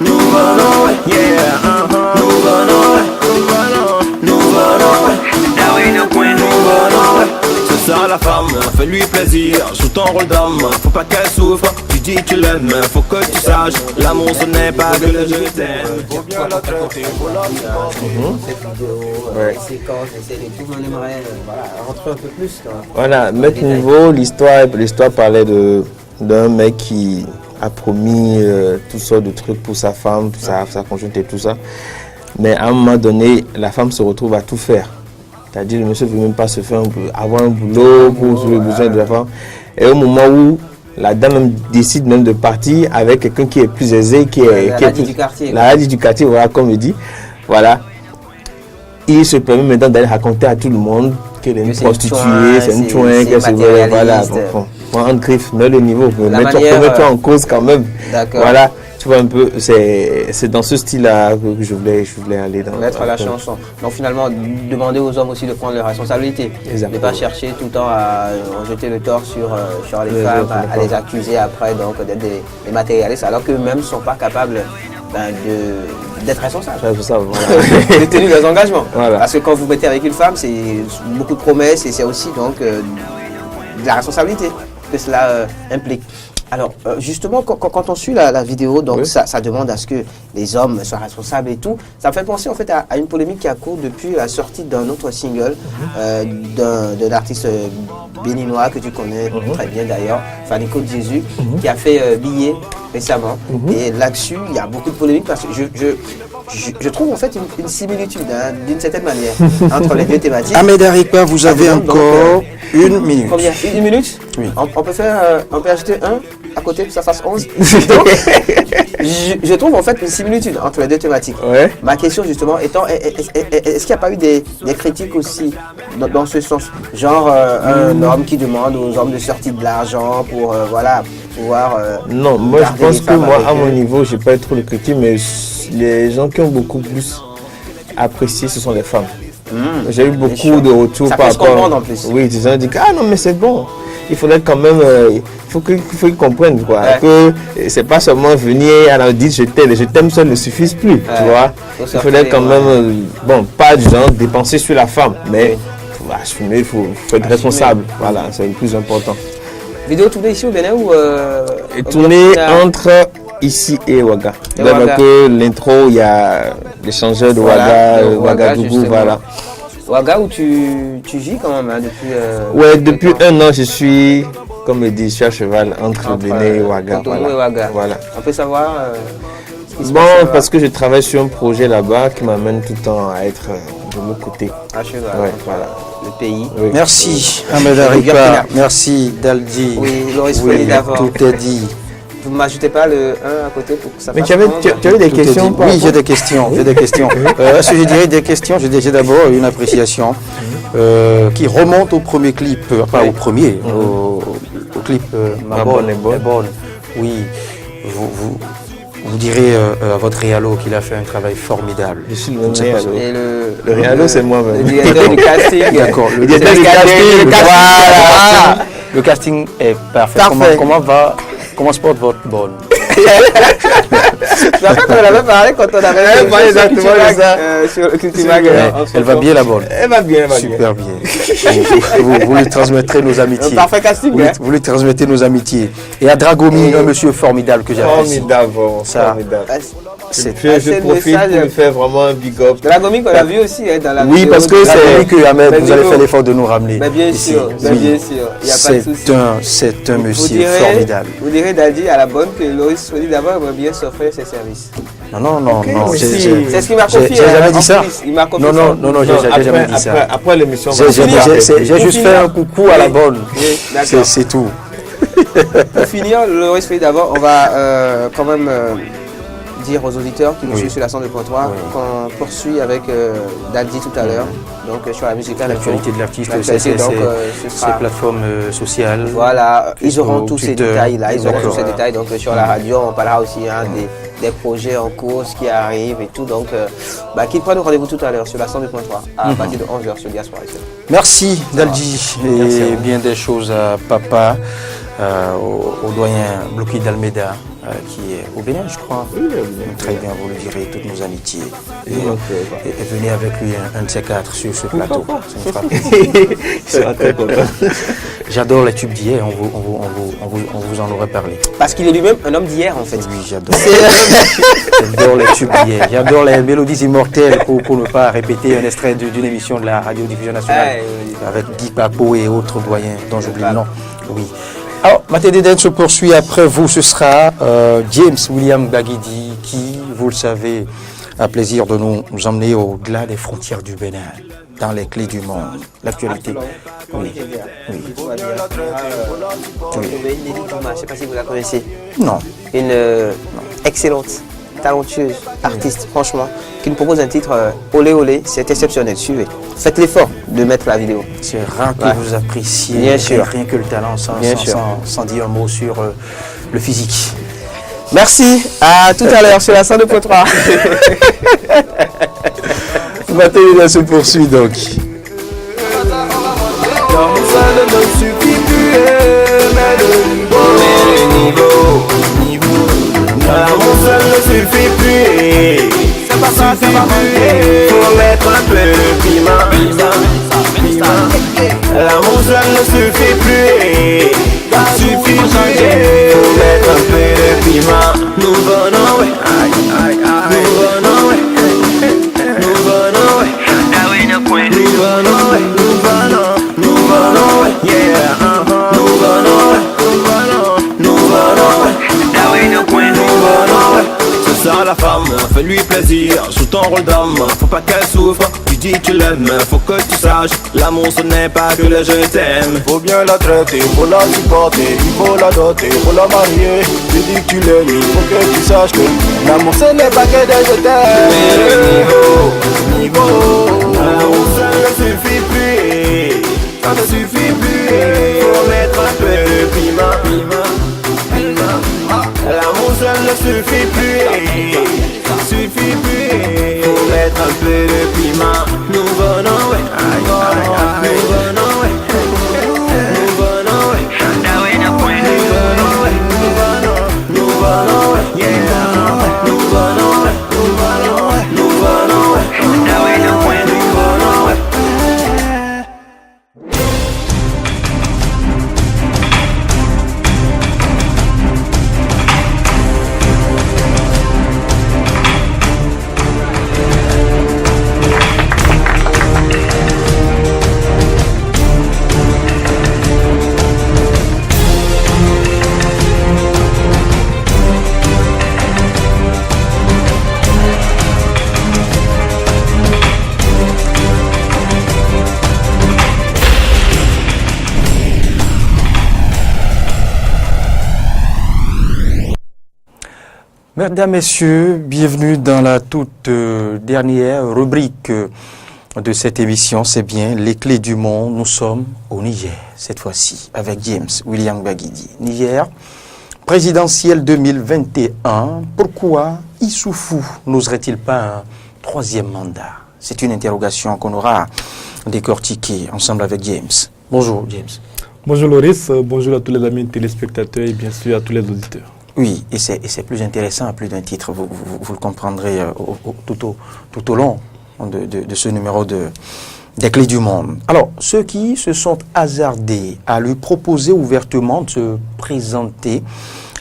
Nous venons, ouais. Yeah. Nous venons, ouais. Nous venons, ouais. C'est ça la femme, fais-lui plaisir, joue ton rôle d'homme, faut pas qu'elle souffre, tu dis tu l'aimes, faut que tu saches, l'amour ce n'est pas que le je t'aime. Faut bien la traiter, faut la on aimerait rentrer un peu plus. Voilà, mettre niveau, l'histoire parlait d'un mec qui a promis toutes sortes de trucs pour sa femme, pour sa conjointe et tout ça. Mais à un moment donné, la femme se retrouve à tout faire. C'est-à-dire le monsieur ne veut même pas avoir un boulot pour trouver les besoins de la femme. Et au moment où la dame décide même de partir avec quelqu'un qui est plus aisé, qui est la radie du quartier, voilà, comme il dit, voilà, il se permet maintenant d'aller raconter à tout le monde qu'elle est une prostituée, c'est une chouin, qu'elle se veut, voilà, en griffe, mais le niveau, remets-toi en cause quand même. Voilà. Tu vois un peu, c'est dans ce style-là que je voulais aller dans. Mettre à la chanson. Donc finalement, demander aux hommes aussi de prendre leurs responsabilités. Exactement. Ne pas chercher tout le temps à jeter le tort sur les femmes, à les accuser après d'être des matérialistes, alors qu'eux-mêmes ne sont pas capables d'être responsables. C'est ça, voilà. De tenir leurs engagements. Voilà. Parce que quand vous mettez avec une femme, c'est beaucoup de promesses et c'est aussi donc de la responsabilité que cela implique. Alors, justement, quand on suit la vidéo, donc oui, ça demande à ce que les hommes soient responsables et tout. Ça me fait penser en fait à une polémique qui a cours depuis la sortie d'un autre single d'un artiste béninois que tu connais très bien d'ailleurs, Fanico de Jésus, qui a fait Billet récemment. Et là-dessus, il y a beaucoup de polémiques parce que je trouve en fait une similitude d'une certaine manière entre les deux thématiques. Ahmed Arikwa, vous avez encore une minute. Combien? Une minute? Oui. On peut ajouter un à côté pour que ça fasse 11. Donc, je trouve en fait une similitude entre les deux thématiques. Ouais. Ma question justement étant, est-ce qu'il n'y a pas eu des critiques aussi dans ce sens? Genre un homme qui demande aux hommes de sortir de l'argent pour pouvoir... non, moi je pense que moi à mon niveau, je n'ai pas eu trop de critiques, mais les gens qui ont beaucoup plus apprécié, ce sont les femmes. J'ai eu beaucoup de retours par rapport. En plus. Oui, des gens disent ah non mais c'est bon. il faudrait quand même, il faut qu'ils comprennent quoi, que c'est pas seulement venir à la dire je t'aime seul ne suffit plus, tu vois. Il faudrait quand même, pas du genre dépenser sur la femme, mais assumer, il faut être responsable, voilà, c'est le plus important. Vidéo tournée ici au Bénin ou tournée entre ici et Ouaga. Donc l'intro, il y a l'échangeur de Ouagadougou, voilà. Ouaga où tu vis quand même depuis... Ouais, depuis un an, je suis, comme je dis, je suis à cheval entre le Bénin et Ouaga. Voilà. On peut savoir parce que je travaille sur un projet là-bas qui m'amène tout le temps à être de mon côté. À cheval, voilà. Le pays. Oui. Merci Ahmed Aripa, merci Daldi. Oui, Loris Foli d'avant. Tout est dit. Vous ne m'ajoutez pas le 1 à côté pour que ça fasse... Mais tu avais des questions? Oui, j'ai des questions. Est-ce que je dirais des questions? J'ai d'abord une appréciation qui remonte au premier clip, pas au premier, au clip Ma Bonne est bonne. Oui, vous direz à votre réalo qu'il a fait un travail formidable. Je suis le réalo. Le réalo, c'est moi-même. Le directeur du casting. D'accord, le directeur du casting. Voilà. Le casting est parfait. Comment se porte votre bonne? On en avait parlé quand on avait parlé exactement de ça sur le Cultimag. Elle va bien la bonne. Elle va bien, super bien. Vous lui transmettrez nos amitiés. Un parfait casting. Vous lui transmettez nos amitiés. Et à Dragomi, un monsieur formidable que j'apprécie. Formidable. Je profite pour lui faire vraiment un big up. Dragomi qu'on a vu aussi dans la vidéo. Oui, parce que c'est lui que Ahmed, vous allez faire l'effort de nous ramener. Bien sûr, bien sûr. Il n'y a pas de souci. C'est un monsieur formidable. Vous direz Daldi à la bonne que Loris Foli d'abord aimerait bien s'offrir ses services. Non. C'est ce qu'il m'a confié. J'ai jamais dit ça. Il m'a confié. Non, j'ai jamais dit ça. Après l'émission, j'ai juste fait un coucou à la bonne. C'est tout. Pour finir, Loris Foli d'abord, on va quand même dire aux auditeurs qui nous suivent sur la 102.3 qu'on poursuit avec Daldi tout à l'heure, donc sur la musique, l'actualité de l'artiste, ces plateformes sociales. Voilà, ils auront tous ces détails là, donc sur la radio on parlera aussi des projets en cours qui arrivent et tout, donc qu'ils prennent rendez-vous tout à l'heure sur la 102.3 à partir de 11h sur Diaspora. Merci Daldi, et bien des choses à papa, au doyen Bloki d'Almeida, qui est au Bénin, je crois. Oui, très bien, vous lui direz toutes nos amitiés. Et venez avec lui un de ces quatre sur ce plateau. J'adore les tubes d'hier, on vous en aurait parlé. Parce qu'il est lui-même un homme d'hier en fait. Oui, j'adore. J'adore les tubes d'hier. J'adore les mélodies immortelles pour ne pas répéter un extrait d'une émission de la radiodiffusion nationale avec Guy Papo et autres doyens dont j'oublie le nom. Oui. Alors, Matédé Den se poursuit après vous, ce sera James William Baguidi qui, vous le savez, a plaisir de nous emmener au-delà des frontières du Bénin, dans les clés du monde, l'actualité. Oui. Je ne sais pas si vous la connaissez. Non. Une excellente, talentueuse artiste, franchement, qui nous propose un titre Olé Olé, c'est exceptionnel, suivez. Faites l'effort de mettre la vidéo. C'est rare que vous appréciez bien sûr. Rien que le talent, sans dire un mot sur le physique. Merci, à tout à l'heure sur la 102.3. Matéria se poursuit donc. Suffit plus, c'est pas ça, faut mettre un peu de piment. L'amour seul ne suffit plus, faut mettre un peu de piment. Nous venons, la femme, fais-lui plaisir, joue ton rôle d'homme, faut pas qu'elle souffre, tu dis que tu l'aimes, faut que tu saches, l'amour ce n'est pas que le je t'aime. Faut bien la traiter, faut la supporter, il faut la doter, faut la marier, tu dis que tu l'aimes, il faut que tu saches que l'amour ce n'est pas que des je t'aime. Mais niveau, l'amour ça ne suffit plus, ça ne suffit plus, faut mettre un peu de piment. L'amour seul ne suffit plus, faut mettre un peu de piment. Nous venons, nous venons, Mesdames, Messieurs, bienvenue dans la toute dernière rubrique de cette émission. C'est bien les clés du monde. Nous sommes au Niger, cette fois-ci, avec James William Baguidi. Niger, présidentielle 2021. Pourquoi Issoufou n'oserait-il pas un troisième mandat? C'est une interrogation qu'on aura décortiquée ensemble avec James. Bonjour, James. Bonjour, Loris. Bonjour à tous les amis téléspectateurs et bien sûr à tous les auditeurs. Oui, et c'est plus intéressant à plus d'un titre. Vous le comprendrez tout au long de ce numéro des Clés du Monde. Alors, ceux qui se sont hasardés à lui proposer ouvertement de se présenter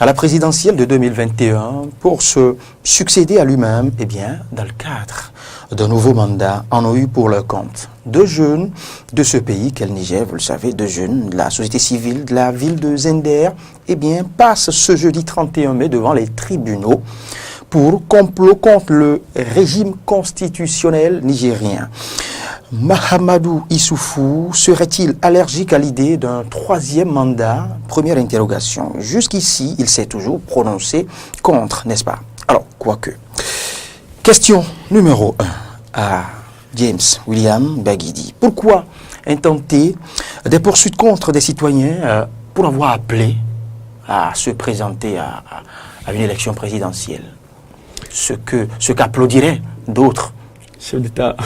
à la présidentielle de 2021 pour se succéder à lui-même, eh bien, dans le cadre d'un nouveau mandat, en ont eu pour leur compte. 2 jeunes de ce pays, qu'est le Niger, vous le savez, 2 jeunes de la société civile de la ville de Zender, eh bien, passent ce jeudi 31 mai devant les tribunaux pour complot contre le régime constitutionnel nigérien. Mahamadou Issoufou serait-il allergique à l'idée d'un troisième mandat? Première interrogation. Jusqu'ici, il s'est toujours prononcé contre, n'est-ce pas? Alors, quoique. Question numéro 1 à James William Baguidi. Pourquoi intenter des poursuites contre des citoyens pour avoir appelé à se présenter à une élection présidentielle? Ce qu'applaudiraient d'autres. Chef d'État.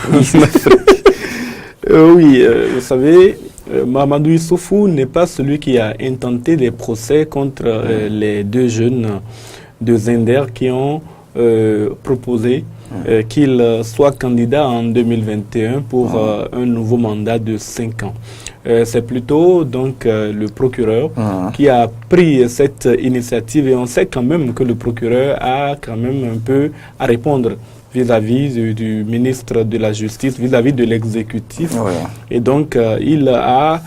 Oui, vous savez, Mahamadou Issoufou n'est pas celui qui a intenté des procès contre les 2 jeunes de Zender qui ont proposé qu'il soit candidat en 2021 pour un nouveau mandat de 5 ans. C'est plutôt donc le procureur qui a pris cette initiative et on sait quand même que le procureur a quand même un peu à répondre vis-à-vis du ministre de la Justice, vis-à-vis de l'exécutif. Ouais. Et donc, il a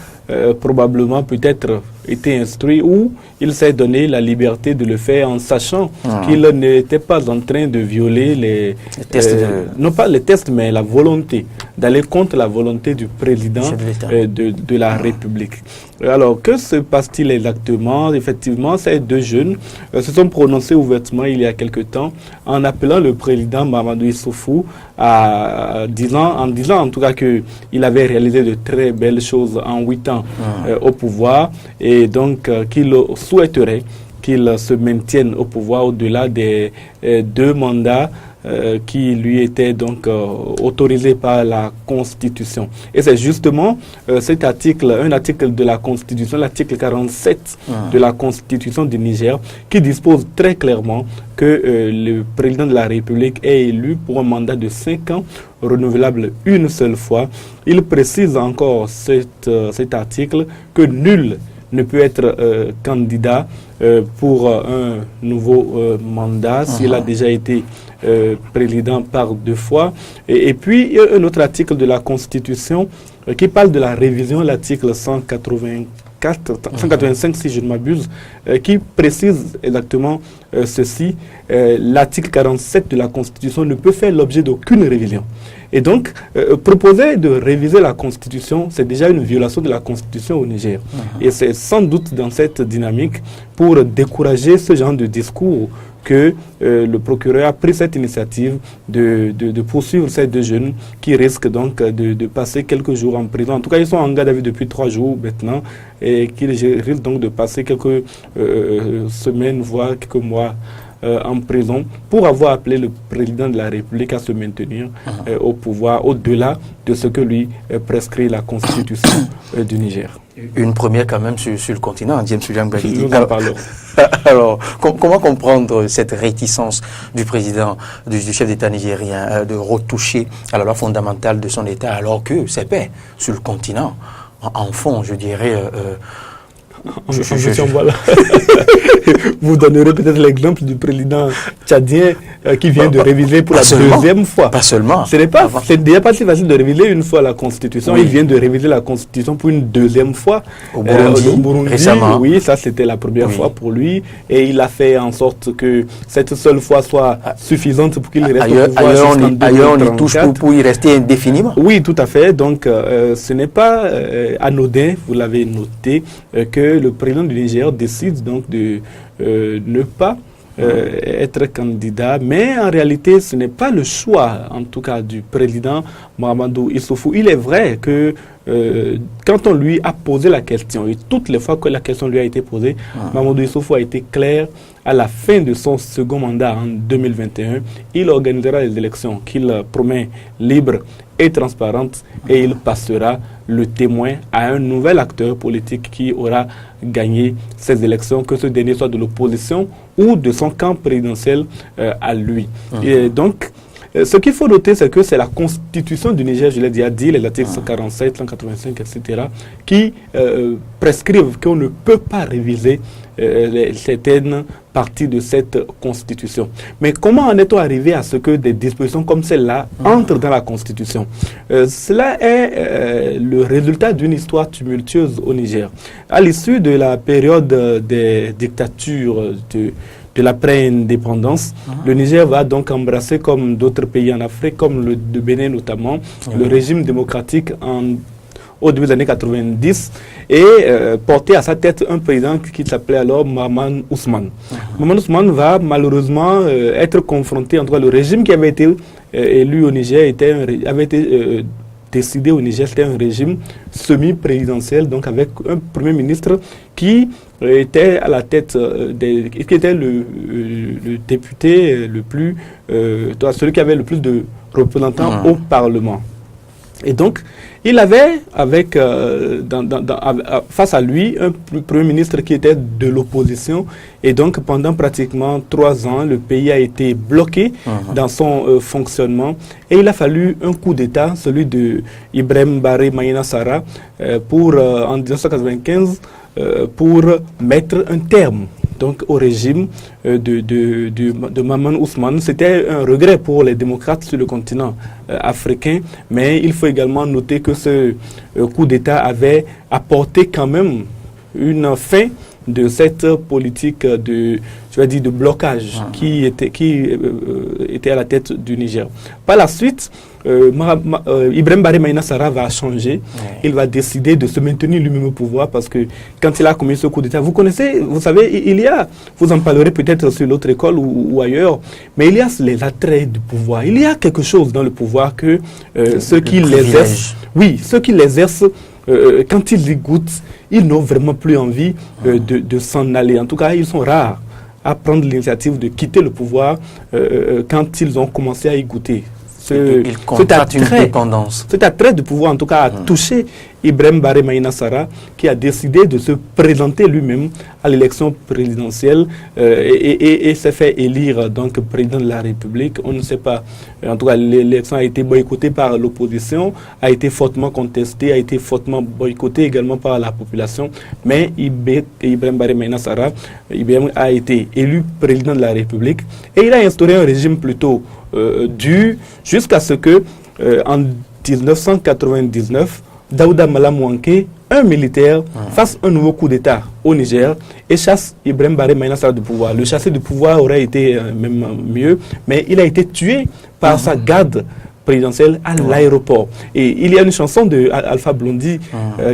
probablement peut-être été instruit ou il s'est donné la liberté de le faire en sachant qu'il n'était pas en train de violer les tests non pas les tests, mais la volonté, d'aller contre la volonté du président de la République. Alors, que se passe-t-il exactement? Effectivement, ces 2 jeunes se sont prononcés ouvertement il y a quelque temps en appelant le président Mahamadou Issoufou en disant en tout cas qu'il avait réalisé de très belles choses en 8 ans au pouvoir et donc qu'il souhaiterait qu'il se maintienne au pouvoir au-delà des 2 mandats qui lui étaient donc autorisés par la Constitution. Et c'est justement cet article, un article de la Constitution, l'article 47 de la Constitution du Niger, qui dispose très clairement que le président de la République est élu pour un mandat de 5 ans, renouvelable une seule fois. Il précise encore cet article que nul ne peut être candidat pour un nouveau mandat s'il a déjà été président par 2 fois. Et puis, il y a un autre article de la Constitution qui parle de la révision, l'article 185 si je ne m'abuse, qui précise exactement ceci. L'article 47 de la Constitution ne peut faire l'objet d'aucune révision. Et donc, proposer de réviser la Constitution, c'est déjà une violation de la Constitution au Niger. Et c'est sans doute dans cette dynamique, pour décourager ce genre de discours, que le procureur a pris cette initiative de poursuivre ces 2 jeunes qui risquent donc de passer quelques jours en prison. En tout cas, ils sont en garde à vue depuis 3 jours maintenant et qui risquent donc de passer quelques semaines, voire quelques mois en prison pour avoir appelé le président de la République à se maintenir au pouvoir au-delà de ce que lui prescrit la Constitution du Niger. Une première quand même sur le continent, James William Baguidi. Alors, comment comprendre cette réticence du président, du chef d'État nigérien, de retoucher à la loi fondamentale de son État, alors que c'est paix sur le continent, en fond, je dirais... Voilà. Vous donnerez peut-être l'exemple du président tchadien qui vient de réviser pour la 2e fois. Pas seulement. C'est déjà pas si facile de réviser une fois la Constitution. Oui. Il vient de réviser la Constitution pour une 2e fois. Au Burundi, récemment. Oui, ça c'était la première fois pour lui. Et il a fait en sorte que cette seule fois soit suffisante pour qu'il reste au pouvoir jusqu'en 2034. Ailleurs, on y touche pour y rester indéfiniment. Oui, tout à fait. Donc, ce n'est pas anodin, vous l'avez noté, que le président du Niger décide donc de ne pas être candidat, mais en réalité, ce n'est pas le choix, en tout cas, du président Mahamadou Issoufou. Il est vrai que quand on lui a posé la question, et toutes les fois que la question lui a été posée, Mahamadou Issoufou a été clair. À la fin de son second mandat en 2021, il organisera les élections qu'il promet libres et transparentes et il passera le témoin à un nouvel acteur politique qui aura gagné ces élections, que ce dernier soit de l'opposition ou de son camp présidentiel à lui. Et donc, ce qu'il faut noter, c'est que c'est la constitution du Niger, je l'ai déjà dit, les articles 147, 185, etc., qui prescrivent qu'on ne peut pas réviser certaines parties de cette constitution. Mais comment en est-on arrivé à ce que des dispositions comme celle-là entrent dans la constitution? Cela est le résultat d'une histoire tumultueuse au Niger. À l'issue de la période des dictatures de l'après-indépendance, le Niger va donc embrasser, comme d'autres pays en Afrique, comme le Bénin notamment, le régime démocratique au début des années 90 et porter à sa tête un président qui s'appelait alors Mahaman Ousmane. Mahaman Ousmane va malheureusement être confronté, en tout cas le régime qui avait été élu au Niger avait été décidé au Niger, c'était un régime semi-présidentiel, donc avec un premier ministre qui était à la tête qui était le député le plus, celui qui avait le plus de représentants au Parlement. Et donc, il avait face à lui un premier ministre qui était de l'opposition. Et donc, pendant pratiquement 3 ans, le pays a été bloqué dans son fonctionnement. Et il a fallu un coup d'État, celui de Ibrahim Baré Maïna Sara, en 1995, pour mettre un terme donc au régime de Mahaman Ousmane. C'était un regret pour les démocrates sur le continent africain, mais il faut également noter que ce coup d'État avait apporté quand même une fin de cette politique de blocage qui était à la tête du Niger. Par la suite, Ibrahim Baré Maïna Sara va changer. Il va décider de se maintenir lui-même au pouvoir parce que quand il a commis ce coup d'État, vous savez, vous en parlerez peut-être sur l'autre école ou ailleurs, mais il y a les attraits du pouvoir. Il y a quelque chose dans le pouvoir que ceux qui l'exercent, quand ils y goûtent, ils n'ont vraiment plus envie de s'en aller. En tout cas, ils sont rares à prendre l'initiative de quitter le pouvoir quand ils ont commencé à y goûter. Cet attrait de pouvoir, en tout cas, a touché Ibrahim Baré Maïna Sara, qui a décidé de se présenter lui-même à l'élection présidentielle et s'est fait élire donc président de la République. On ne sait pas. En tout cas, l'élection a été boycottée par l'opposition, a été fortement contestée, a été fortement boycottée également par la population. Mais Ibrahim Baré Maïna Sara a été élu président de la République et il a instauré un régime plutôt dur jusqu'à ce que en 1999, Daouda Malamouanké, un militaire, fasse un nouveau coup d'État au Niger et chasse Ibrahim Baré Maïna Sara du pouvoir. Le chasser du pouvoir aurait été même mieux, mais il a été tué par sa garde présidentielle à l'aéroport. Et il y a une chanson de Alpha Blondy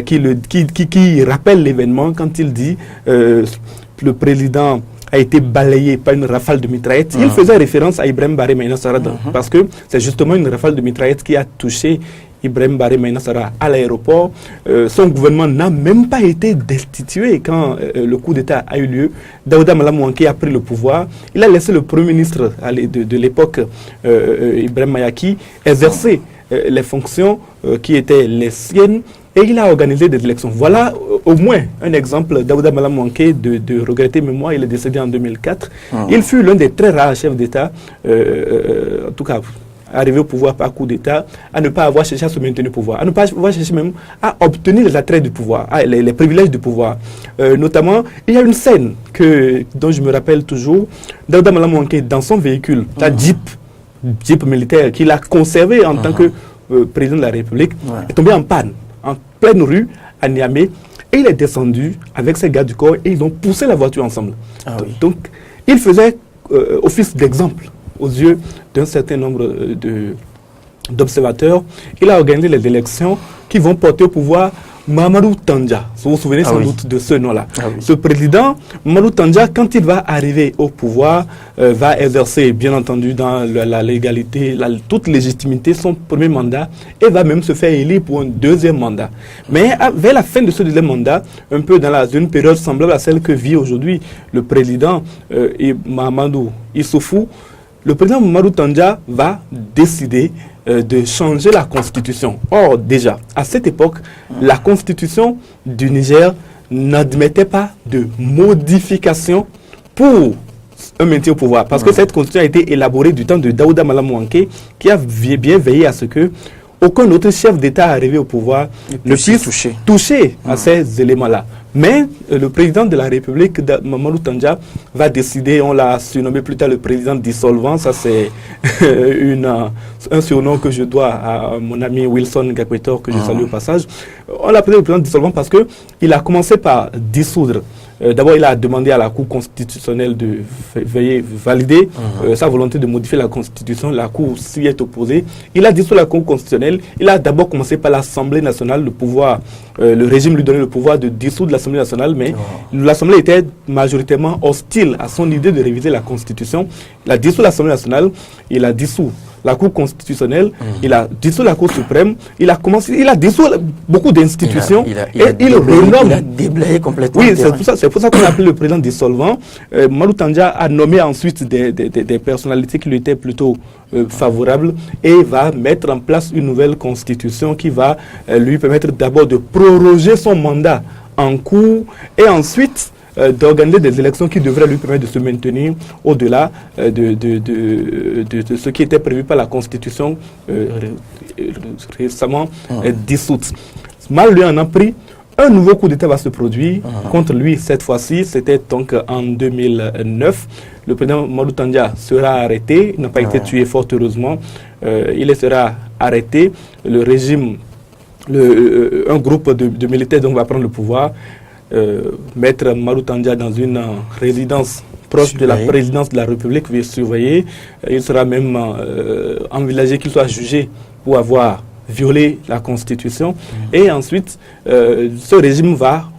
qui rappelle l'événement quand il dit le président a été balayé par une rafale de mitraillettes. Il faisait référence à Ibrahim Baré Maïna Sara parce que c'est justement une rafale de mitraillettes qui a touché Ibrahim Baré Maïna Sara à l'aéroport. Son gouvernement n'a même pas été destitué quand le coup d'État a eu lieu. Daouda Malamouanké a pris le pouvoir. Il a laissé le Premier ministre de l'époque, Ibrahim Mayaki, exercer les fonctions qui étaient les siennes. Et il a organisé des élections. Voilà au moins un exemple. Daouda Malamouanké, de regretter mémoire, il est décédé en 2004. Il fut l'un des très rares chefs d'État, en tout cas arrivé au pouvoir par coup d'État, à ne pas avoir cherché à se maintenir au pouvoir, à ne pas avoir cherché même à obtenir les attraits du pouvoir, les privilèges du pouvoir. Notamment, il y a une scène dont je me rappelle toujours. Daouda Malamouanké, dans son véhicule, la Jeep militaire qu'il a conservé en tant que président de la République, est tombé en panne en pleine rue à Niamey et il est descendu avec ses gardes du corps et ils ont poussé la voiture ensemble. Donc il faisait office d'exemple aux yeux d'un certain nombre d'observateurs. Il a organisé les élections qui vont porter au pouvoir Mamadou Tandja. Vous vous souvenez sans doute de ce nom-là. Ce président, Mamadou Tandja, quand il va arriver au pouvoir, va exercer, bien entendu, dans la légalité, toute légitimité, son premier mandat, et va même se faire élire pour un deuxième mandat. Mais vers la fin de ce deuxième mandat, un peu dans une période semblable à celle que vit aujourd'hui le président Mahamadou Issoufou, le président Mamadou Tandja va décider de changer la constitution. Or, déjà, à cette époque, la constitution du Niger n'admettait pas de modification pour un maintien au pouvoir. Parce que cette constitution a été élaborée du temps de Daouda Malamouanké, qui a bien veillé à ce que aucun autre chef d'État arrivé au pouvoir ne puisse toucher à ces éléments-là. Mais le président de la République, Mamadou Tandja, va décider, on l'a surnommé plus tard le président dissolvant, ça c'est un surnom que je dois à mon ami Wilson Gakwetor, que je salue au passage. On l'a appelé le président dissolvant parce qu'il a commencé par dissoudre. D'abord, il a demandé à la Cour constitutionnelle de valider sa volonté de modifier la Constitution. La Cour s'y est opposée. Il a dissous la Cour constitutionnelle. Il a d'abord commencé par l'Assemblée nationale, le pouvoir. Le régime lui donnait le pouvoir de dissoudre l'Assemblée nationale, mais l'Assemblée était majoritairement hostile à son idée de réviser la Constitution. Il a dissous l'Assemblée nationale, il a dissous la Cour constitutionnelle, il a dissous la Cour suprême, il a dissous beaucoup d'institutions et il renomme. Il a déblayé complètement. Oui, c'est pour ça qu'on appelle le président dissolvant. Mamadou Tandja a nommé ensuite des personnalités qui lui étaient plutôt favorables et va mettre en place une nouvelle constitution qui va lui permettre d'abord de proroger son mandat en cours et ensuite d'organiser des élections qui devraient lui permettre de se maintenir au-delà de ce qui était prévu par la Constitution récemment dissoute. Mal lui en a pris. Un nouveau coup d'État va se produire contre lui cette fois-ci. C'était donc en 2009. Le président Mamadou Tandja sera arrêté. Il n'a pas été tué fort heureusement. Il sera arrêté. Le régime, un groupe de militaires donc va prendre le pouvoir. Mettre Mamadou Tandja dans une résidence proche de la présidence de la République, surveillée. Il sera même envisagé qu'il soit jugé pour avoir violé la Constitution. Et ensuite, ce régime va,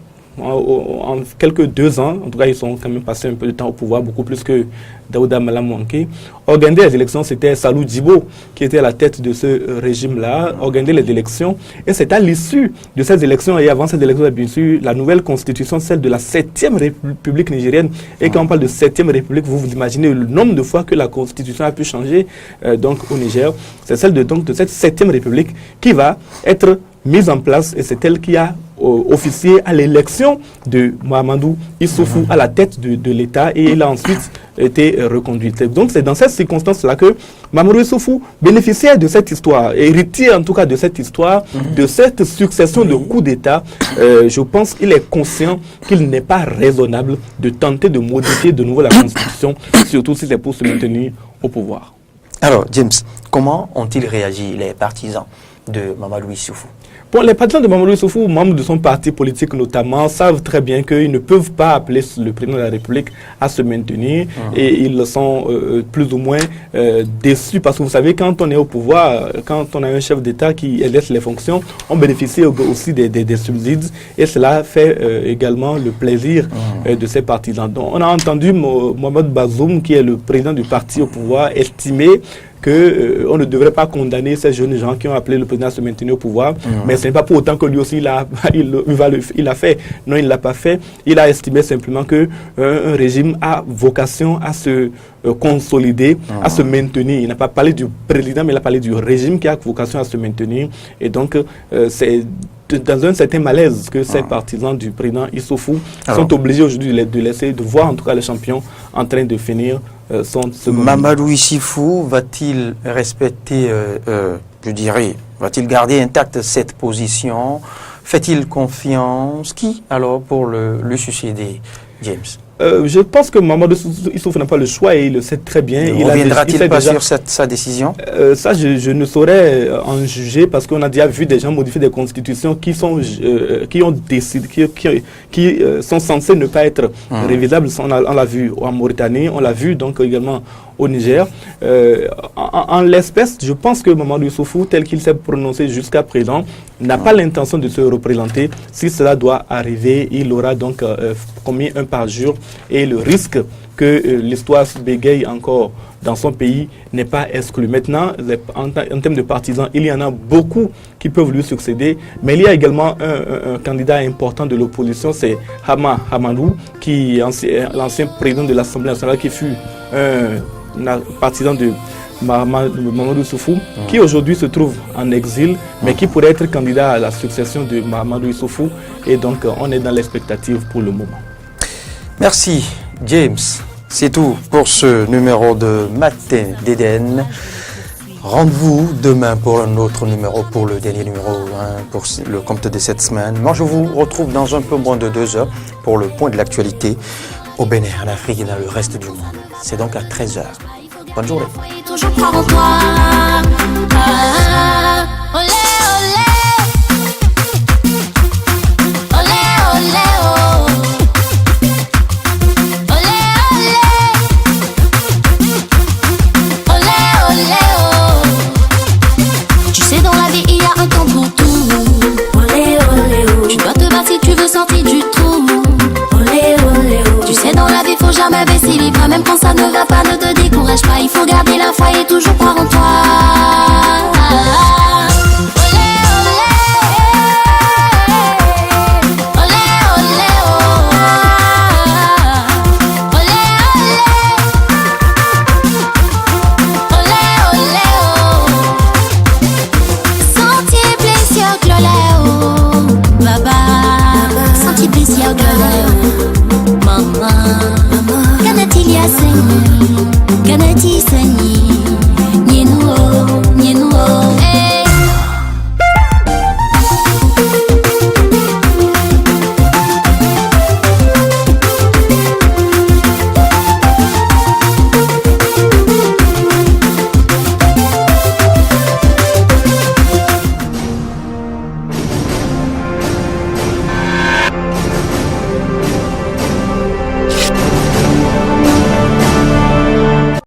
en quelques 2 ans, en tout cas ils sont quand même passés un peu de temps au pouvoir, beaucoup plus que Daouda Malamouanké, organiser les élections. C'était Salou Djibo qui était à la tête de ce régime-là, organiser les élections. Et c'est à l'issue de ces élections, et avant ces élections, bien sûr, la nouvelle constitution, celle de la 7e République nigérienne. Et quand on parle de 7e République, vous vous imaginez le nombre de fois que la constitution a pu changer donc, au Niger. C'est celle de cette 7e République qui va être mise en place, et c'est elle qui a officié à l'élection de Mahamadou Issoufou à la tête de l'État, et il a ensuite été reconduit. Donc c'est dans cette circonstance-là que Mahamadou Issoufou bénéficiait de cette histoire, héritier en tout cas de cette histoire, de cette succession de coups d'État. Je pense qu'il est conscient qu'il n'est pas raisonnable de tenter de modifier de nouveau la Constitution, surtout si c'est pour se maintenir au pouvoir. Alors, James, comment ont-ils réagi, les partisans de Mahamadou Issoufou? Bon, les partisans de Mahamadou Issoufou, membres de son parti politique notamment, savent très bien qu'ils ne peuvent pas appeler le président de la République à se maintenir et ils sont plus ou moins déçus parce que vous savez, quand on est au pouvoir, quand on a un chef d'État qui exerce les fonctions, on bénéficie aussi des subsides et cela fait également le plaisir de ses partisans. Donc, on a entendu Mohamed Bazoum, qui est le président du parti au pouvoir, estimer qu'on ne devrait pas condamner ces jeunes gens qui ont appelé le président à se maintenir au pouvoir, mais ce n'est pas pour autant que lui aussi il a fait. Non, il ne l'a pas fait. Il a estimé simplement qu'un régime a vocation à se consolider, à se maintenir. Il n'a pas parlé du président, mais il a parlé du régime qui a vocation à se maintenir. Et donc, c'est dans un certain malaise que ces partisans du président Issoufou sont obligés aujourd'hui de voir en tout cas le champion en train de finir son second. Mahamadou Issoufou va-t-il respecter, je dirais, va-t-il garder intacte cette position? Fait-il confiance? Qui alors pour le succéder, James? Je pense que Mahamadou Issoufou n'a pas le choix et il le sait très bien. Ne reviendra-t-il pas sur sa décision? Ça, je ne saurais en juger parce qu'on a déjà vu des gens modifier des constitutions qui sont censées ne pas être révisables. On l'a vu en Mauritanie, on l'a vu donc également au Niger. En l'espèce, je pense que Mamadou Issoufou, tel qu'il s'est prononcé jusqu'à présent, n'a pas l'intention de se représenter. Si cela doit arriver, il aura donc commis un parjure et le risque que l'histoire se bégaye encore dans son pays n'est pas exclu. Maintenant, en termes de partisans, il y en a beaucoup qui peuvent lui succéder, mais il y a également un candidat important de l'opposition, c'est Hama Hamadou, qui est l'ancien président de l'Assemblée nationale, qui fut un partisan de Mamadou Issoufou, qui aujourd'hui se trouve en exil, mais qui pourrait être candidat à la succession de Mamadou Issoufou. Et donc, on est dans l'expectative pour le moment. Merci, James. C'est tout pour ce numéro de Matin d'Éden. Rendez-vous demain pour un autre numéro, pour le dernier numéro, pour le compte de cette semaine. Moi, je vous retrouve dans un peu moins de 2 heures pour le point de l'actualité au Bénin, en Afrique et dans le reste du monde. C'est donc à 13h. Bonne journée. Toujours croire en toi. Olé, olé. Olé, olé, oh. Olé, olé. Olé, olé, oh. Tu sais, dans la vie, il y a un temps pour tout. Olé, olé, oh. Tu dois te battre si tu veux sortir du trou. Olé, olé, oh. Tu sais, dans la vie, faut jamais baisser les bras. Même quand ça ne va pas, ne te décourage pas. Il faut garder la foi et toujours croire en toi. Mama, kana tilia senyi, kana ti senyi.